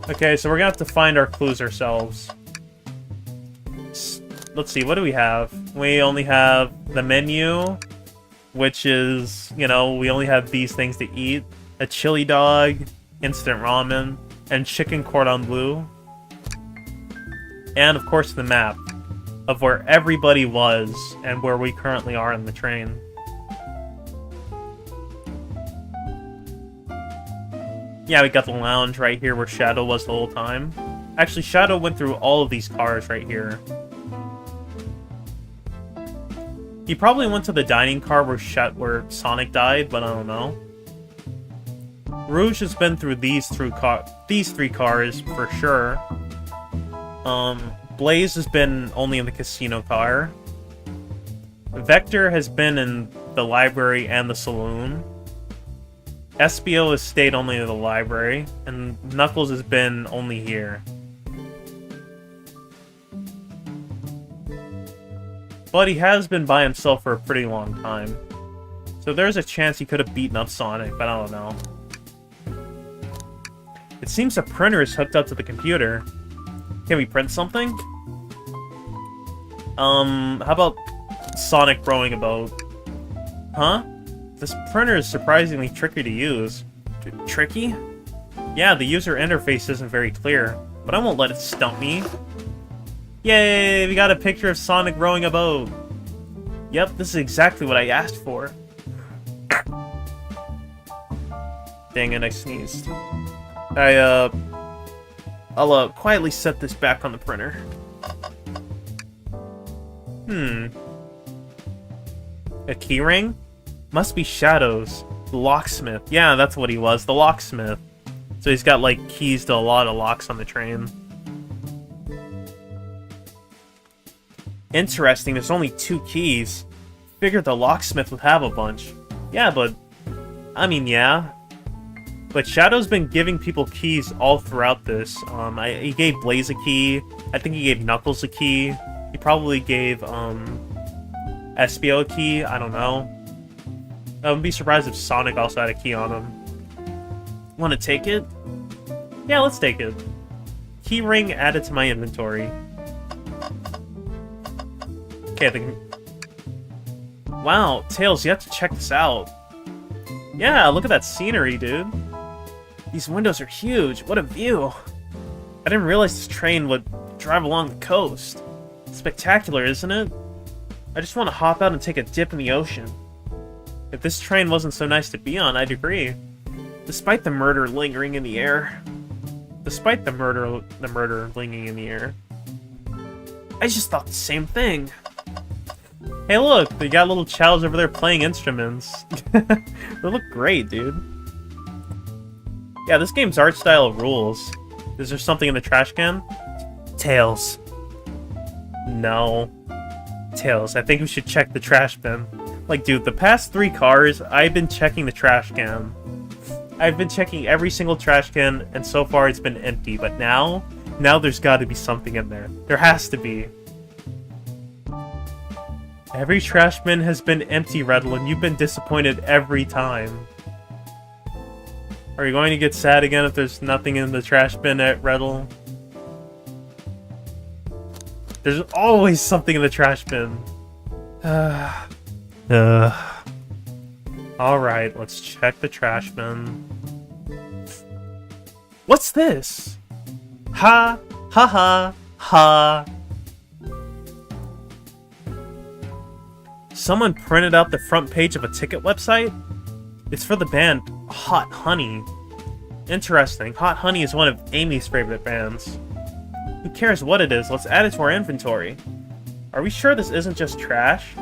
Okay, so we're gonna have to find our clues ourselves. Let's see, what do we have? We only have the menu, which is, you know, we only have these things to eat. A chili dog, instant ramen, and chicken cordon bleu. And, of course, the map of where everybody was and where we currently are in the train. Yeah, we got the lounge right here where Shadow was the whole time. Actually, Shadow went through all of these cars right here. He probably went to the dining car where Sonic died, but I don't know. Rouge has been through these three cars for sure. Blaze has been only in the casino car. Vector has been in the library and the saloon. Espio has stayed only in the library, and Knuckles has been only here. But he has been by himself for a pretty long time. So there's a chance he could have beaten up Sonic, but I don't know. It seems the printer is hooked up to the computer. Can we print something? How about Sonic rowing a boat? Huh? This printer is surprisingly tricky to use. Tricky? Yeah, the user interface isn't very clear, but I won't let it stump me. Yay, we got a picture of Sonic rowing a boat. Yep, this is exactly what I asked for. Dang it, I sneezed. I'll quietly set this back on the printer. A keyring? Must be Shadow's. The locksmith. Yeah, that's what he was, the locksmith. So he's got, like, keys to a lot of locks on the train. Interesting, there's only 2 keys. Figured the locksmith would have a bunch. Yeah, but... I mean, yeah. But Shadow's been giving people keys all throughout this. He gave Blaze a key. I think he gave Knuckles a key. He probably gave, Espio a key. I don't know. I wouldn't be surprised if Sonic also had a key on him. Want to take it? Yeah, let's take it. Key ring added to my inventory. Okay, wow, Tails, you have to check this out. Yeah, look at that scenery, dude. These windows are huge. What a view. I didn't realize this train would drive along the coast. Spectacular, isn't it? I just want to hop out and take a dip in the ocean. If this train wasn't so nice to be on, I'd agree. Despite the murder lingering in the air. Despite the murder lingering in the air. I just thought the same thing. Hey look, they got little chows over there playing instruments. They look great, dude. Yeah, this game's art style rules. Is there something in the trash can? Tails. No. Tails, I think we should check the trash bin. Like, dude, the past 3 cars, I've been checking the trash can. I've been checking every single trash can, and so far it's been empty. But now there's gotta be something in there. There has to be. Every trash bin has been empty, Redl, and you've been disappointed every time. Are you going to get sad again if there's nothing in the trash bin at Redl? There's always something in the trash bin. Alright, let's check the trash bin. What's this? Ha! Ha ha! Ha! Someone printed out the front page of a ticket website? It's for the band Hot Honey. Interesting. Hot Honey is one of Amy's favorite bands. Who cares what it is? Let's add it to our inventory. Are we sure this isn't just trash?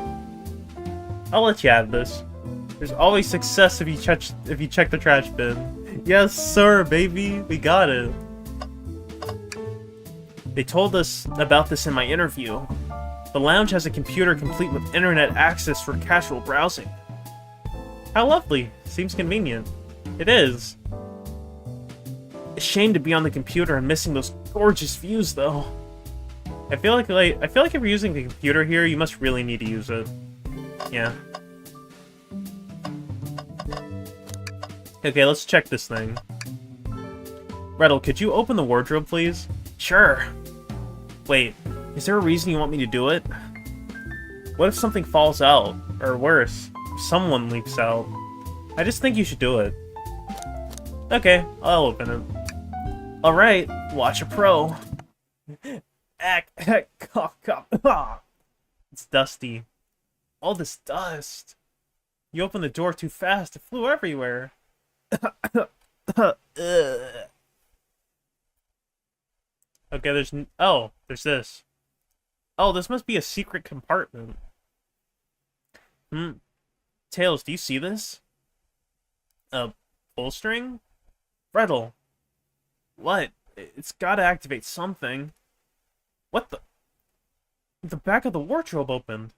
I'll let you add this. There's always success if you check the trash bin. Yes, sir, baby. We got it. They told us about this in my interview. The lounge has a computer complete with internet access for casual browsing. How lovely. Seems convenient. It is. A shame to be on the computer and missing those gorgeous views, though. I feel like if you're using the computer here, you must really need to use it. Yeah. Okay, let's check this thing. Redl, could you open the wardrobe, please? Sure. Wait, is there a reason you want me to do it? What if something falls out? Or worse, if someone leaks out? I just think you should do it. Okay, I'll open it. Alright, watch a pro. It's dusty. All this dust. You opened the door too fast, it flew everywhere. Okay, there's this. Oh, this must be a secret compartment. Tails, do you see this? A pull string? Redl. What? It's gotta activate something. What the? The back of the wardrobe opened.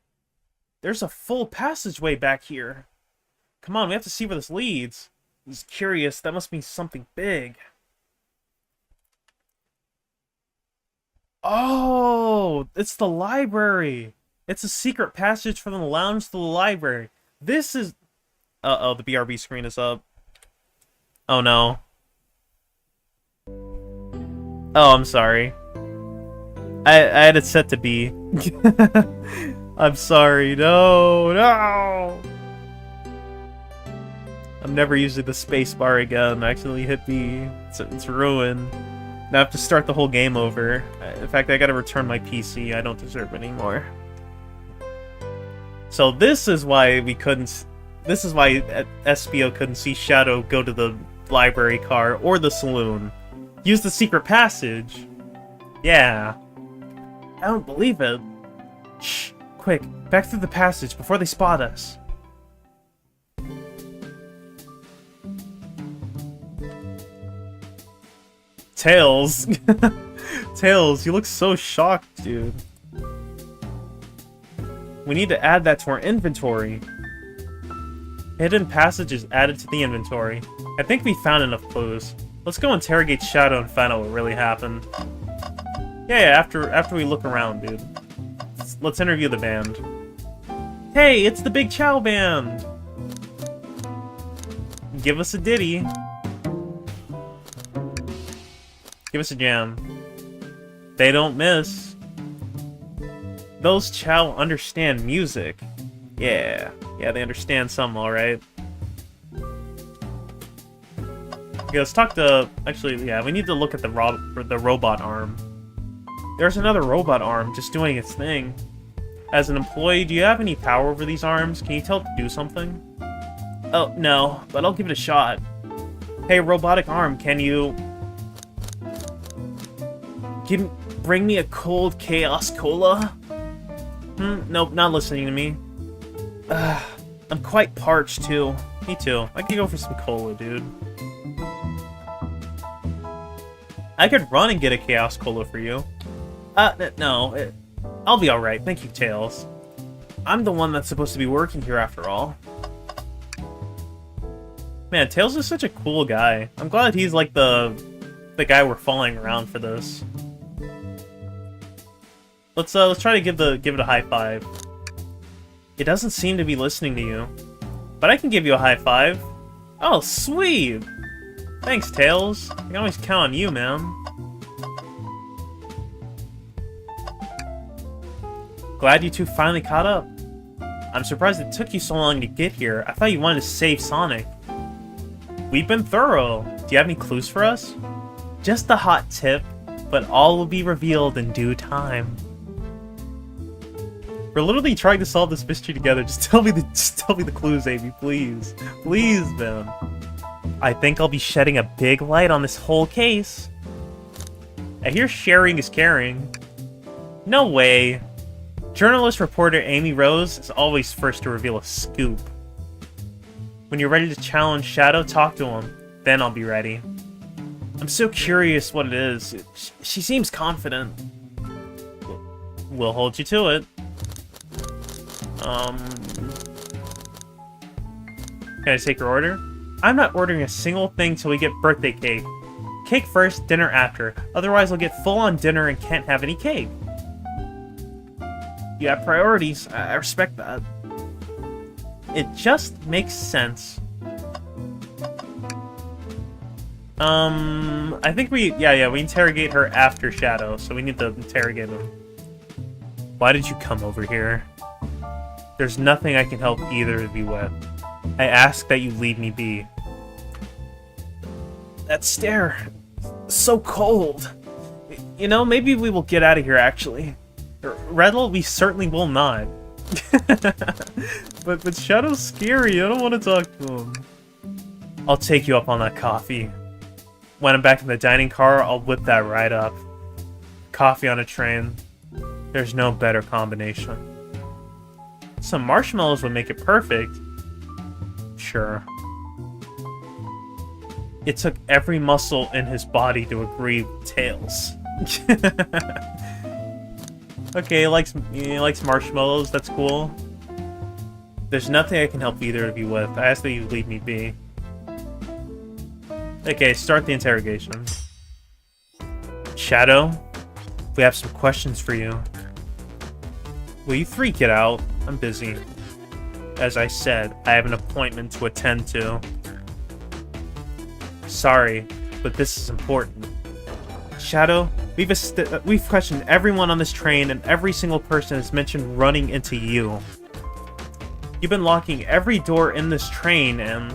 There's a full passageway back here. Come on, we have to see where this leads. He's curious. That must be something big. Oh, it's the library. It's a secret passage from the lounge to the library. This is... Uh-oh, the BRB screen is up. Oh, no. Oh, I'm sorry. I had it set to B. I'm sorry. No! I'm never using the spacebar again. I accidentally hit B. It's ruined. Now I have to start the whole game over. In fact, I gotta return my PC. I don't deserve it anymore. So this is why we couldn't... This is why SBO couldn't see Shadow go to the library car or the saloon. Use the secret passage. Yeah. I don't believe it. Shh. Quick, back through the passage before they spot us. Tails. Tails, you look so shocked, dude. We need to add that to our inventory. Hidden passages added to the inventory. I think we found enough clues. Let's go interrogate Shadow and find out what really happened. Yeah, after we look around, dude. Let's interview the band. Hey, it's the Big Chow Band! Give us a ditty. Give us a jam. They don't miss. Those Chow understand music. Yeah, they understand some, alright. Okay, let's talk to... Actually, yeah, we need to look at the robot arm. There's another robot arm just doing its thing. As an employee, do you have any power over these arms? Can you tell it to do something? Oh, no, but I'll give it a shot. Hey, robotic arm, can you... bring me a cold Chaos Cola? Nope, not listening to me. I'm quite parched, too. Me too. I could go for some cola, dude. I could run and get a Chaos Cola for you. No. I'll be alright. Thank you, Tails. I'm the one that's supposed to be working here after all. Man, Tails is such a cool guy. I'm glad he's like the guy we're following around for this. Let's try to give it a high five. It doesn't seem to be listening to you, but I can give you a high five. Oh, sweet! Thanks, Tails. I can always count on you, man. Glad you two finally caught up. I'm surprised it took you so long to get here. I thought you wanted to save Sonic. We've been thorough. Do you have any clues for us? Just a hot tip, but all will be revealed in due time. We're literally trying to solve this mystery together. Just tell me the clues, Amy, please. Please, man. I think I'll be shedding a big light on this whole case. I hear sharing is caring. No way. Journalist reporter Amy Rose is always first to reveal a scoop. When you're ready to challenge Shadow, talk to him. Then I'll be ready. I'm so curious what it is. She seems confident. We'll hold you to it. Can I take your order? I'm not ordering a single thing till we get birthday cake. Cake first, dinner after. Otherwise I'll get full-on dinner and can't have any cake. You have priorities. I respect that. It just makes sense. I think we interrogate her after Shadow, so we need to interrogate him. Why did you come over here? There's nothing I can help either of you with. I ask that you leave me be. That stare, so cold. You know, maybe we will get out of here, actually. Redl, we certainly will not. but Shadow's scary, I don't want to talk to him. I'll take you up on that coffee. When I'm back in the dining car, I'll whip that right up. Coffee on a train. There's no better combination. Some marshmallows would make it perfect. Sure. It took every muscle in his body to agree with Tails. Okay, he likes marshmallows, that's cool. There's nothing I can help either of you with. I ask that you leave me be. Okay, start the interrogation. Shadow, we have some questions for you. Will you three get out? I'm busy. As I said, I have an appointment to attend to. Sorry, but this is important. Shadow, we've questioned everyone on this train, and every single person has mentioned running into you. You've been locking every door in this train, and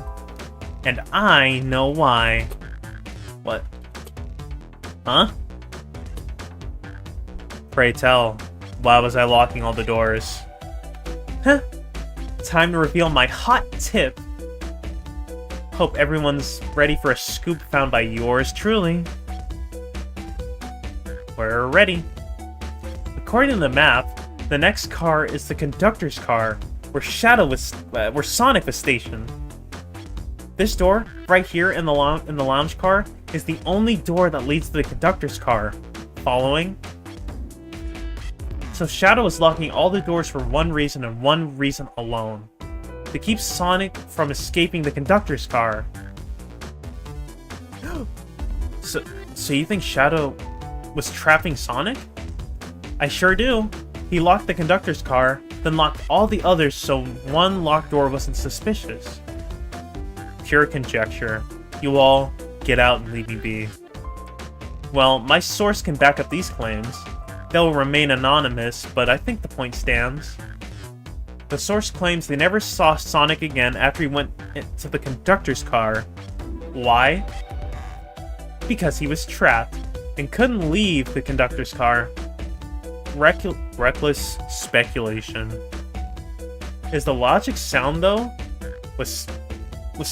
I know why. What? Huh? Pray tell, why was I locking all the doors? Huh? Time to reveal my hot tip. Hope everyone's ready for a scoop found by yours truly. We're ready. According to the map, the next car is the conductor's car, where Sonic was stationed. This door, right here in the lounge car, is the only door that leads to the conductor's car. Following? So Shadow is locking all the doors for one reason and one reason alone. To keep Sonic from escaping the conductor's car. So you think Shadow was trapping Sonic? I sure do. He locked the conductor's car, then locked all the others so one locked door wasn't suspicious. Pure conjecture. You all, get out and leave me be. Well, my source can back up these claims. They'll remain anonymous, but I think the point stands. The source claims they never saw Sonic again after he went into the conductor's car. Why? Because he was trapped and couldn't leave the conductor's car. Reckless speculation. Is the logic sound, though? Was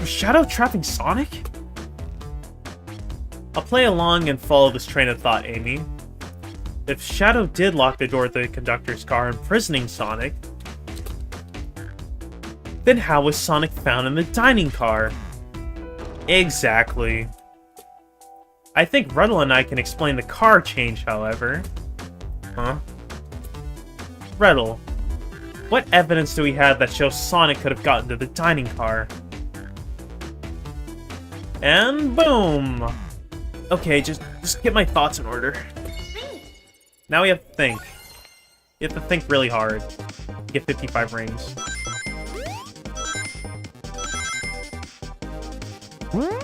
Shadow trapping Sonic? I'll play along and follow this train of thought, Amy. If Shadow did lock the door to the conductor's car, imprisoning Sonic, then how was Sonic found in the dining car? Exactly. I think Riddle and I can explain the car change, however. Huh? Riddle, what evidence do we have that shows Sonic could have gotten to the dining car? And boom! Okay, just get my thoughts in order. Now we have to think. You have to think really hard. Get 55 rings.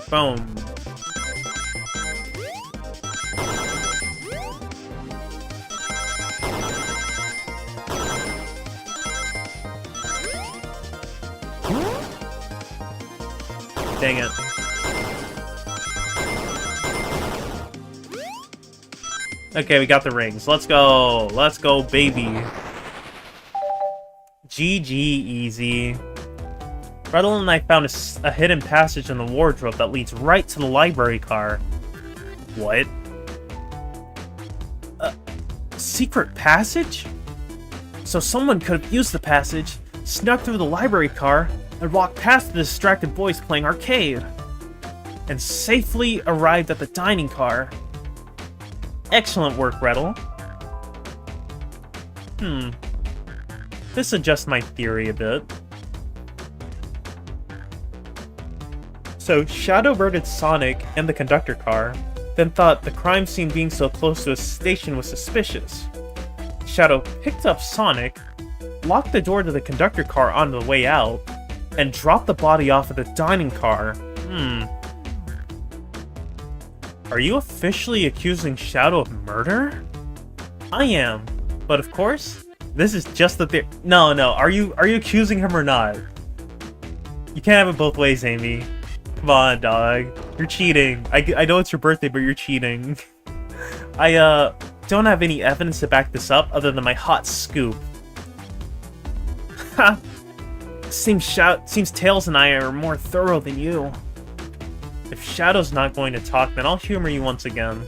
Boom. Dang it. Okay, we got the rings. Let's go. Let's go, baby. GG easy. Riddle and I found a hidden passage in the wardrobe that leads right to the library car. What? Secret passage? So someone could have used the passage, snuck through the library car, and walked past the distracted boys playing arcade, and safely arrived at the dining car. Excellent work, Riddle. This adjusts my theory a bit. So, Shadow birded Sonic and the conductor car, then thought the crime scene being so close to a station was suspicious. Shadow picked up Sonic, locked the door to the conductor car on the way out, and dropped the body off of the dining car. Are you officially accusing Shadow of murder? I am, but of course, this is just the theory. No, are you accusing him or not? You can't have it both ways, Amy. Come on, dog. You're cheating. I know it's your birthday, but you're cheating. I don't have any evidence to back this up other than my hot scoop. Ha! Seems Tails and I are more thorough than you. If Shadow's not going to talk, then I'll humor you once again.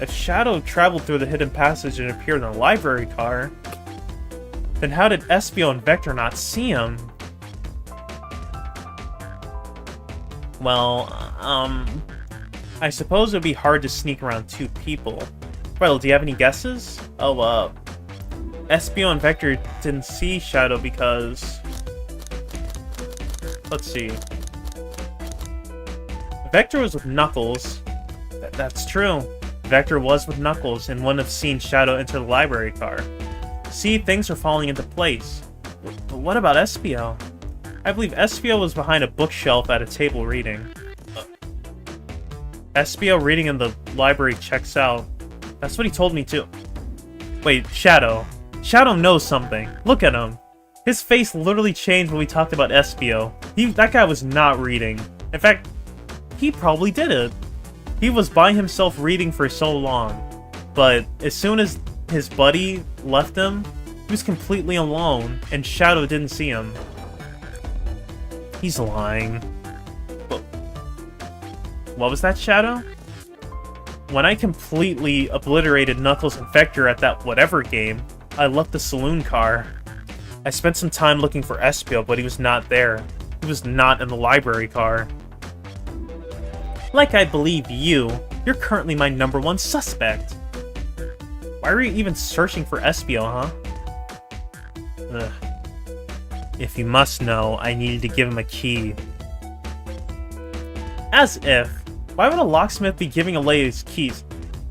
If Shadow traveled through the hidden passage and appeared in the library car, then how did Espio and Vector not see him? Well, I suppose it would be hard to sneak around two people. Riddle, do you have any guesses? Oh, Espio and Vector didn't see Shadow because... Let's see. Vector was with Knuckles. That's true. Vector was with Knuckles and wouldn't have seen Shadow enter the library car. See, things are falling into place. But what about Espio? I believe Espio was behind a bookshelf at a table reading. Espio reading in the library checks out. That's what he told me too. Wait, Shadow. Shadow knows something. Look at him. His face literally changed when we talked about Espio. That guy was not reading. In fact, he probably did it. He was by himself reading for so long. But as soon as his buddy left him, he was completely alone, and Shadow didn't see him. He's lying. But what was that, Shadow? When I completely obliterated Knuckles and Vector at that whatever game, I left the saloon car. I spent some time looking for Espio, but he was not there. He was not in the library car. Like I believe you're currently my #1 suspect. Why are you even searching for Espio, huh? Ugh. If you must know, I needed to give him a key. As if. Why would a locksmith be giving away his keys?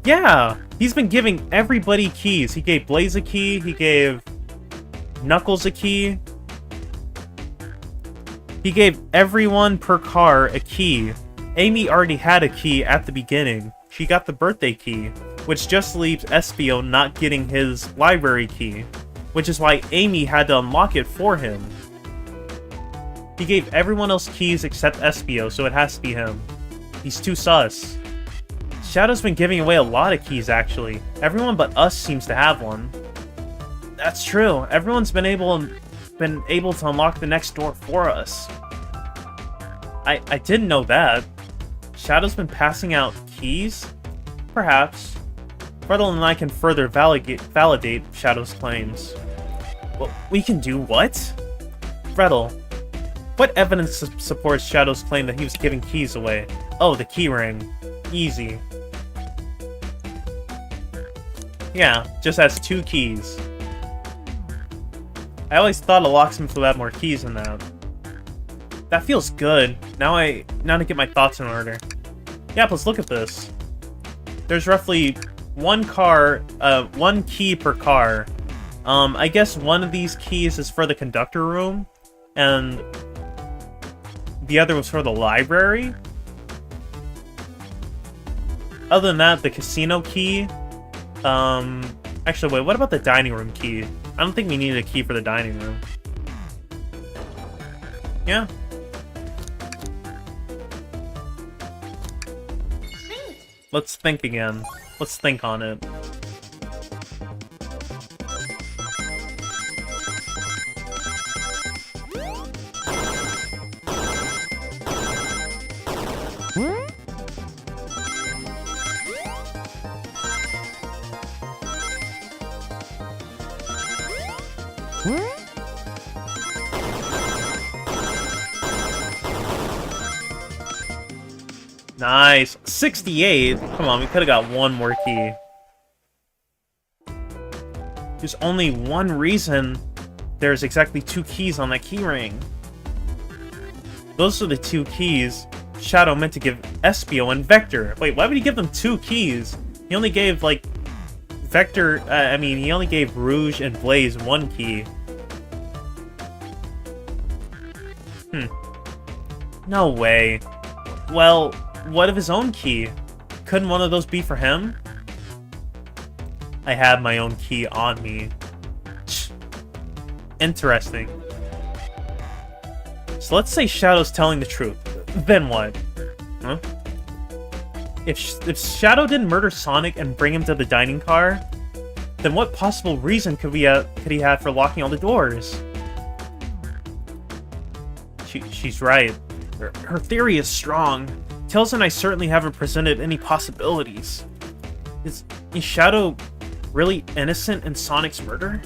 Yeah! He's been giving everybody keys. He gave Blaze a key, he gave Knuckles a key. He gave everyone per car a key. Amy already had a key at the beginning. She got the birthday key, which just leaves Espio not getting his library key, which is why Amy had to unlock it for him. He gave everyone else keys except Espio, so it has to be him. He's too sus. Shadow's been giving away a lot of keys, actually. Everyone but us seems to have one. That's true. Everyone's been able to unlock the next door for us. I didn't know that. Shadow's been passing out keys? Perhaps. Gretel and I can further validate Shadow's claims. Well, we can do what? Gretel, what evidence supports Shadow's claim that he was giving keys away? Oh, the key ring. Easy. Yeah, just has 2 keys. I always thought a locksmith would have more keys than that. That feels good. Now to get my thoughts in order. Yeah, let's look at this. There's roughly one key per car. I guess one of these keys is for the conductor room, and the other was for the library. Other than that, the casino key. Actually, wait, what about the dining room key? I don't think we needed a key for the dining room. Yeah. Let's think again. Let's think on it. Nice. 68? Come on, we could've got one more key. There's only one reason there's exactly 2 keys on that key ring. Those are the 2 keys Shadow meant to give Espio and Vector. Wait, why would he give them 2 keys? He only gave, like, Vector... he only gave Rouge and Blaze 1 key. No way. Well, what of his own key? Couldn't one of those be for him? I had my own key on me. Interesting. So let's say Shadow's telling the truth. Then what? Huh? If Shadow didn't murder Sonic and bring him to the dining car, then what possible reason could he have for locking all the doors? She's right. Her theory is strong. Tails and I certainly haven't presented any possibilities. Is Shadow really innocent in Sonic's murder?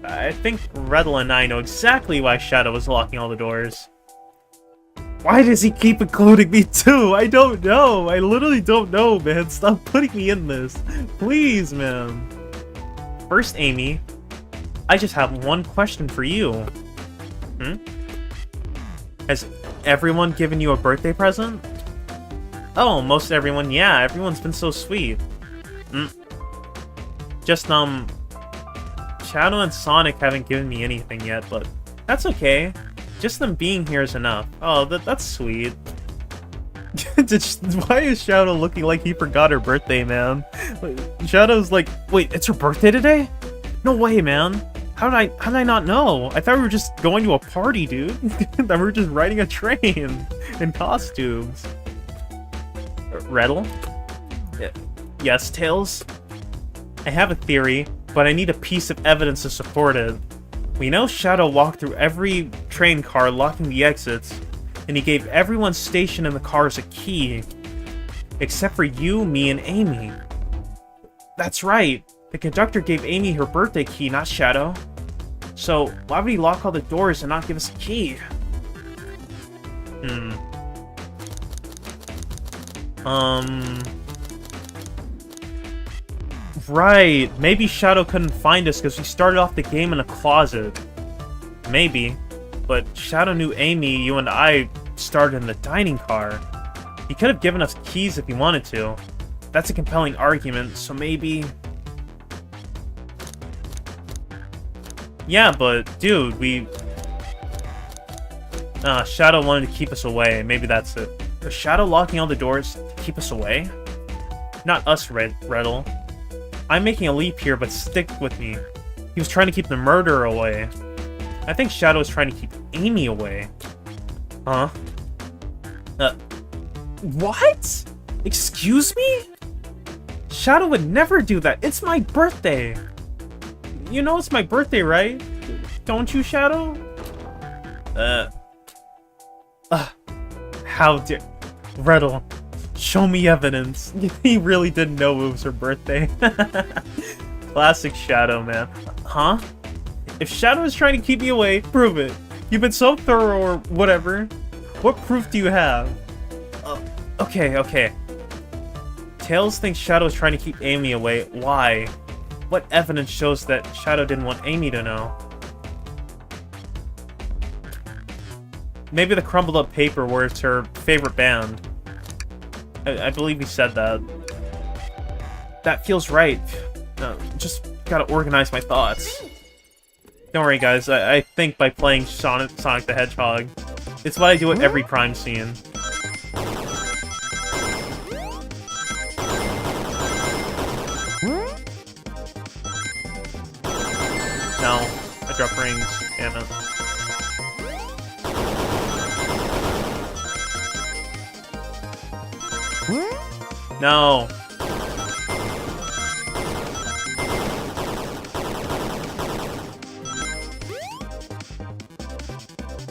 I think Gretel and I know exactly why Shadow was locking all the doors. Why does he keep including me too? I don't know. I literally don't know, man. Stop putting me in this. Please, man. First, Amy, I just have one question for you. Has everyone given you a birthday present? Oh, most everyone, yeah. Everyone's been so sweet. Just, Shadow and Sonic haven't given me anything yet, but that's okay. Just them being here is enough. Oh, that's sweet. Why is Shadow looking like he forgot her birthday, man? Shadow's like, wait, it's her birthday today? No way, man. How did I not know? I thought we were just going to a party, dude. That we were just riding a train in costumes. Gretel? Yes, Tails? I have a theory, but I need a piece of evidence to support it. We know Shadow walked through every train car, locking the exits, and he gave everyone stationed in the cars a key. Except for you, me, and Amy. That's right. The conductor gave Amy her birthday key, not Shadow. So, why would he lock all the doors and not give us a key? Right. Maybe Shadow couldn't find us because we started off the game in a closet. Maybe. But Shadow knew Amy, you, and I started in the dining car. He could have given us keys if he wanted to. That's a compelling argument, so maybe... Yeah, but, dude, Shadow wanted to keep us away. Maybe that's it. Was Shadow locking all the doors to keep us away? Not us, Gretel. I'm making a leap here, but stick with me. He was trying to keep the murderer away. I think Shadow was trying to keep Amy away. Huh? What? Excuse me? Shadow would never do that. It's my birthday. You know it's my birthday, right? Don't you, Shadow? How dare... Riddle, show me evidence. He really didn't know it was her birthday. Classic Shadow, man. Huh? If Shadow is trying to keep me away, prove it. You've been so thorough or whatever. What proof do you have? Okay. Tails thinks Shadow is trying to keep Amy away. Why? What evidence shows that Shadow didn't want Amy to know? Maybe the crumbled up paper where it's her favorite band. I believe he said that. That feels right. No, just gotta organize my thoughts. Don't worry, guys. I think by playing Sonic the Hedgehog. It's what I do at every crime scene. No, I dropped rings. Damn it. No.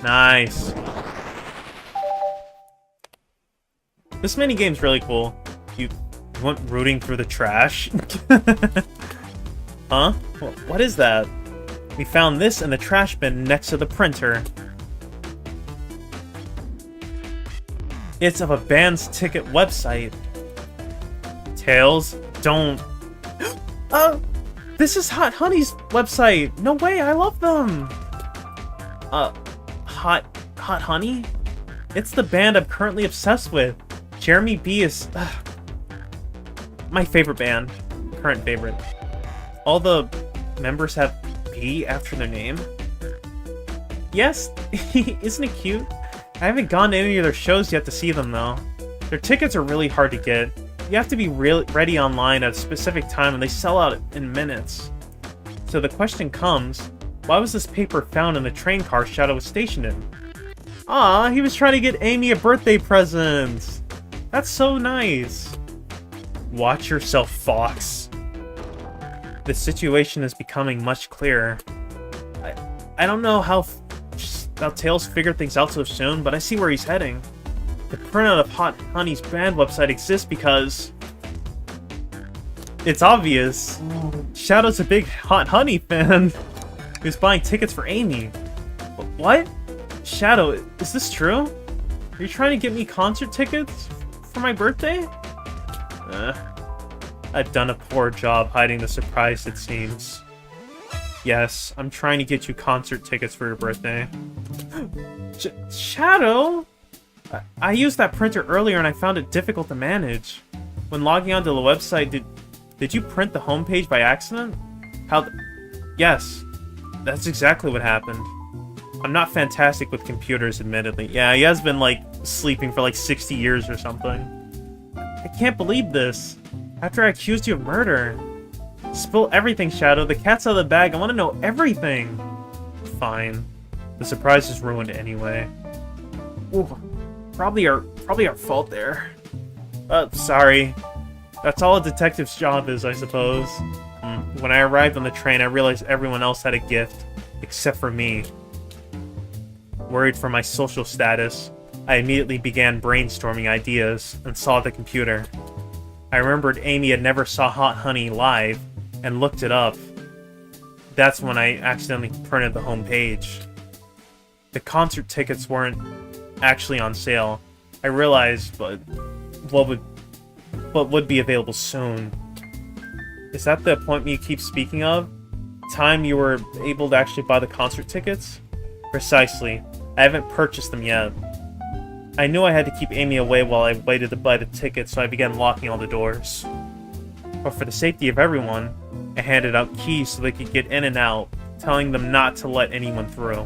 Nice. This minigame's really cool. You went rooting through the trash? Huh? What is that? We found this in the trash bin next to the printer. It's of a band's ticket website. Tails, don't... This is Hot Honey's website! No way, I love them! Hot Honey? It's the band I'm currently obsessed with. Jeremy B is... my favorite band. Current favorite. All the members have B after their name? Yes, isn't it cute? I haven't gone to any of their shows yet to see them, though. Their tickets are really hard to get. You have to be ready online at a specific time, and they sell out in minutes. So the question comes, why was this paper found in the train car Shadow was stationed in? Aw, he was trying to get Amy a birthday present! That's so nice! Watch yourself, Fox. The situation is becoming much clearer. I don't know how Tails figured things out so soon, but I see where he's heading. The printout of Hot Honey's band website exists because... it's obvious. Shadow's a big Hot Honey fan who's buying tickets for Amy. What? Shadow, is this true? Are you trying to get me concert tickets for my birthday? I've done a poor job hiding the surprise, it seems. Yes, I'm trying to get you concert tickets for your birthday. Shadow? I used that printer earlier and I found it difficult to manage. When logging onto the website, did you print the homepage by accident? Yes, that's exactly what happened. I'm not fantastic with computers, admittedly. Yeah, he has been, like, sleeping for, like, 60 years or something. I can't believe this. After I accused you of murder. Spill everything, Shadow. The cat's out of the bag. I want to know everything. Fine. The surprise is ruined anyway. Ooh, probably our fault there. Sorry. That's all a detective's job is, I suppose. When I arrived on the train, I realized everyone else had a gift, except for me. Worried for my social status, I immediately began brainstorming ideas and saw the computer. I remembered Amy had never saw Hot Honey live, and looked it up. That's when I accidentally printed the home page. The concert tickets weren't actually on sale. I realized, but what would be available soon. Is that the appointment you keep speaking of? Time you were able to actually buy the concert tickets? Precisely. I haven't purchased them yet. I knew I had to keep Amy away while I waited to buy the tickets, so I began locking all the doors. But for the safety of everyone, I handed out keys so they could get in and out, telling them not to let anyone through.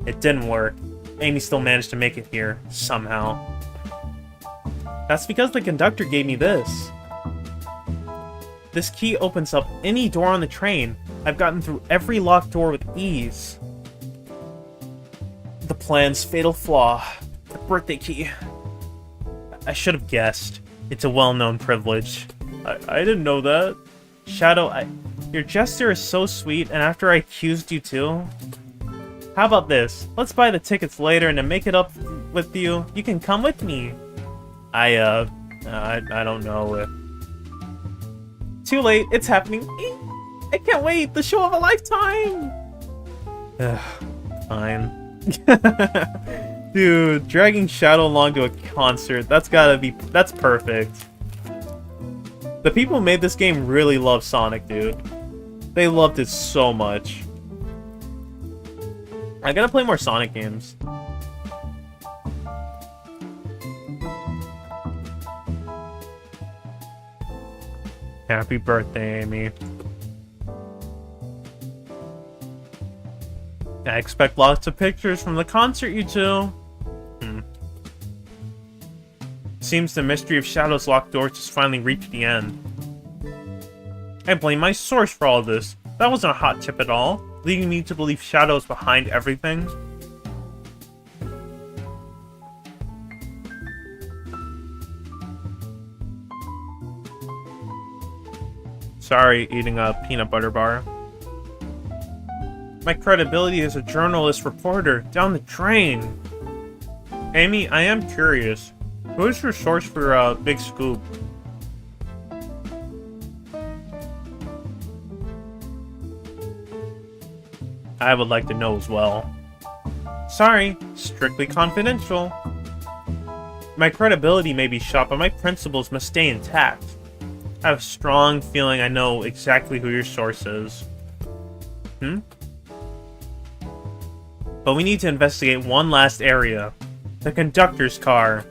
It didn't work. Amy still managed to make it here, somehow. That's because the conductor gave me this. This key opens up any door on the train. I've gotten through every locked door with ease. The plan's fatal flaw. The birthday key. I should have guessed. It's a well-known privilege. I didn't know that. Shadow, your gesture is so sweet, and after I accused you too... How about this? Let's buy the tickets later and then make it up with you? You can come with me. I don't know if... Too late, it's happening. I can't wait, the show of a lifetime! Fine. Dude, dragging Shadow along to a concert, that's perfect. The people who made this game really love Sonic, dude. They loved it so much. I gotta play more Sonic games. Happy birthday, Amy. I expect lots of pictures from the concert, you two. Seems the mystery of Shadow's locked doors has finally reached the end. I blame my source for all this. That wasn't a hot tip at all, leading me to believe Shadow is behind everything. Sorry, eating a peanut butter bar. My credibility as a journalist reporter down the drain. Amy, I am curious. Who is your source for Big Scoop? I would like to know as well. Sorry, strictly confidential. My credibility may be shot, but my principles must stay intact. I have a strong feeling I know exactly who your source is. But we need to investigate one last area. The conductor's car.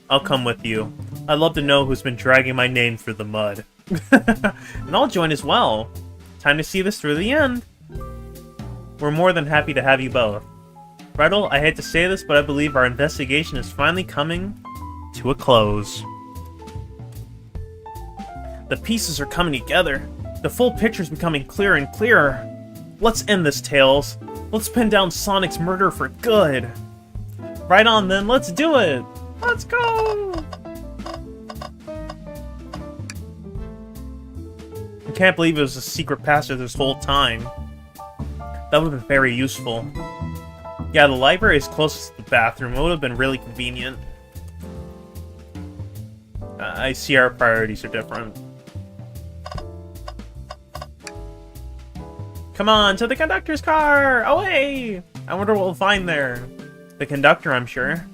I'll come with you. I'd love to know who's been dragging my name through the mud. And I'll join as well. Time to see this through the end. We're more than happy to have you both. Gretel, I hate to say this, but I believe our investigation is finally coming to a close. The pieces are coming together. The full picture's becoming clearer and clearer. Let's end this, Tails. Let's pin down Sonic's murder for good. Right on then, let's do it! Let's go! I can't believe it was a secret passage this whole time. That would have been very useful. Yeah, the library is closest to the bathroom. It would have been really convenient. I see our priorities are different. Come on, to the conductor's car! Away! I wonder what we'll find there. The conductor, I'm sure.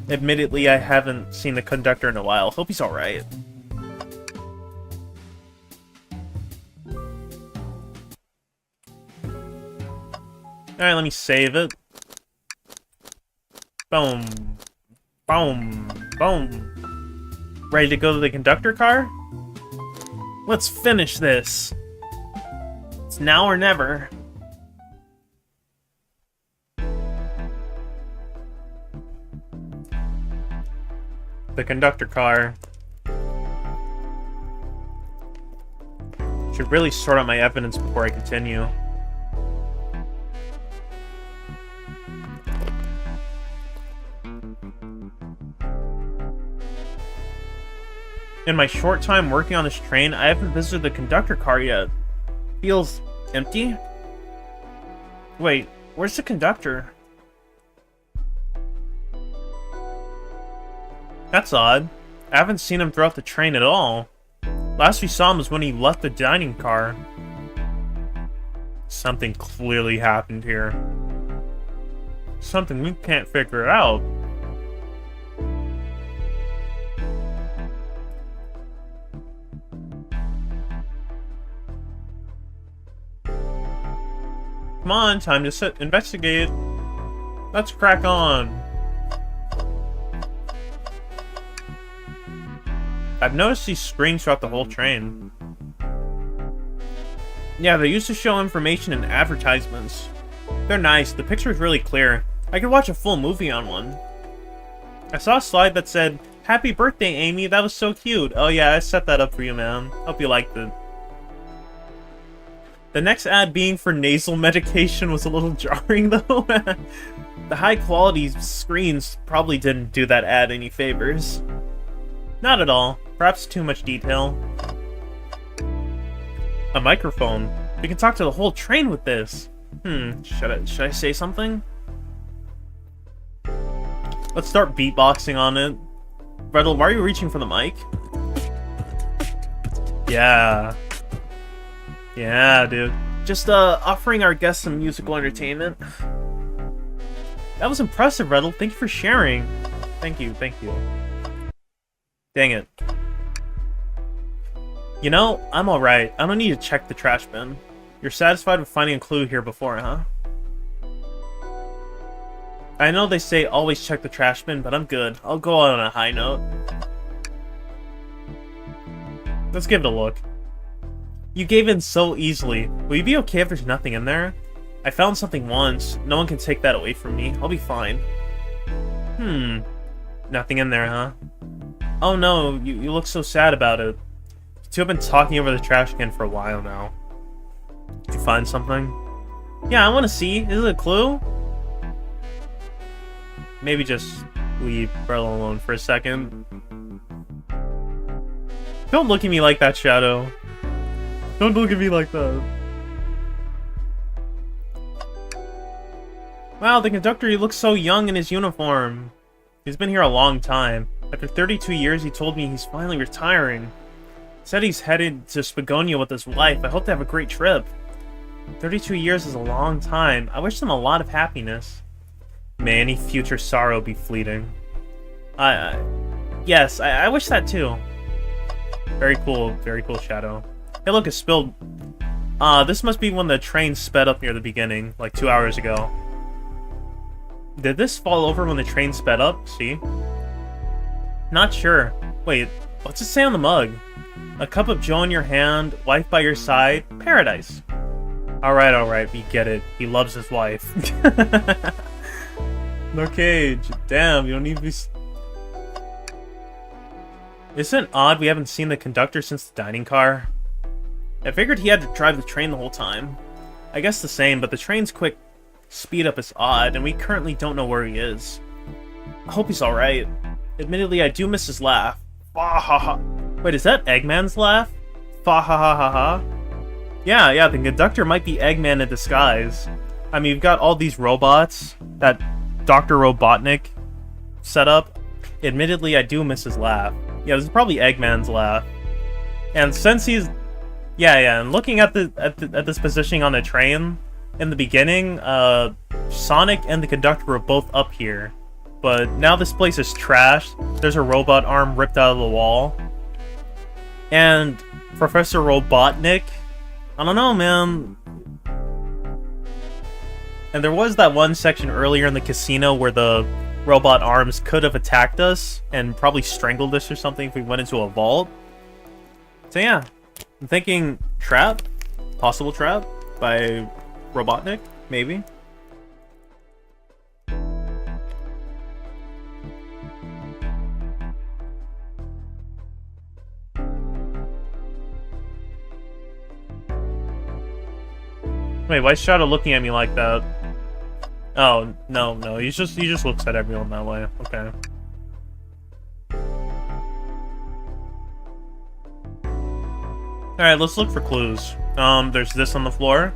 Admittedly, I haven't seen the conductor in a while. Hope he's alright. Alright, let me save it. Boom. Boom. Boom. Ready to go to the conductor car? Let's finish this. It's now or never. The conductor car. Should really sort out my evidence before I continue. In my short time working on this train, I haven't visited the conductor car yet. Feels empty? Wait, where's the conductor? That's odd. I haven't seen him throughout the train at all. Last we saw him was when he left the dining car. Something clearly happened here. Something we can't figure out. Come on, time to investigate. Let's crack on. I've noticed these screens throughout the whole train. Yeah, they used to show information in advertisements. They're nice, the picture is really clear. I could watch a full movie on one. I saw a slide that said, "Happy birthday, Amy, that was so cute." Oh yeah, I set that up for you, man. Hope you liked it. The next ad being for nasal medication was a little jarring, though. The high-quality screens probably didn't do that ad any favors. Not at all. Perhaps too much detail. A microphone. We can talk to the whole train with this. Should I say something? Let's start beatboxing on it. Gretel, why are you reaching for the mic? Yeah. Yeah, dude. Just offering our guests some musical entertainment. That was impressive, Gretel. Thank you for sharing. Thank you, thank you. Dang it. You know, I'm alright. I don't need to check the trash bin. You're satisfied with finding a clue here before, huh? I know they say always check the trash bin, but I'm good. I'll go out on a high note. Let's give it a look. You gave in so easily. Will you be okay if there's nothing in there? I found something once. No one can take that away from me. I'll be fine. Nothing in there, huh? Oh no, you look so sad about it. You two have been talking over the trash can for a while now. Did you find something? Yeah, I want to see. Is it a clue? Maybe just leave Gretel alone for a second. Don't look at me like that, Shadow. Don't look at me like that. Wow, the conductor, he looks so young in his uniform. He's been here a long time. After 32 years, he told me he's finally retiring. Said he's headed to Spagonia with his wife. I hope they have a great trip. 32 years is a long time. I wish them a lot of happiness. May any future sorrow be fleeting. Yes, I wish that too. Very cool, Shadow. Hey look, it's spilled. This must be when the train sped up near the beginning, like 2 hours ago. Did this fall over when the train sped up? See? Not sure. Wait, what's it say on the mug? A cup of joe in your hand, wife by your side, paradise. Alright, we get it. He loves his wife. No cage. Damn, you don't need to be... Isn't it odd we haven't seen the conductor since the dining car? I figured he had to drive the train the whole time. I guess the same, but the train's quick speed up is odd, and we currently don't know where he is. I hope he's alright. Admittedly, I do miss his laugh. Fa-ha-ha. Wait, is that Eggman's laugh? Fa-ha-ha-ha-ha? Yeah, the conductor might be Eggman in disguise. I mean, you've got all these robots that Dr. Robotnik set up. Admittedly, I do miss his laugh. Yeah, this is probably Eggman's laugh. And since he's... Yeah, and looking at this positioning on the train, in the beginning, Sonic and the conductor were both up here. But now this place is trashed. There's a robot arm ripped out of the wall. And Professor Robotnik... I don't know, man. And there was that one section earlier in the casino where the robot arms could have attacked us and probably strangled us or something if we went into a vault. So yeah, I'm thinking trap, possible trap by Robotnik, maybe. Wait, why is Shadow looking at me like that? Oh, no, he just looks at everyone that way. Okay. Alright, let's look for clues. There's this on the floor.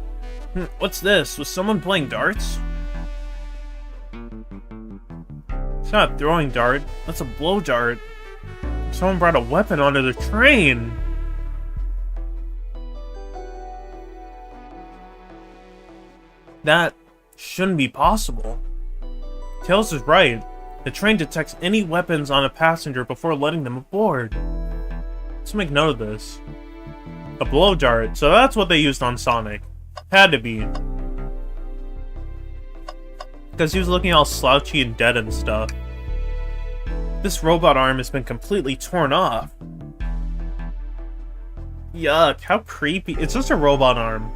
What's this? Was someone playing darts? It's not a throwing dart. That's a blow dart. Someone brought a weapon onto the train! That shouldn't be possible. Tails is right. The train detects any weapons on a passenger before letting them aboard. Let's make note of this. A blow dart, so that's what they used on Sonic. Had to be. Because he was looking all slouchy and dead and stuff. This robot arm has been completely torn off. Yuck, how creepy. It's just a robot arm.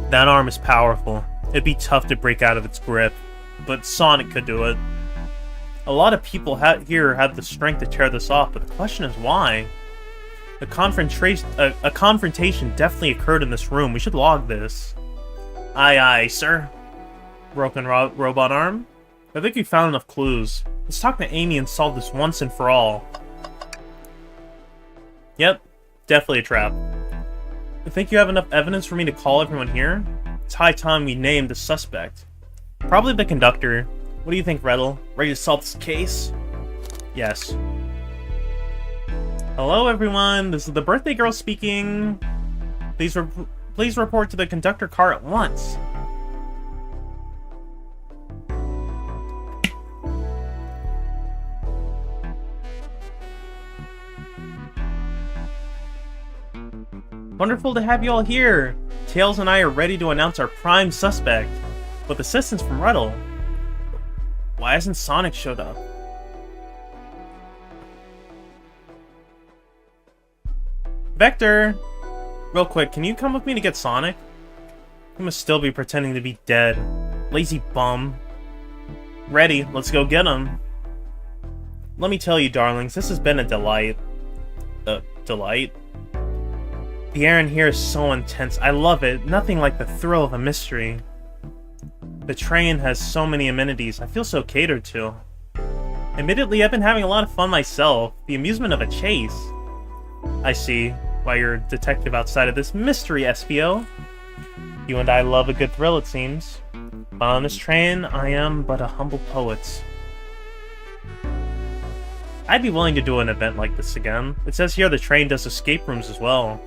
That arm is powerful. It'd be tough to break out of its grip, but Sonic could do it. A lot of people here have the strength to tear this off, but the question is why? A confrontation definitely occurred in this room. We should log this. Aye, sir. Broken robot arm? I think we found enough clues. Let's talk to Amy and solve this once and for all. Yep, definitely a trap. I think you have enough evidence for me to call everyone here? It's high time we named the suspect. Probably the conductor. What do you think, Rettel? Ready to solve this case? Yes. Hello, everyone. This is the birthday girl speaking. Please report to the conductor car at once. Wonderful to have you all here. Tails and I are ready to announce our prime suspect, with assistance from Rettel. Why hasn't Sonic showed up? Vector! Real quick, can you come with me to get Sonic? He must still be pretending to be dead. Lazy bum. Ready, let's go get him. Let me tell you, darlings, this has been a delight. Delight? The air in here is so intense. I love it. Nothing like the thrill of a mystery. The train has so many amenities. I feel so catered to. Admittedly, I've been having a lot of fun myself. The amusement of a chase. I see why you're a detective outside of this mystery, SPO. You and I love a good thrill, it seems. But on this train, I am but a humble poet. I'd be willing to do an event like this again. It says here the train does escape rooms as well.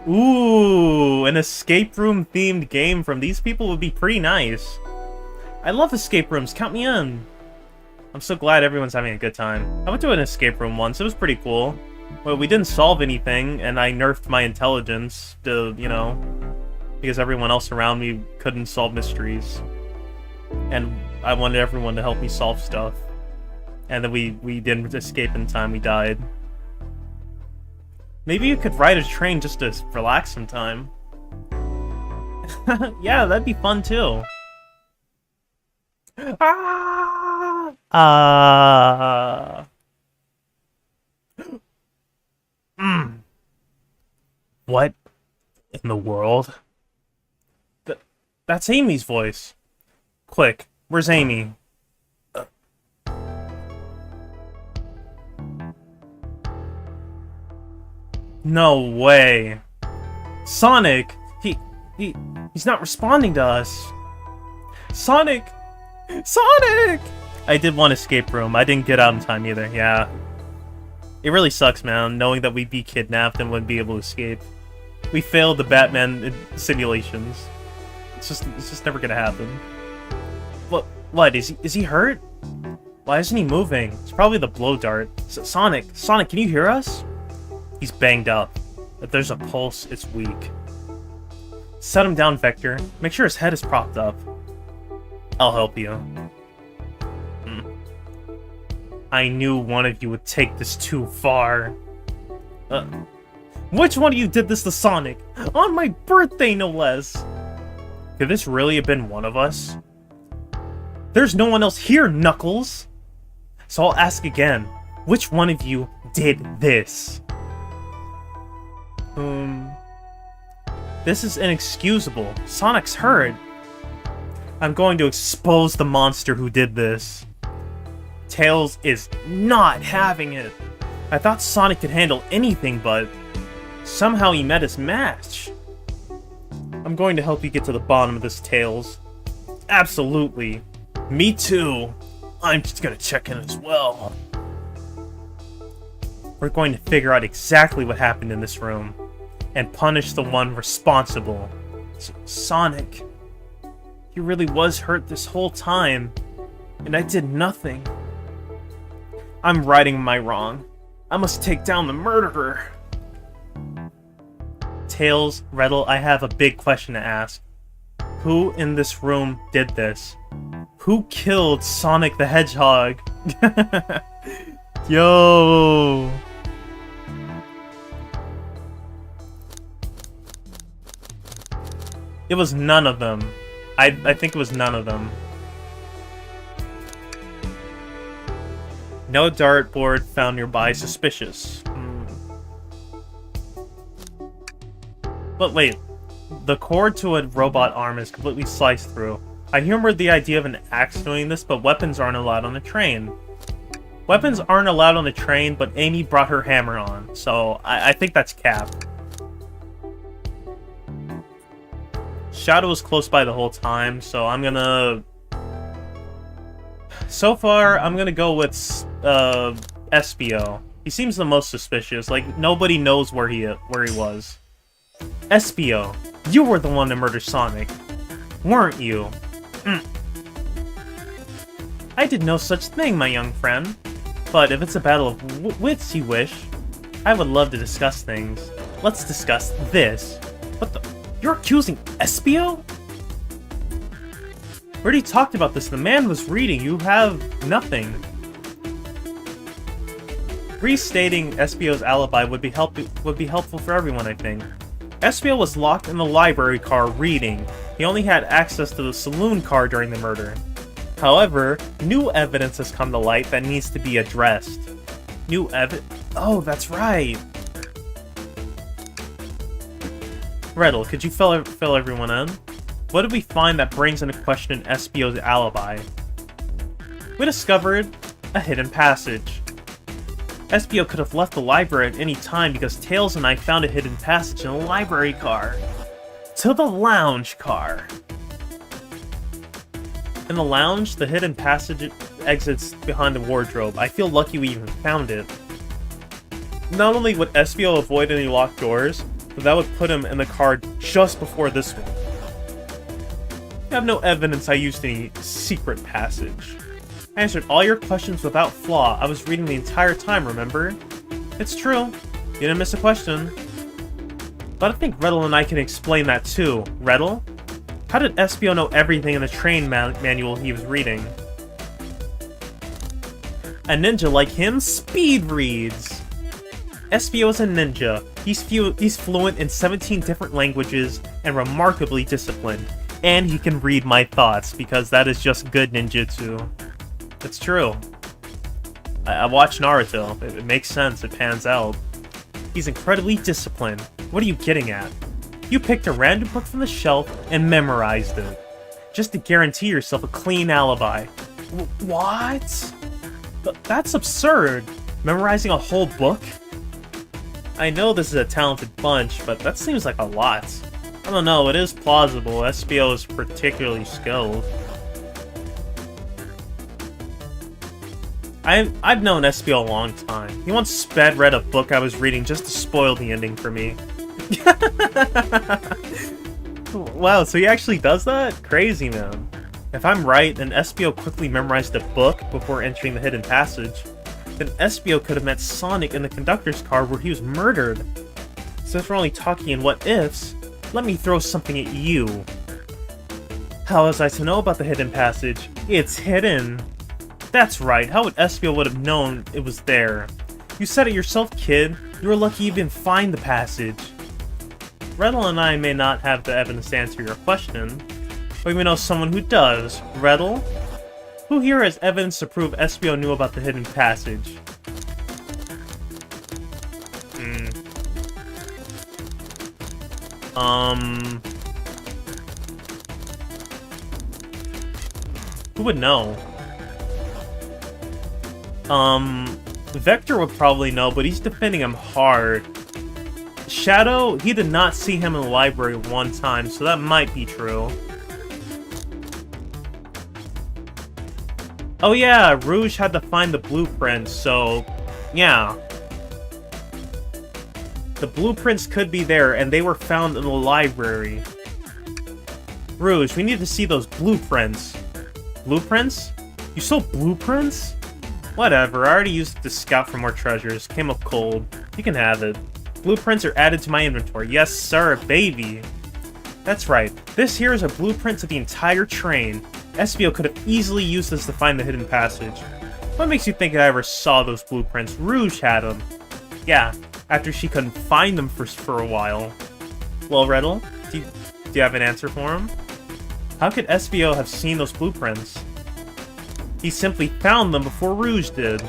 Ooh, an escape room themed game from these people would be pretty nice. I love escape rooms, count me in. I'm so glad everyone's having a good time. I went to an escape room once, it was pretty cool. Well, we didn't solve anything, and I nerfed my intelligence to, you know, because everyone else around me couldn't solve mysteries. And I wanted everyone to help me solve stuff. And then we didn't escape in time, we died. Maybe you could ride a train just to relax sometime. Yeah, that'd be fun too. What in the world? That's Amy's voice. Quick, where's Amy? No way. Sonic! He's not responding to us. Sonic! Sonic! I did one escape room. I didn't get out in time either, yeah. It really sucks, man, knowing that we'd be kidnapped and wouldn't be able to escape. We failed the Batman simulations. It's just never gonna happen. What? Is he hurt? Why isn't he moving? It's probably the blow dart. Sonic, can you hear us? He's banged up. If there's a pulse, it's weak. Set him down, Vector. Make sure his head is propped up. I'll help you. I knew one of you would take this too far. Which one of you did this to Sonic? On my birthday, no less! Could this really have been one of us? There's no one else here, Knuckles! So I'll ask again. Which one of you did this? This is inexcusable. Sonic's hurt. I'm going to expose the monster who did this. Tails is not having it. I thought Sonic could handle anything, but somehow he met his match. I'm going to help you get to the bottom of this, Tails. Absolutely. Me too. I'm just gonna check in as well. We're going to figure out exactly what happened in this room and punish the one responsible. Sonic, he really was hurt this whole time, and I did nothing. I'm righting my wrong. I must take down the murderer. Tails, Rettel, I have a big question to ask. Who in this room did this? Who killed Sonic the Hedgehog? Yo! It was none of them. I think it was none of them. No dartboard found nearby. Suspicious. But wait. The cord to a robot arm is completely sliced through. I humored the idea of an axe doing this, but weapons aren't allowed on the train. Weapons aren't allowed on the train, but Amy brought her hammer on, so I think that's cap. Shadow was close by the whole time, so I'm gonna So far, I'm gonna go with Espio. He seems the most suspicious. Like, nobody knows where he was. Espio, you were the one to murder Sonic, weren't you? I did no such thing, my young friend. But if it's a battle of wits you wish, I would love to discuss things. Let's discuss this. What the? You're accusing Espio? We already talked about this. The man was reading. You have nothing. Restating Espio's alibi would be helpful for everyone, I think. Espio was locked in the library car reading. He only had access to the saloon car during the murder. However, new evidence has come to light that needs to be addressed. New evidence? Oh, that's right. Riddle, could you fill everyone in? What did we find that brings into question Espio's alibi? We discovered a hidden passage. Espio could have left the library at any time because Tails and I found a hidden passage in the library car. To the lounge car. In the lounge, the hidden passage exits behind the wardrobe. I feel lucky we even found it. Not only would Espio avoid any locked doors, but that would put him in the car just before this one. I have no evidence I used any secret passage. I answered all your questions without flaw. I was reading the entire time, remember? It's true. You didn't miss a question. But I think Riddle and I can explain that too. Riddle? How did Espio know everything in the train manual he was reading? A ninja like him speed reads! Espio is a ninja. He's fluent in 17 different languages and remarkably disciplined. And he can read my thoughts, because that is just good ninjutsu. It's true. I watched Naruto. It makes sense. It pans out. He's incredibly disciplined. What are you getting at? You picked a random book from the shelf and memorized it. Just to guarantee yourself a clean alibi. What? That's absurd. Memorizing a whole book? I know this is a talented bunch, but that seems like a lot. I don't know, it is plausible. Espio is particularly skilled. I've known Espio a long time. He once sped read a book I was reading just to spoil the ending for me. Wow, so he actually does that? Crazy, man. If I'm right, then Espio quickly memorized a book before entering the hidden passage. Then Espio could have met Sonic in the conductor's car where he was murdered. Since we're only talking in what-ifs, let me throw something at you. How was I to know about the hidden passage? It's hidden. That's right, how would Espio would have known it was there? You said it yourself, kid. You were lucky you even find the passage. Riddle and I may not have the evidence to answer your question, but we know someone who does. Riddle? Who here has evidence to prove Espio knew about the hidden passage? Who would know? Vector would probably know, but he's defending him hard. Shadow, he did not see him in the library one time, so that might be true. Oh yeah, Rouge had to find the blueprints, so yeah. The blueprints could be there, and they were found in the library. Rouge, we need to see those blueprints. Blueprints? You sold blueprints? Whatever, I already used it to scout for more treasures. Came up cold. You can have it. Blueprints are added to my inventory. Yes, sir, baby. That's right. This here is a blueprint to the entire train. Espio could have easily used this to find the hidden passage. What makes you think I ever saw those blueprints? Rouge had them. Yeah, after she couldn't find them for a while. Well, Riddle, do you have an answer for him? How could Espio have seen those blueprints? He simply found them before Rouge did.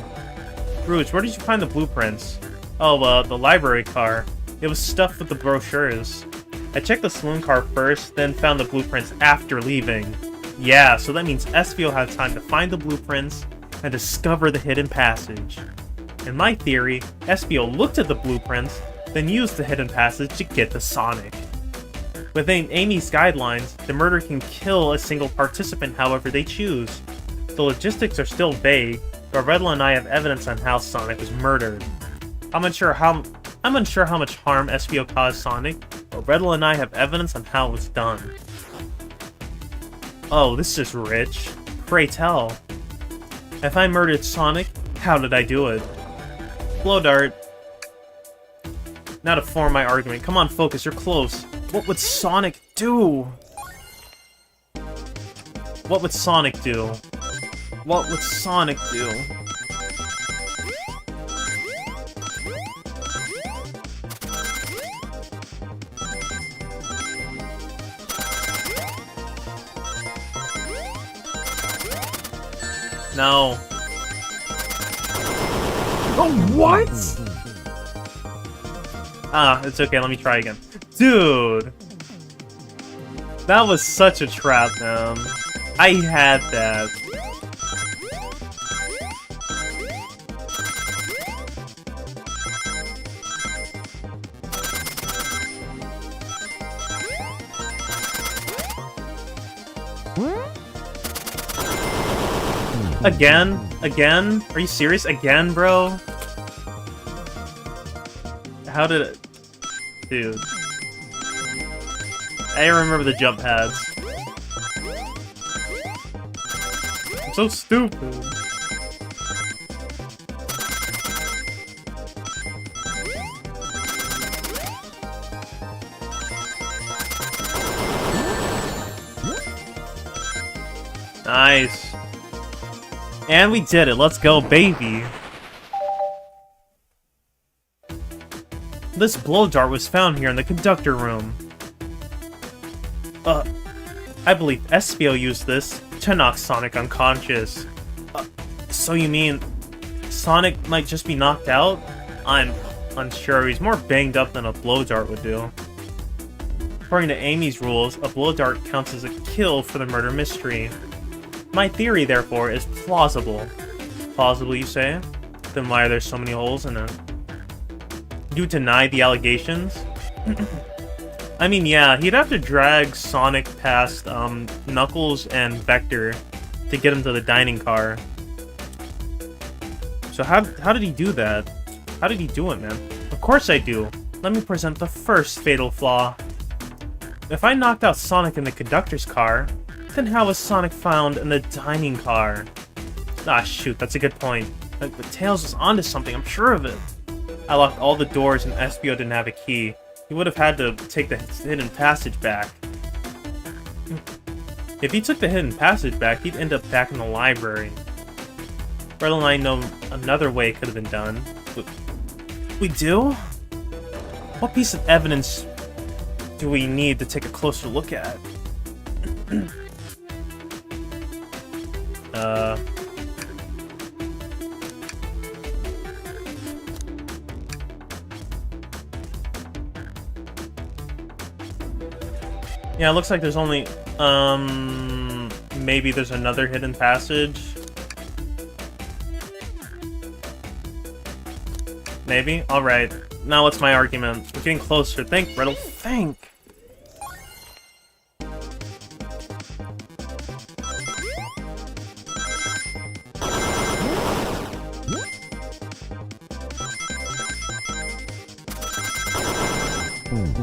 Rouge, where did you find the blueprints? Oh, the library car. It was stuffed with the brochures. I checked the saloon car first, then found the blueprints after leaving. Yeah, so that means Espio had time to find the blueprints and discover the hidden passage. In my theory, Espio looked at the blueprints, then used the hidden passage to get to Sonic. Within Amy's guidelines, the murderer can kill a single participant however they choose. The logistics are still vague, but Riddle and I have evidence on how Sonic was murdered. I'm unsure how much harm SBO caused Sonic, but Riddle and I have evidence on how it was done. Oh, this is rich. Pray tell. If I murdered Sonic, how did I do it? Blow dart. Now to form my argument. Come on, focus, you're close. What would Sonic do? What would Sonic do? What would Sonic do? No. Oh, what? Ah, it's okay, let me try again. Dude! That was such a trap, man. I had that. Again? Again? Are you serious? Again, bro? How did it... Dude. I remember the jump pads. I'm so stupid. Nice. And we did it. Let's go, baby. This blow dart was found here in the conductor room. I believe SBO used this to knock Sonic unconscious. So you mean Sonic might just be knocked out? I'm unsure. He's more banged up than a blow dart would do. According to Amy's rules, a blow dart counts as a kill for the murder mystery. My theory, therefore, is plausible. Plausible, you say? Then why are there so many holes in it? You deny the allegations? I mean, yeah, he'd have to drag Sonic past Knuckles and Vector to get him to the dining car. So how did he do that? How did he do it, man? Of course I do. Let me present the first fatal flaw. If I knocked out Sonic in the conductor's car, then how was Sonic found in the dining car? Ah, shoot, that's a good point. But Tails was onto something, I'm sure of it. I locked all the doors and SBO didn't have a key. He would have had to take the hidden passage back. If he took the hidden passage back, he'd end up back in the library. Riddle and I know another way it could have been done. We do? What piece of evidence do we need to take a closer look at? Yeah, it looks like there's only, maybe there's another hidden passage. Maybe? Alright. Now what's my argument? We're getting closer. Think, Riddle, think!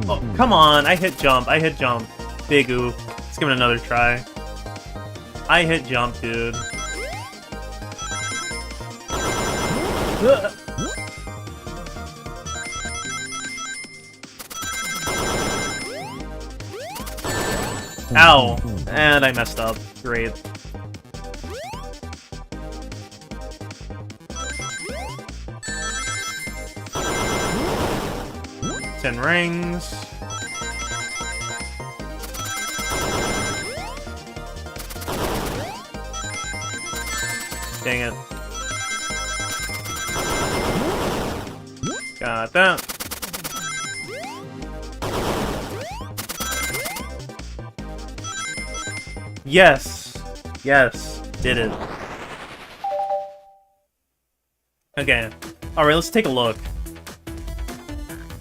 Oh, come on! I hit jump. Big oof. Let's give it another try. I hit jump, dude. Ow! And I messed up. Great. Ten rings. Dang it. Got that. Yes! Yes. Did it. Okay. Alright, let's take a look.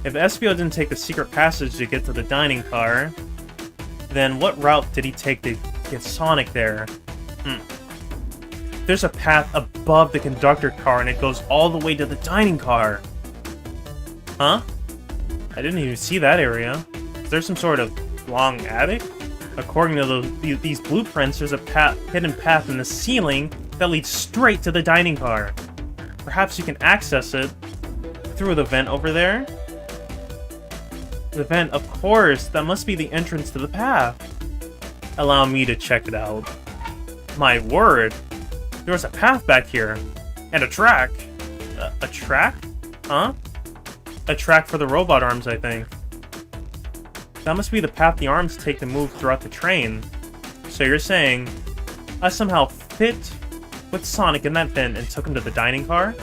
If SBO didn't take the secret passage to get to the dining car, then what route did he take to get Sonic there? there's a path above the conductor car and it goes all the way to the dining car. Huh? I didn't even see that area. Is there some sort of long attic? According to these blueprints, there's a hidden path in the ceiling that leads straight to the dining car. Perhaps you can access it through the vent over there? The vent, of course. That must be the entrance to the path. Allow me to check it out. My word. There's a path back here. And a track. A track? Huh? A track for the robot arms, I think. That must be the path the arms take to move throughout the train. So you're saying I somehow fit with Sonic in that vent and took him to the dining car?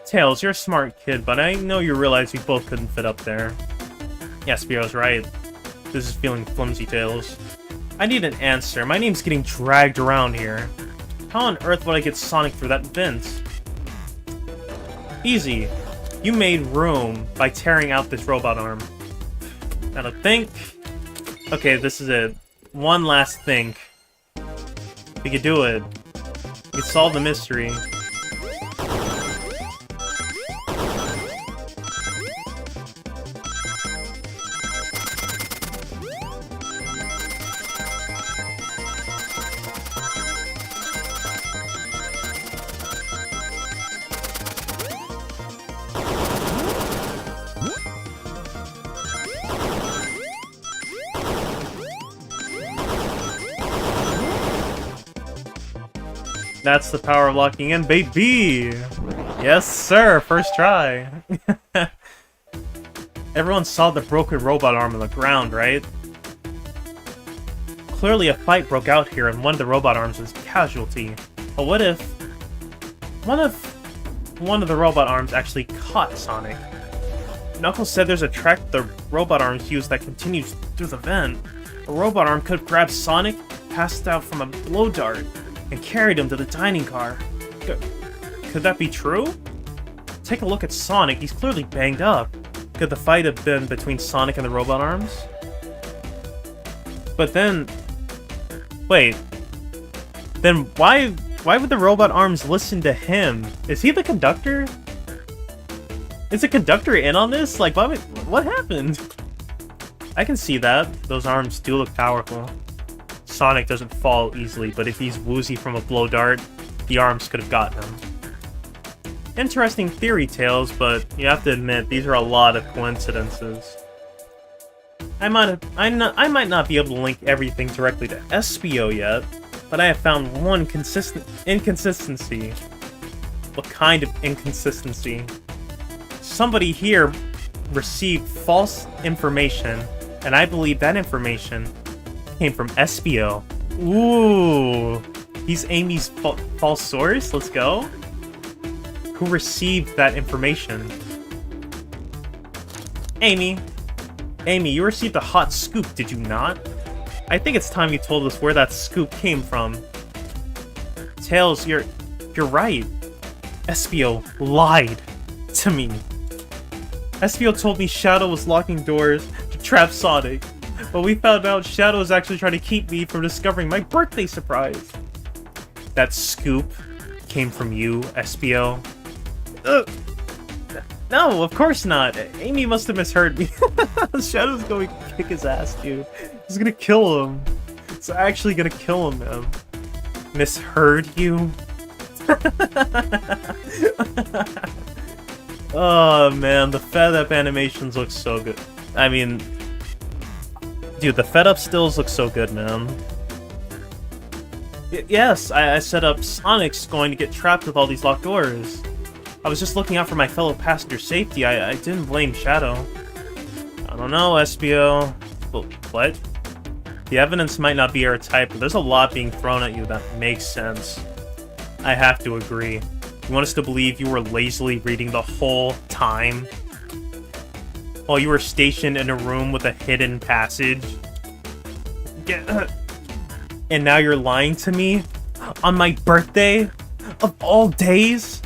Tails, you're a smart kid, but I know you realize we both couldn't fit up there. Yeah, Spiro's right. This is feeling flimsy, Tails. I need an answer. My name's getting dragged around here. How on earth would I get Sonic through that vent? Easy. You made room by tearing out this robot arm. I don't think. Okay, this is it. One last think. We could do it. We could solve the mystery. That's the power of locking in, baby! Yes, sir! First try! Everyone saw the broken robot arm on the ground, right? Clearly a fight broke out here and one of the robot arms was a casualty. But what if one of the robot arms actually caught Sonic? Knuckles said there's a track the robot arms use that continues through the vent. A robot arm could have grabbed Sonic, passed out from a blow dart, and carried him to the dining car. Could that be true? Take a look at Sonic, he's clearly banged up. Could the fight have been between Sonic and the robot arms? But then... Wait. Then why would the robot arms listen to him? Is he the conductor? Is the conductor in on this? Like, what happened? I can see that. Those arms do look powerful. Sonic doesn't fall easily, but if he's woozy from a blow dart, the arms could have gotten him. Interesting theory, Tails, but you have to admit, these are a lot of coincidences. I might not be able to link everything directly to SPO yet, but I have found one inconsistency. What kind of inconsistency? Somebody here received false information, and I believe that information came from SPO. Ooh, he's Amy's false source? Let's go. Who received that information? Amy, you received a hot scoop, did you not? I think it's time you told us where that scoop came from. Tails, you're right. SPO lied to me. SPO told me Shadow was locking doors to trap Sonic, but we found out Shadow was actually trying to keep me from discovering my birthday surprise. That scoop came from you, SPO? No, of course not. Amy must have misheard me. Shadow's going to kick his ass, dude. He's gonna kill him. It's actually gonna kill him, man. Misheard you? Oh, man, the fed-up animations look so good. I mean... Dude, the fed-up stills look so good, man. Yes, I set up Sonic's going to get trapped with all these locked doors. I was just looking out for my fellow passenger's safety. I didn't blame Shadow. I don't know, SPO. What? The evidence might not be airtight, but there's a lot being thrown at you that makes sense. I have to agree. You want us to believe you were lazily reading the whole time? While you were stationed in a room with a hidden passage? And now you're lying to me? On my birthday? Of all days?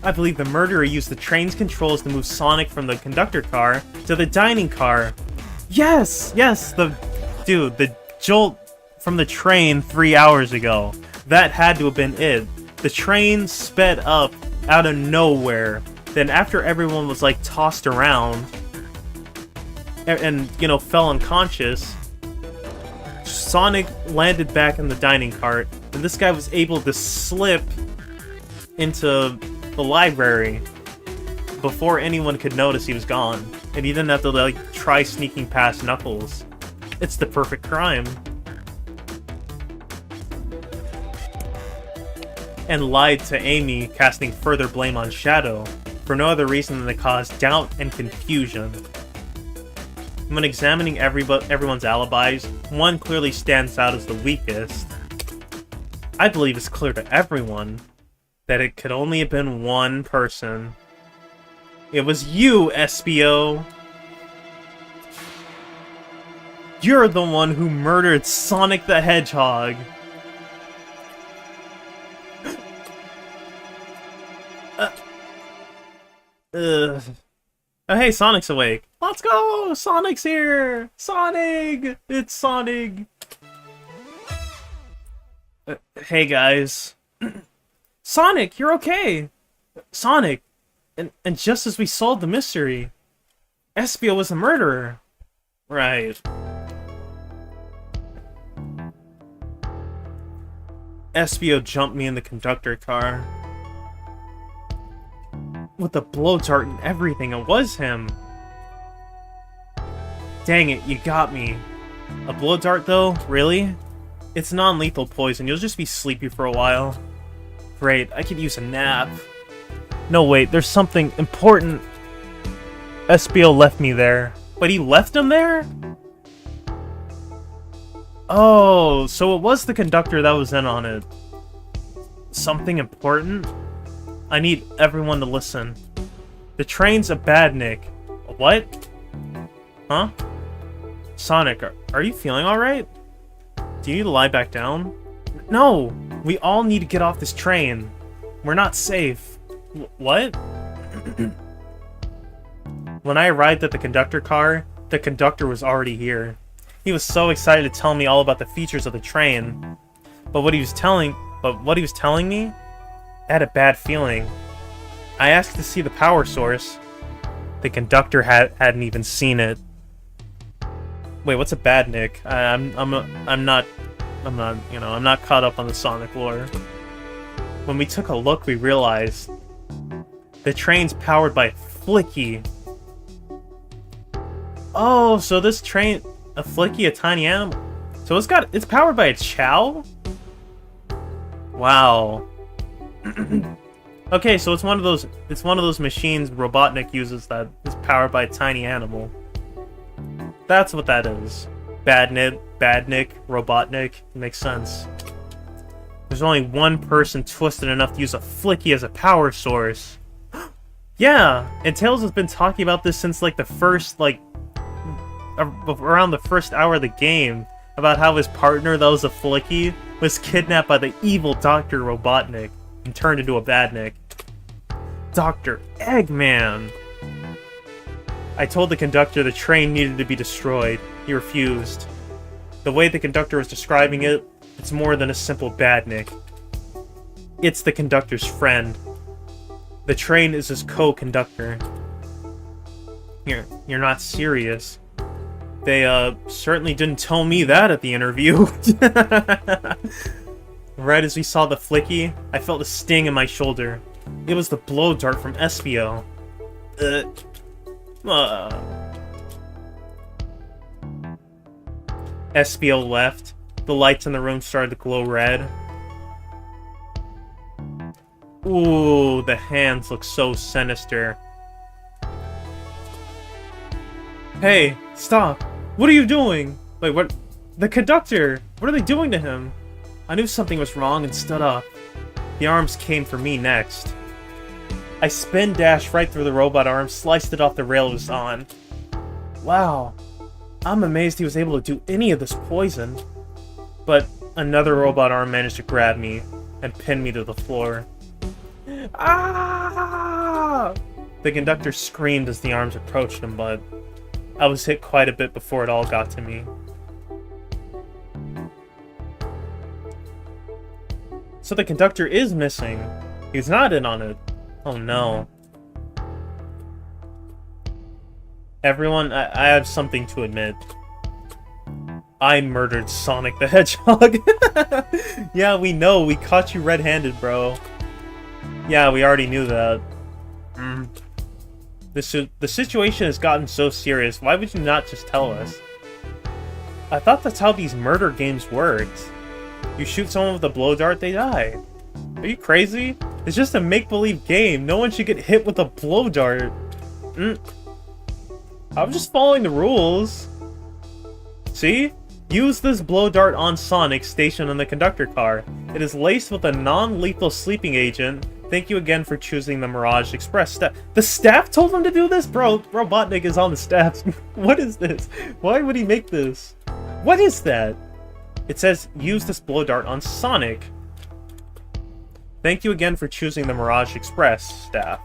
I believe the murderer used the train's controls to move Sonic from the conductor car to the dining car. Yes, the jolt from the train 3 hours ago. That had to have been it. The train sped up out of nowhere. Then after everyone was like tossed around and you know, fell unconscious, Sonic landed back in the dining cart, and this guy was able to slip into the library before anyone could notice he was gone. And he didn't have to like try sneaking past Knuckles. It's the perfect crime. And lied to Amy, casting further blame on Shadow, for no other reason than to cause doubt and confusion. When examining everyone's alibis, one clearly stands out as the weakest. I believe it's clear to everyone that it could only have been one person. It was you, Espio! You're the one who murdered Sonic the Hedgehog! Oh, hey, Sonic's awake. Let's go! Sonic's here! Sonic! It's Sonic! Hey, guys. Sonic, you're okay! Sonic! And just as we solved the mystery, Espio was the murderer. Right. Espio jumped me in the conductor car. With the blow dart and everything, it was him. Dang it, you got me. A blow dart though? Really? It's non-lethal poison, you'll just be sleepy for a while. Great, I could use a nap. No wait, there's something important. Espio left me there. But he left him there? Oh, so it was the conductor that was in on it. Something important? I need everyone to listen. The train's a badnik. What? Huh? Sonic, are you feeling alright? Do you need to lie back down? No! We all need to get off this train. We're not safe. What? When I arrived at the conductor car, the conductor was already here. He was so excited to tell me all about the features of the train. But what he was telling me, I had a bad feeling. I asked to see the power source. The conductor hadn't even seen it. Wait, what's a badnik? I'm not caught up on the Sonic lore. When we took a look, we realized the train's powered by Flicky. Oh, so this train, a Flicky, a tiny animal. So it's powered by a Chow? Wow. Okay, so it's one of those machines Robotnik uses that is powered by a tiny animal. That's what that is. Badnik, Robotnik. Makes sense. There's only one person twisted enough to use a Flicky as a power source. Yeah, and Tails has been talking about this since like the first around the first hour of the game, about how his partner that was a Flicky was kidnapped by the evil Dr. Robotnik and turned into a badnik. Dr. Eggman! I told the conductor the train needed to be destroyed. He refused. The way the conductor was describing it, it's more than a simple badnik. It's the conductor's friend. The train is his co-conductor. You're not serious. They, certainly didn't tell me that at the interview. Right as we saw the Flicky, I felt a sting in my shoulder. It was the blow dart from Espio. Espio left. The lights in the room started to glow red. Ooh, the hands look so sinister. Hey, stop! What are you doing? Wait, what? The conductor! What are they doing to him? I knew something was wrong and stood up. The arms came for me next. I spin dashed right through the robot arm, sliced it off the rail it was on. Wow. I'm amazed he was able to do any of this poison. But another robot arm managed to grab me and pin me to the floor. Ah! The conductor screamed as the arms approached him, but I was hit quite a bit before it all got to me. So the conductor is missing. He's not in on it. Oh no. Everyone, I have something to admit. I murdered Sonic the Hedgehog. Yeah, we know. We caught you red-handed, bro. Yeah, we already knew that. The situation has gotten so serious. Why would you not just tell us? I thought that's how these murder games worked. You shoot someone with a blow dart, they die. Are you crazy? It's just a make-believe game. No one should get hit with a blow dart. I'm just following the rules. See? Use this blow dart on Sonic stationed in the conductor car. It is laced with a non-lethal sleeping agent. Thank you again for choosing the Mirage Express staff. The staff told him to do this? Bro, Robotnik is on the staff. What is this? Why would he make this? What is that? It says, use this blow dart on Sonic. Thank you again for choosing the Mirage Express staff.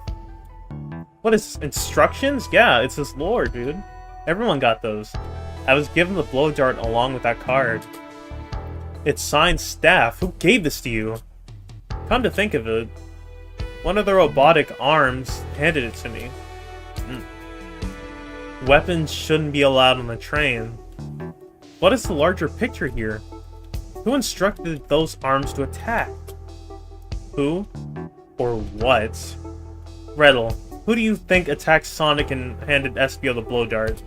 What is instructions? Yeah, it's this lore, dude. Everyone got those. I was given the blow dart along with that card. It's signed staff. Who gave this to you? Come to think of it, one of the robotic arms handed it to me. Weapons shouldn't be allowed on the train. What is the larger picture here? Who instructed those arms to attack? Who? Or what? Riddle, who do you think attacked Sonic and handed Espio the blow dart?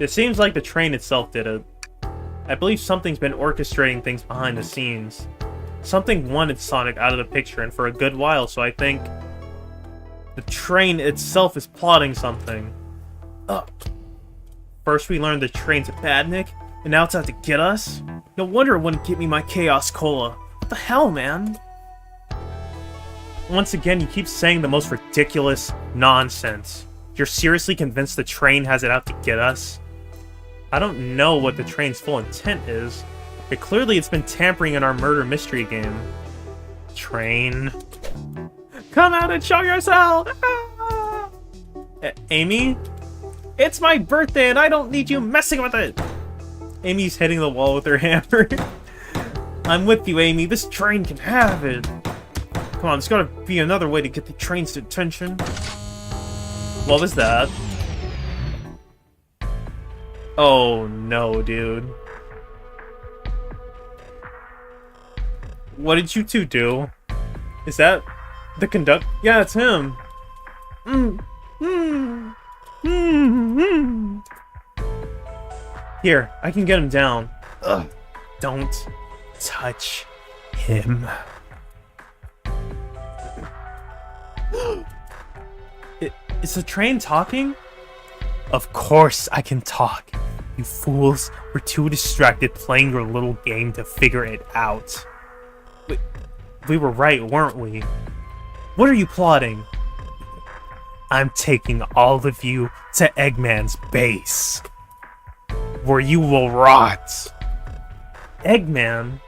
It seems like the train itself did it. I believe something's been orchestrating things behind the scenes. Something wanted Sonic out of the picture and for a good while, so I think the train itself is plotting something. First we learned the train's a badnik, and now it's out to get us? No wonder it wouldn't get me my Chaos Cola. What the hell, man? Once again, you keep saying the most ridiculous nonsense. You're seriously convinced the train has it out to get us? I don't know what the train's full intent is, but clearly it's been tampering in our murder mystery game. Train. Come out and show yourself! Ah! Amy? It's my birthday and I don't need you messing with it! Amy's hitting the wall with her hammer. I'm with you, Amy. This train can have it. Come on, there's gotta be another way to get the train's attention. What was that? Oh no, dude. What did you two do? Is that the conductor? Yeah, it's him. Here, I can get him down. Ugh. Don't touch him. Is the train talking? Of course I can talk. You fools were too distracted playing your little game to figure it out. We were right, weren't we? What are you plotting? I'm taking all of you to Eggman's base, where you will rot. Eggman?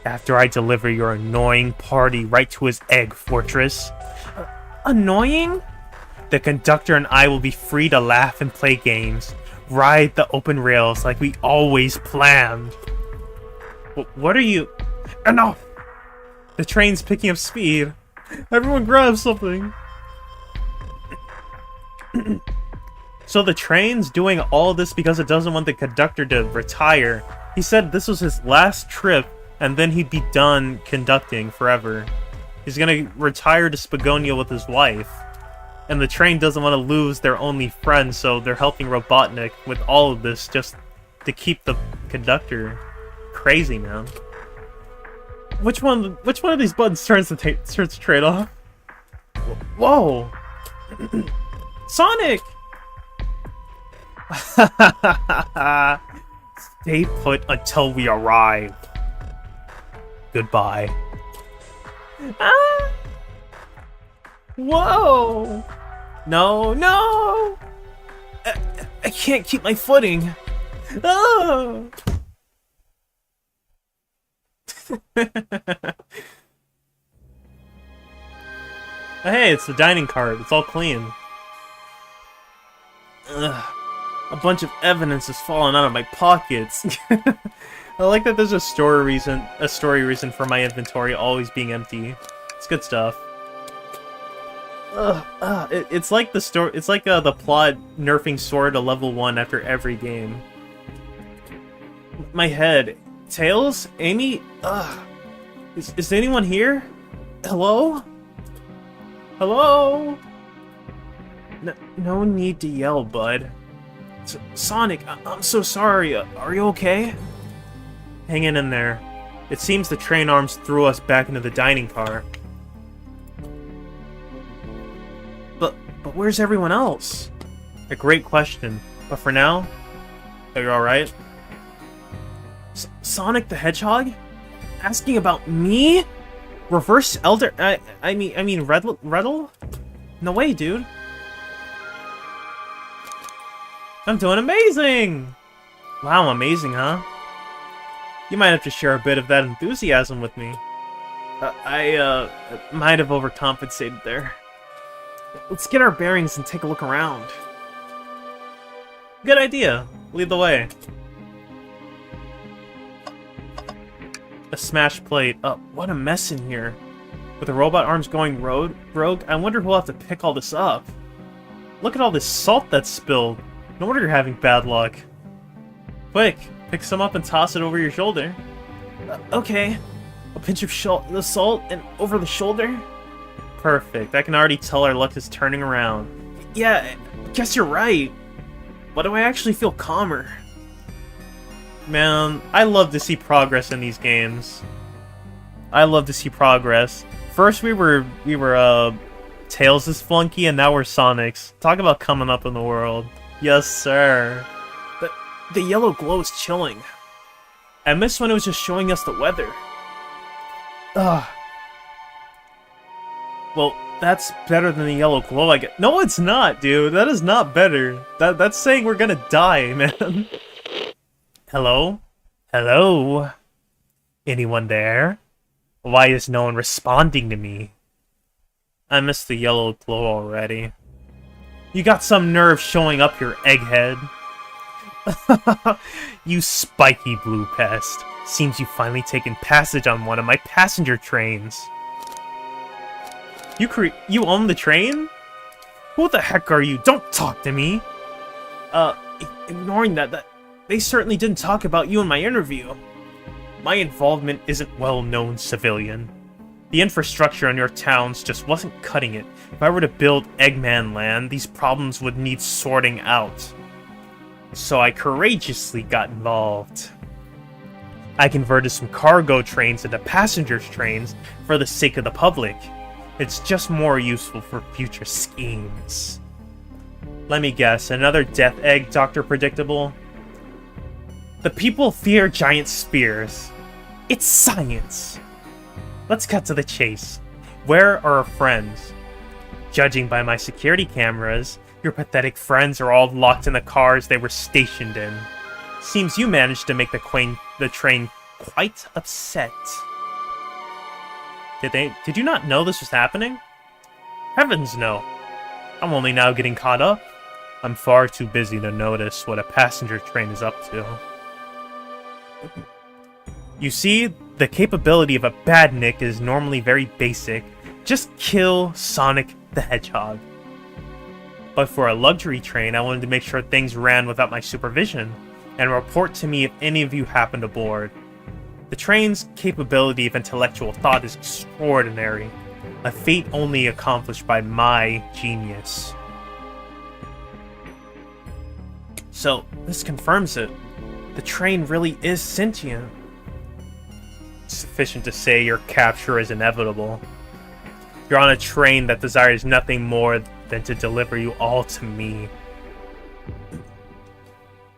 After I deliver your annoying party right to his egg fortress. Annoying? The conductor and I will be free to laugh and play games. Ride the open rails like we always planned. What are you... Enough! The train's picking up speed. Everyone grab something. So the train's doing all this because it doesn't want the conductor to retire. He said this was his last trip and then he'd be done conducting forever. He's gonna retire to Spagonia with his wife. And the train doesn't want to lose their only friend, so they're helping Robotnik with all of this just to keep the conductor. Crazy, man. Which one of these buttons turns the train off? Whoa! Sonic! Stay put until we arrive. Goodbye. Ah! Whoa! No, no! I can't keep my footing. Oh! Hey, it's the dining cart. It's all clean. Ugh. A bunch of evidence is falling out of my pockets. I like that there's a story reason for my inventory always being empty. It's good stuff. It's like the story. It's like the plot nerfing Sora to level 1 after every game. My head. Tails? Amy? Is anyone here? Hello? Hello? No need to yell, bud. Sonic, I'm so sorry. Are you okay? Hanging in there. It seems the train arms threw us back into the dining car. But where's everyone else? A great question. But for now, are you alright? Sonic the Hedgehog? Asking about me? Reverse Elder... I mean Riddle? No way, dude. I'm doing amazing! Wow, amazing, huh? You might have to share a bit of that enthusiasm with me. I might have overcompensated there. Let's get our bearings and take a look around. Good idea. Lead the way. A smashed plate. What a mess in here. With the robot arms going rogue, I wonder who'll have to pick all this up. Look at all this salt that's spilled. No wonder you're having bad luck. Quick, pick some up and toss it over your shoulder. Okay. A pinch of the salt and over the shoulder? Perfect. I can already tell our luck is turning around. Yeah, guess you're right. Why do I actually feel calmer? Man, I love to see progress in these games. I love to see progress. First we were Tails' flunky, and now we're Sonic's. Talk about coming up in the world. Yes, sir. The yellow glow is chilling. I missed when it was just showing us the weather. Ugh. Well, that's better than the yellow glow, I guess. No, it's not, dude. That is not better. That's saying we're gonna die, man. Hello? Hello? Anyone there? Why is no one responding to me? I missed the yellow glow already. You got some nerve showing up here, egghead. You spiky blue pest. Seems you've finally taken passage on one of my passenger trains. You own the train? Who the heck are you? Don't talk to me! Ignoring that, they certainly didn't talk about you in my interview. My involvement isn't well-known, civilian. The infrastructure in your towns just wasn't cutting it. If I were to build Eggman Land, these problems would need sorting out. So I courageously got involved. I converted some cargo trains into passenger trains for the sake of the public. It's just more useful for future schemes. Let me guess, another death egg, Dr. Predictable? The people fear giant spears. It's science! Let's cut to the chase. Where are our friends? Judging by my security cameras, your pathetic friends are all locked in the cars they were stationed in. Seems you managed to make the train quite upset. Did you not know this was happening? Heavens no. I'm only now getting caught up. I'm far too busy to notice what a passenger train is up to. You see, the capability of a badnik is normally very basic. Just kill Sonic the Hedgehog. But for a luxury train, I wanted to make sure things ran without my supervision, and report to me if any of you happened aboard. The train's capability of intellectual thought is extraordinary, a feat only accomplished by my genius. So, this confirms it. The train really is sentient. Sufficient to say your capture is inevitable. You're on a train that desires nothing more than to deliver you all to me.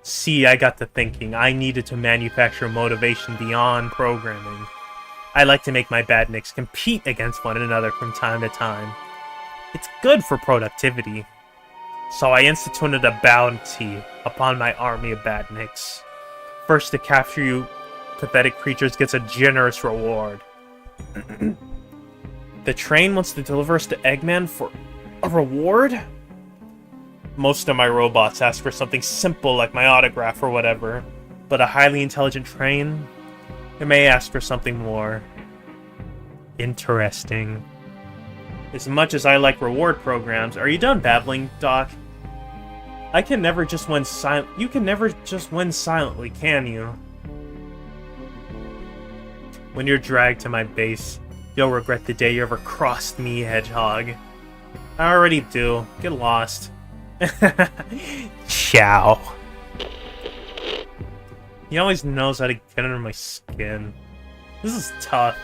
See, I got to thinking, I needed to manufacture motivation beyond programming. I like to make my badniks compete against one another from time to time. It's good for productivity. So I instituted a bounty upon my army of badniks. First to capture you pathetic creatures gets a generous reward. The train wants to deliver us to Eggman for a reward? Most of my robots ask for something simple like my autograph or whatever. But a highly intelligent train? It may ask for something more. Interesting. As much as I like reward programs, are you done babbling, Doc? I can never just win You can never just win silently, can you? When you're dragged to my base, you'll regret the day you ever crossed me, Hedgehog. I already do. Get lost. Ciao. He always knows how to get under my skin. This is tough.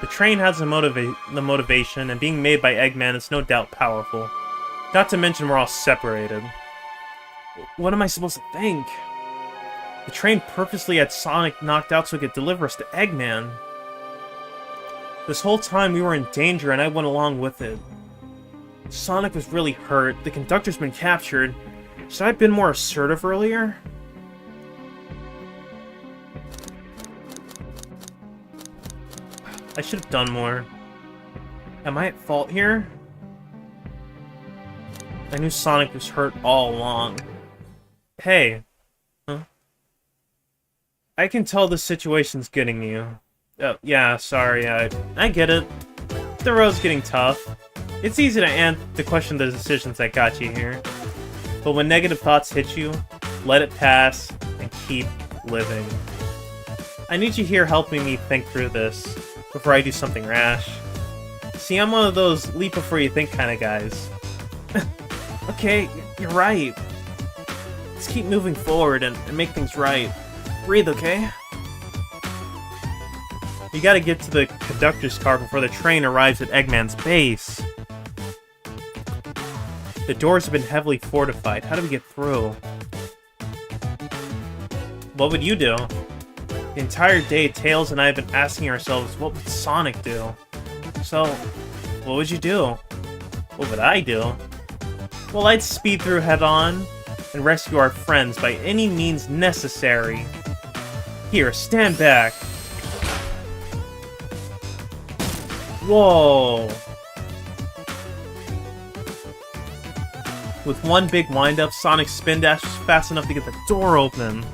The train has the motivation, and being made by Eggman is no doubt powerful. Not to mention we're all separated. What am I supposed to think? The train purposely had Sonic knocked out so it could deliver us to Eggman. This whole time we were in danger and I went along with it. Sonic was really hurt, the conductor's been captured. Should I have been more assertive earlier? I should have done more. Am I at fault here? I knew Sonic was hurt all along. Hey. Huh? I can tell the situation's getting you. Oh, yeah, sorry, I get it. The road's getting tough. It's easy to question the decisions that got you here. But when negative thoughts hit you, let it pass and keep living. I need you here helping me think through this before I do something rash. See, I'm one of those leap before you think kind of guys. Okay, you're right. Let's keep moving forward and make things right. Breathe, okay? You gotta get to the conductor's car before the train arrives at Eggman's base. The doors have been heavily fortified. How do we get through? What would you do? The entire day, Tails and I have been asking ourselves, what would Sonic do? So, what would you do? What would I do? Well, I'd speed through head-on and rescue our friends by any means necessary. Here, stand back. Whoa. With one big wind-up, Sonic's spin dash was fast enough to get the door open.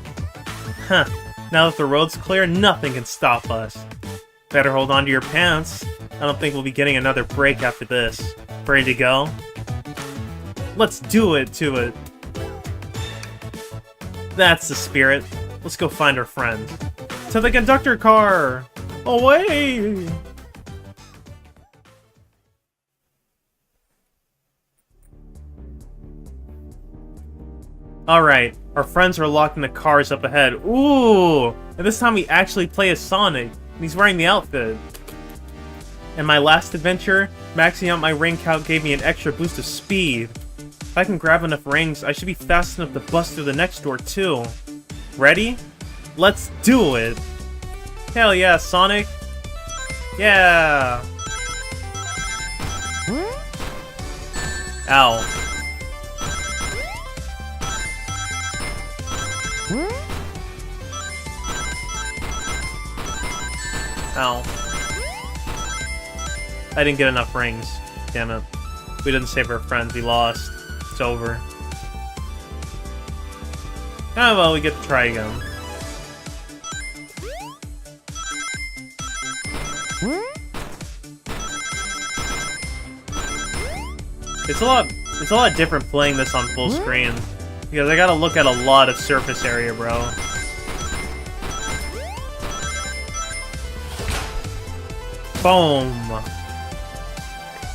Huh. Now that the road's clear, nothing can stop us. Better hold on to your pants. I don't think we'll be getting another break after this. Ready to go? Let's do it to it. That's the spirit. Let's go find our friends. To the conductor car! Away! Alright, our friends are locked in the cars up ahead. Ooh! And this time we actually play as Sonic. And he's wearing the outfit. In my last adventure, maxing out my ring count gave me an extra boost of speed. If I can grab enough rings, I should be fast enough to bust through the next door too. Ready? Let's do it! Hell yeah, Sonic! Yeah! Ow. Ow. I didn't get enough rings. Damn it. We didn't save our friends, we lost. It's over. Oh well, we get to try again. It's a lot different playing this on full screen. Because I gotta look at a lot of surface area, bro. Boom!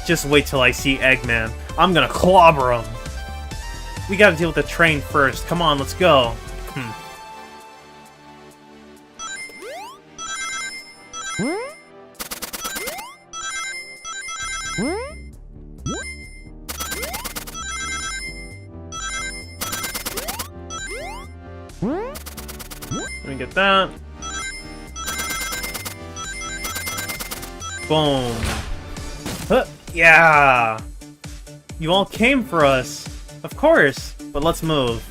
Just wait till I see Eggman. I'm gonna clobber him! We gotta deal with the train first. Come on, let's go. Let me get that. Boom. Huh, yeah! You all came for us. Of course. But let's move.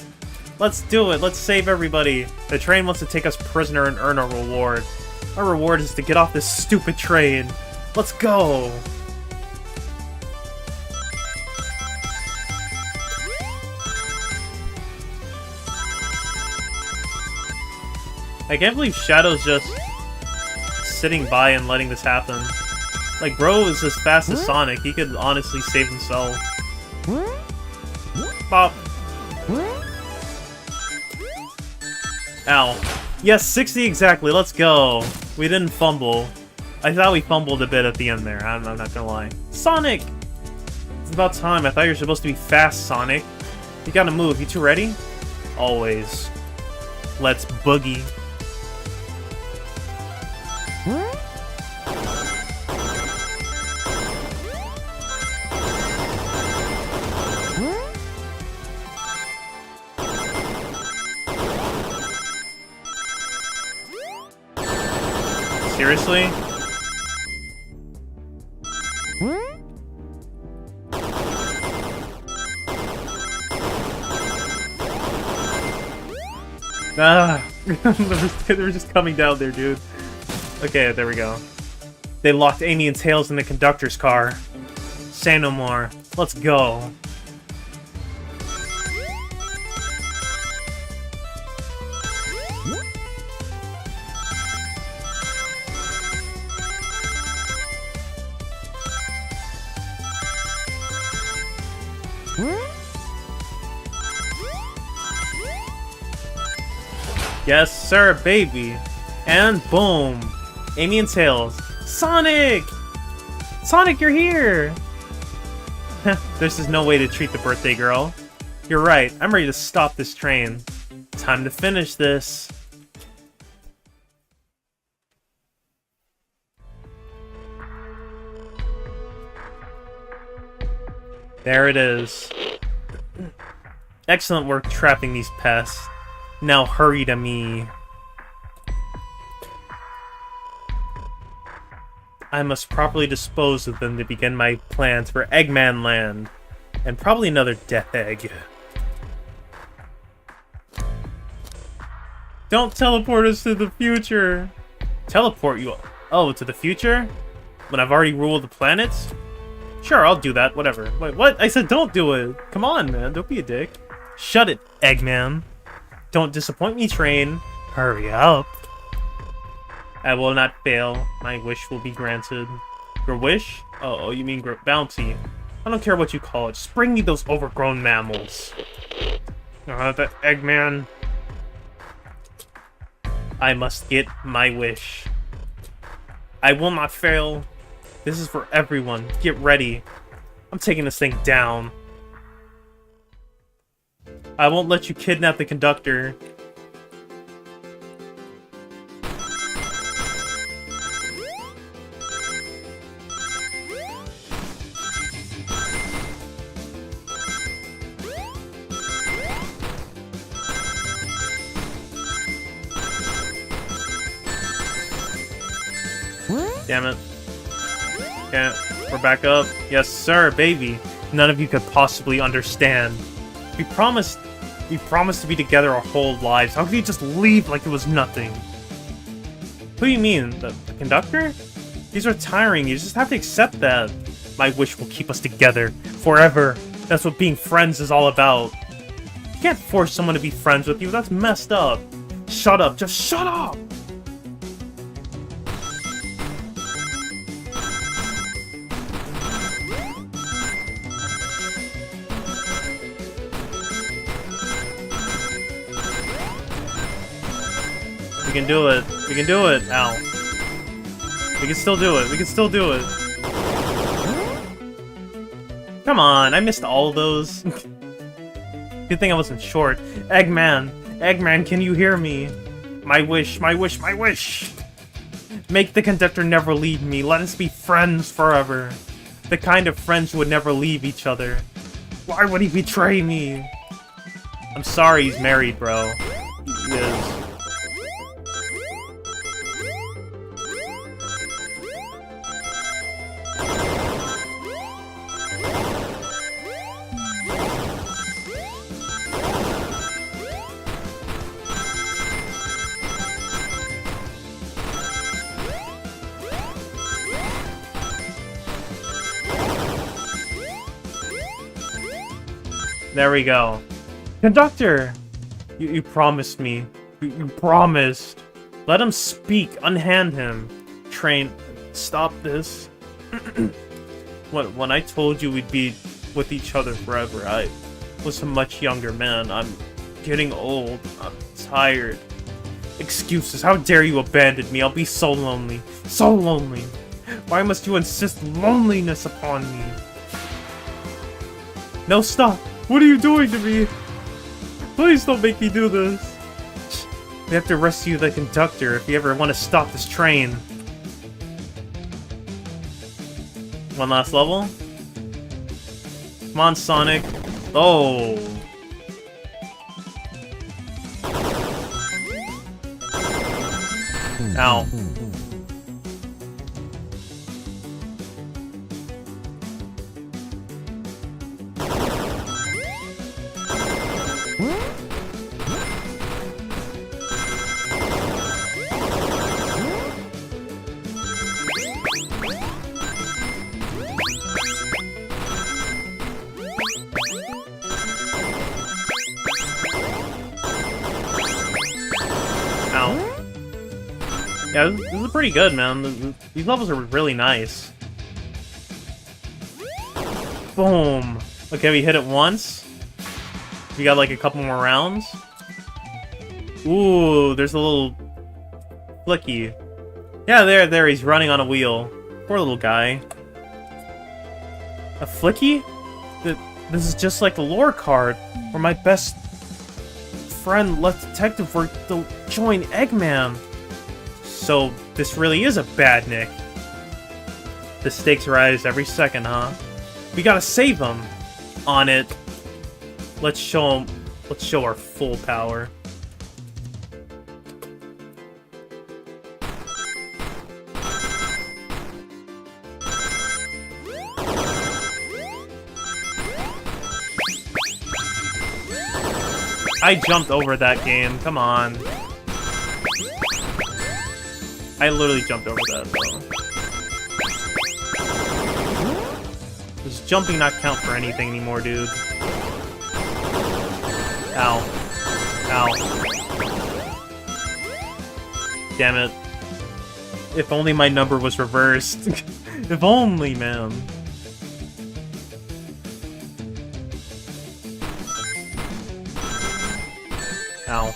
Let's do it. Let's save everybody. The train wants to take us prisoner and earn a reward. Our reward is to get off this stupid train. Let's go! I can't believe Shadow's just sitting by and letting this happen. Like, bro is as fast as Sonic. He could honestly save himself. Bop. Ow. Yes, 60 exactly. Let's go. We didn't fumble. I thought we fumbled a bit at the end there. I'm not gonna lie. Sonic! It's about time. I thought you were supposed to be fast, Sonic. You gotta move. You two ready? Always. Let's boogie. Seriously? Ah, they were just coming down there, dude. Okay, there we go. They locked Amy and Tails in the conductor's car. Say no more. Let's go. Yes, sir, baby. And boom. Amy and Tails. Sonic! Sonic, you're here! This is no way to treat the birthday girl. You're right, I'm ready to stop this train. Time to finish this. There it is. Excellent work trapping these pests. Now hurry to me. I must properly dispose of them to begin my plans for Eggman Land. And probably another Death Egg. Don't teleport us to the future! Teleport you? Oh, to the future? When I've already ruled the planets? Sure, I'll do that, whatever. Wait, what? I said don't do it! Come on, man, don't be a dick. Shut it, Eggman. Don't disappoint me, train. Hurry up. I will not fail. My wish will be granted. Your wish? Oh, you mean bounty. I don't care what you call it. Just bring me those overgrown mammals. The Eggman. I must get my wish. I will not fail. This is for everyone. Get ready. I'm taking this thing down. I won't let you kidnap the conductor. Damn it. Okay, we're back up. Yes, sir, baby. None of you could possibly understand. We promised to be together our whole lives. How could you just leave like it was nothing? What do you mean? The conductor? He's retiring. You just have to accept that. My wish will keep us together forever. That's what being friends is all about. You can't force someone to be friends with you. That's messed up. Shut up. Just shut up. We can do it. We can do it. Ow. We can still do it. We can still do it. Come on. I missed all of those. Good thing I wasn't short. Eggman. Eggman, can you hear me? My wish. My wish. My wish. Make the conductor never leave me. Let us be friends forever. The kind of friends who would never leave each other. Why would he betray me? I'm sorry he's married, bro. He is. There we go. Conductor! You promised me. You promised. Let him speak. Unhand him. Train. Stop this. When I told you we'd be with each other forever, I was a much younger man. I'm getting old. I'm tired. Excuses. How dare you abandon me? I'll be so lonely. So lonely. Why must you insist loneliness upon me? No, stop. What are you doing to me? Please don't make me do this. We have to rescue the conductor if you ever want to stop this train. One last level. Come on, Sonic. Oh. Ow. Yeah, this is pretty good, man. These levels are really nice. Boom. Okay, we hit it once. We got like a couple more rounds. Ooh, there's a little flicky. Yeah, there, he's running on a wheel. Poor little guy. A flicky? This is just like the lore card, where my best friend left detective work to join Eggman. So, this really is a bad Nick. The stakes rise every second, huh? We gotta save him! On it. Let's show our full power. I jumped over that game, come on. I literally jumped over that, though. Does jumping not count for anything anymore, dude? Ow. Ow. Damn it. If only my number was reversed. If only, man. Ow.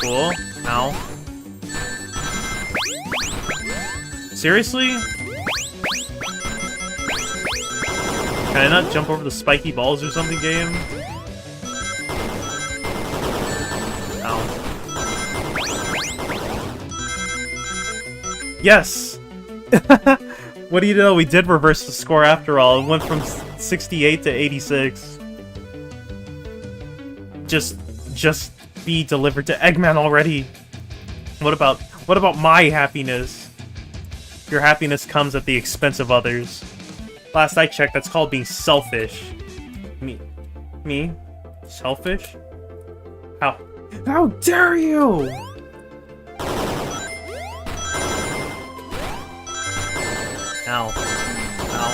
Cool. Ow. Seriously? Can I not jump over the spiky balls or something, game? Ow. Yes! What do you know? We did reverse the score after all. It went from 68 to 86. Just be delivered to Eggman already. What about my happiness? Your happiness comes at the expense of others. Last I checked, that's called being selfish. Me? Selfish? How dare you! Ow. Ow.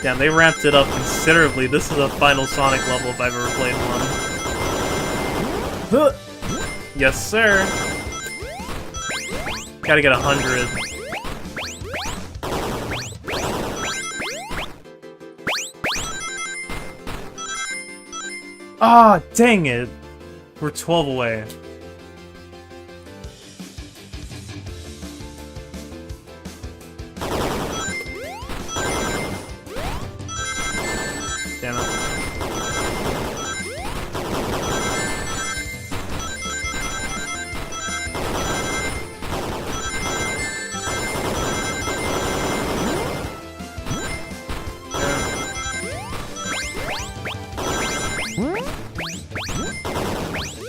Damn, they ramped it up considerably. This is a final Sonic level if I've ever played one. Yes, sir. Gotta get 100. Ah, dang it. We're 12 away. Damn it.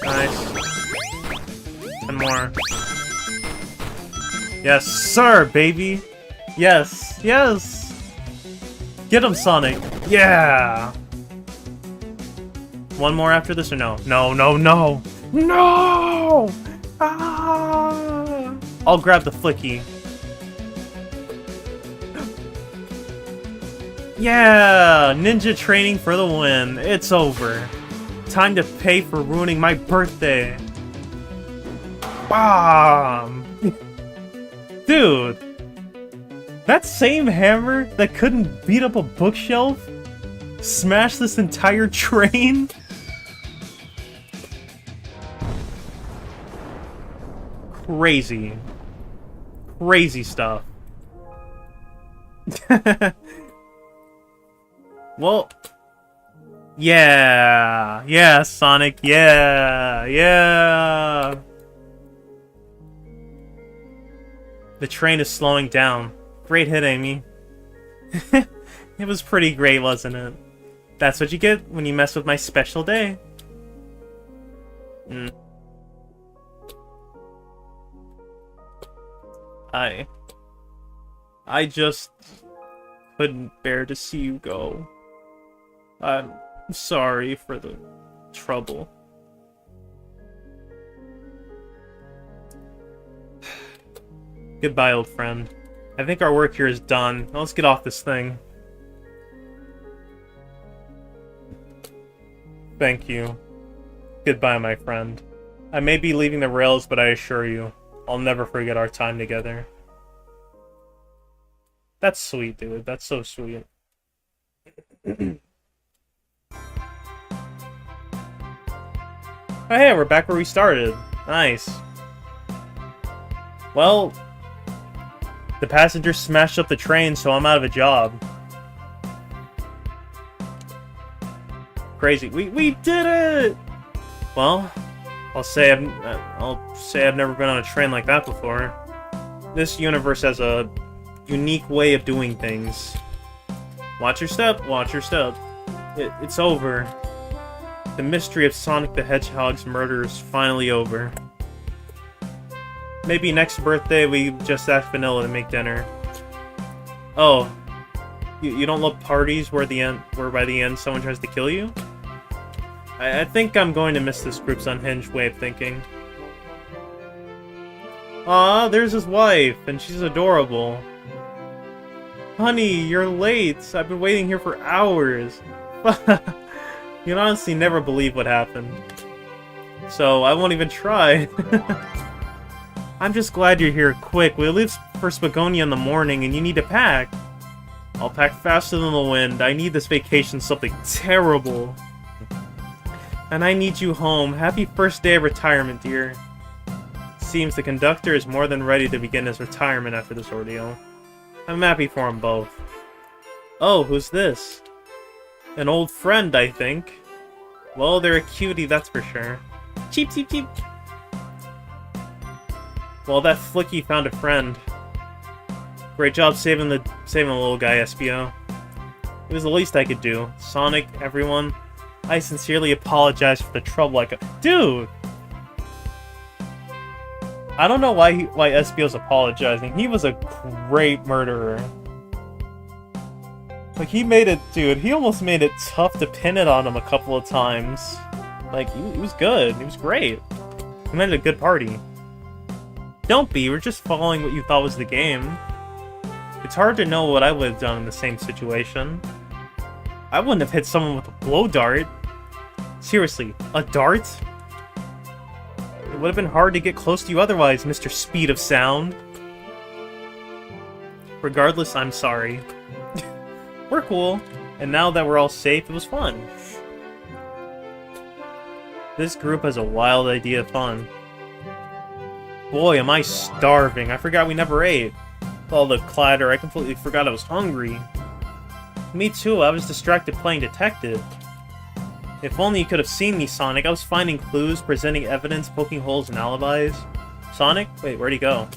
Nice. 10 more. Yes, sir, baby! Yes, yes! Get him, Sonic! Yeah! One more after this or no? No, no, no! No! Ah! I'll grab the flicky. Yeah! Ninja training for the win. It's over. Time to pay for ruining my birthday. Bomb! Dude! That same hammer that couldn't beat up a bookshelf smashed this entire train? Crazy. Crazy stuff. Well, yeah, yeah, Sonic, yeah, yeah. The train is slowing down. Great hit, Amy. It was pretty great, wasn't it? That's what you get when you mess with my special day. I just couldn't bear to see you go. I'm sorry for the trouble. Goodbye, old friend. I think our work here is done. Now let's get off this thing. Thank you. Goodbye, my friend. I may be leaving the rails, but I assure you, I'll never forget our time together. That's sweet, dude. That's so sweet. Oh, hey, we're back where we started. Nice. Well, the passengers smashed up the train, so I'm out of a job. Crazy. We did it! Well, I'll say I've never been on a train like that before. This universe has a unique way of doing things. Watch your step, watch your step. It's over. The mystery of Sonic the Hedgehog's murder is finally over. Maybe next birthday we just ask Vanilla to make dinner. Oh, you don't love parties where by the end someone tries to kill you? I think I'm going to miss this group's unhinged way of thinking. Aw, there's his wife, and she's adorable. Honey, you're late. I've been waiting here for hours. You'd honestly never believe what happened. So, I won't even try. I'm just glad you're here. Quick, we leave for Spagonia in the morning, and you need to pack. I'll pack faster than the wind. I need this vacation something terrible. And I need you home. Happy first day of retirement, dear. Seems the conductor is more than ready to begin his retirement after this ordeal. I'm happy for them both. Oh, who's this? An old friend, I think. Well, they're a cutie, that's for sure. Cheep, cheep, cheep. Well, that Flicky found a friend. Great job saving the little guy, SBO. It was the least I could do. Sonic, everyone, I sincerely apologize for the trouble I got. Dude! I don't know why SBO's apologizing. He was a great murderer. Like, he made it, dude, he almost made it tough to pin it on him a couple of times. Like, he was good. He was great. He made it a good party. Don't be, we're just following what you thought was the game. It's hard to know what I would have done in the same situation. I wouldn't have hit someone with a blow dart. Seriously, a dart? It would have been hard to get close to you otherwise, Mr. Speed of Sound. Regardless, I'm sorry. We're cool, and now that we're all safe, it was fun. This group has a wild idea of fun. Boy, am I starving. I forgot we never ate. With all the clatter, I completely forgot I was hungry. Me too, I was distracted playing detective. If only you could have seen me, Sonic. I was finding clues, presenting evidence, poking holes in alibis. Sonic? Wait, where'd he go?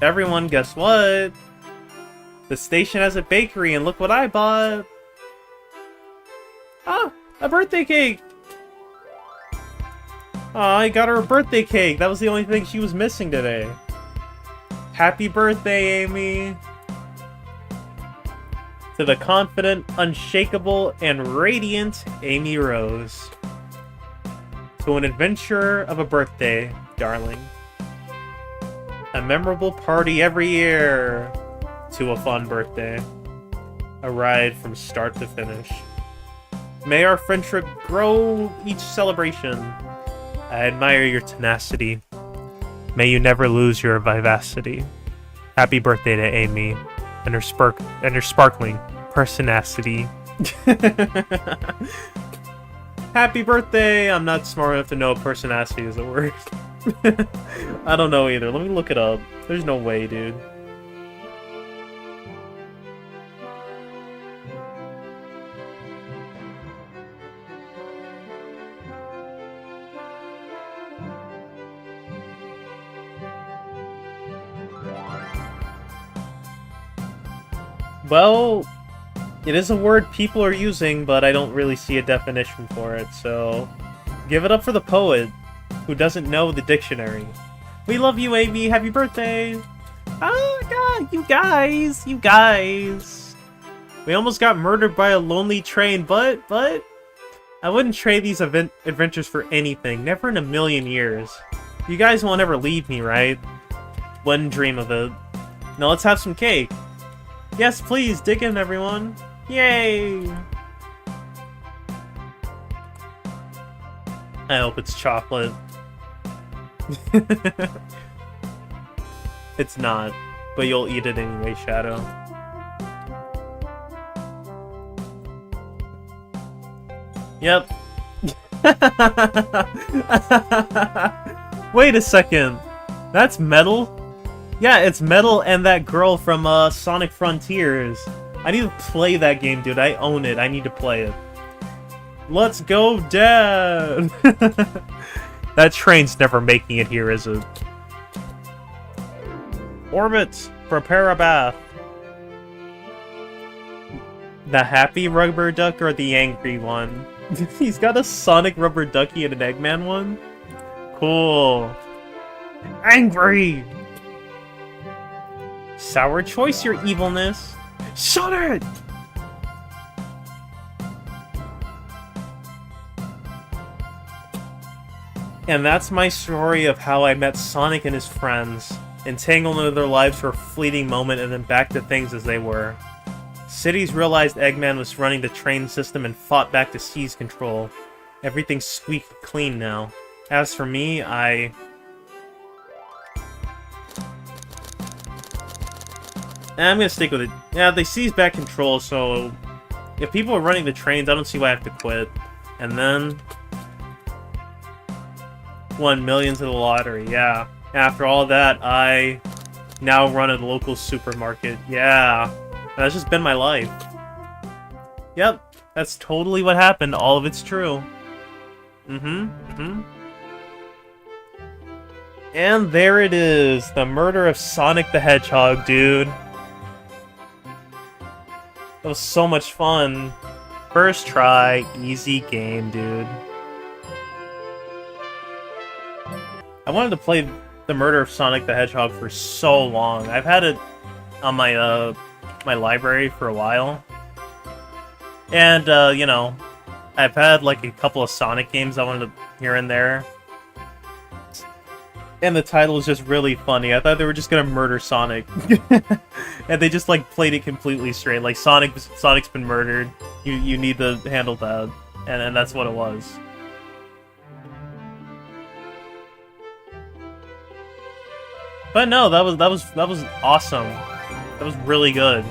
Everyone, guess what? The station has a bakery, and look what I bought! Ah! A birthday cake! Aw, I got her a birthday cake! That was the only thing she was missing today. Happy birthday, Amy! To the confident, unshakable, and radiant Amy Rose. To an adventurer of a birthday, darling. A memorable party every year. To a fun birthday. A ride from start to finish. May our friendship grow each celebration. I admire your tenacity. May you never lose your vivacity. Happy birthday to Amy and her sparkling personacity. Happy birthday! I'm not smart enough to know if personacity is a word. I don't know either. Let me look it up. There's no way, dude. Well, it is a word people are using, but I don't really see a definition for it, so give it up for the poet, who doesn't know the dictionary. We love you, Amy! Happy birthday! Oh god, you guys! We almost got murdered by a lonely train, but I wouldn't trade these adventures for anything, never in a million years. You guys won't ever leave me, right? Wouldn't dream of it. Now let's have some cake. Yes, please, dig in, everyone. Yay! I hope it's chocolate. It's not, but you'll eat it anyway, Shadow. Yep. Wait a second. That's metal? Yeah, it's Metal and that girl from Sonic Frontiers. I need to play that game, dude. I own it. I need to play it. Let's go, Dad! That train's never making it here, is it? Orbit, prepare a bath. The happy rubber duck or the angry one? He's got a Sonic rubber ducky and an Eggman one? Cool. Angry! Sour choice, your evilness. Shut it! And that's my story of how I met Sonic and his friends, entangled into their lives for a fleeting moment and then back to things as they were. Cities realized Eggman was running the train system and fought back to seize control. Everything's squeaky clean now. As for me, I'm gonna stick with it. Yeah, they seized back control, so if people are running the trains, I don't see why I have to quit. And then won millions of the lottery, yeah. After all that, I now run a local supermarket. Yeah, that's just been my life. Yep, that's totally what happened. All of it's true. And there it is, the murder of Sonic the Hedgehog, dude. That was so much fun. First try, easy game, dude. I wanted to play the murder of Sonic the Hedgehog for so long. I've had it on my my library for a while. And, you know, I've had like a couple of Sonic games I wanted to here and there. And the title is just really funny. I thought they were just gonna murder Sonic. And they just like played it completely straight. Like Sonic's been murdered. You need to handle that. And that's what it was. But no, that was awesome. That was really good.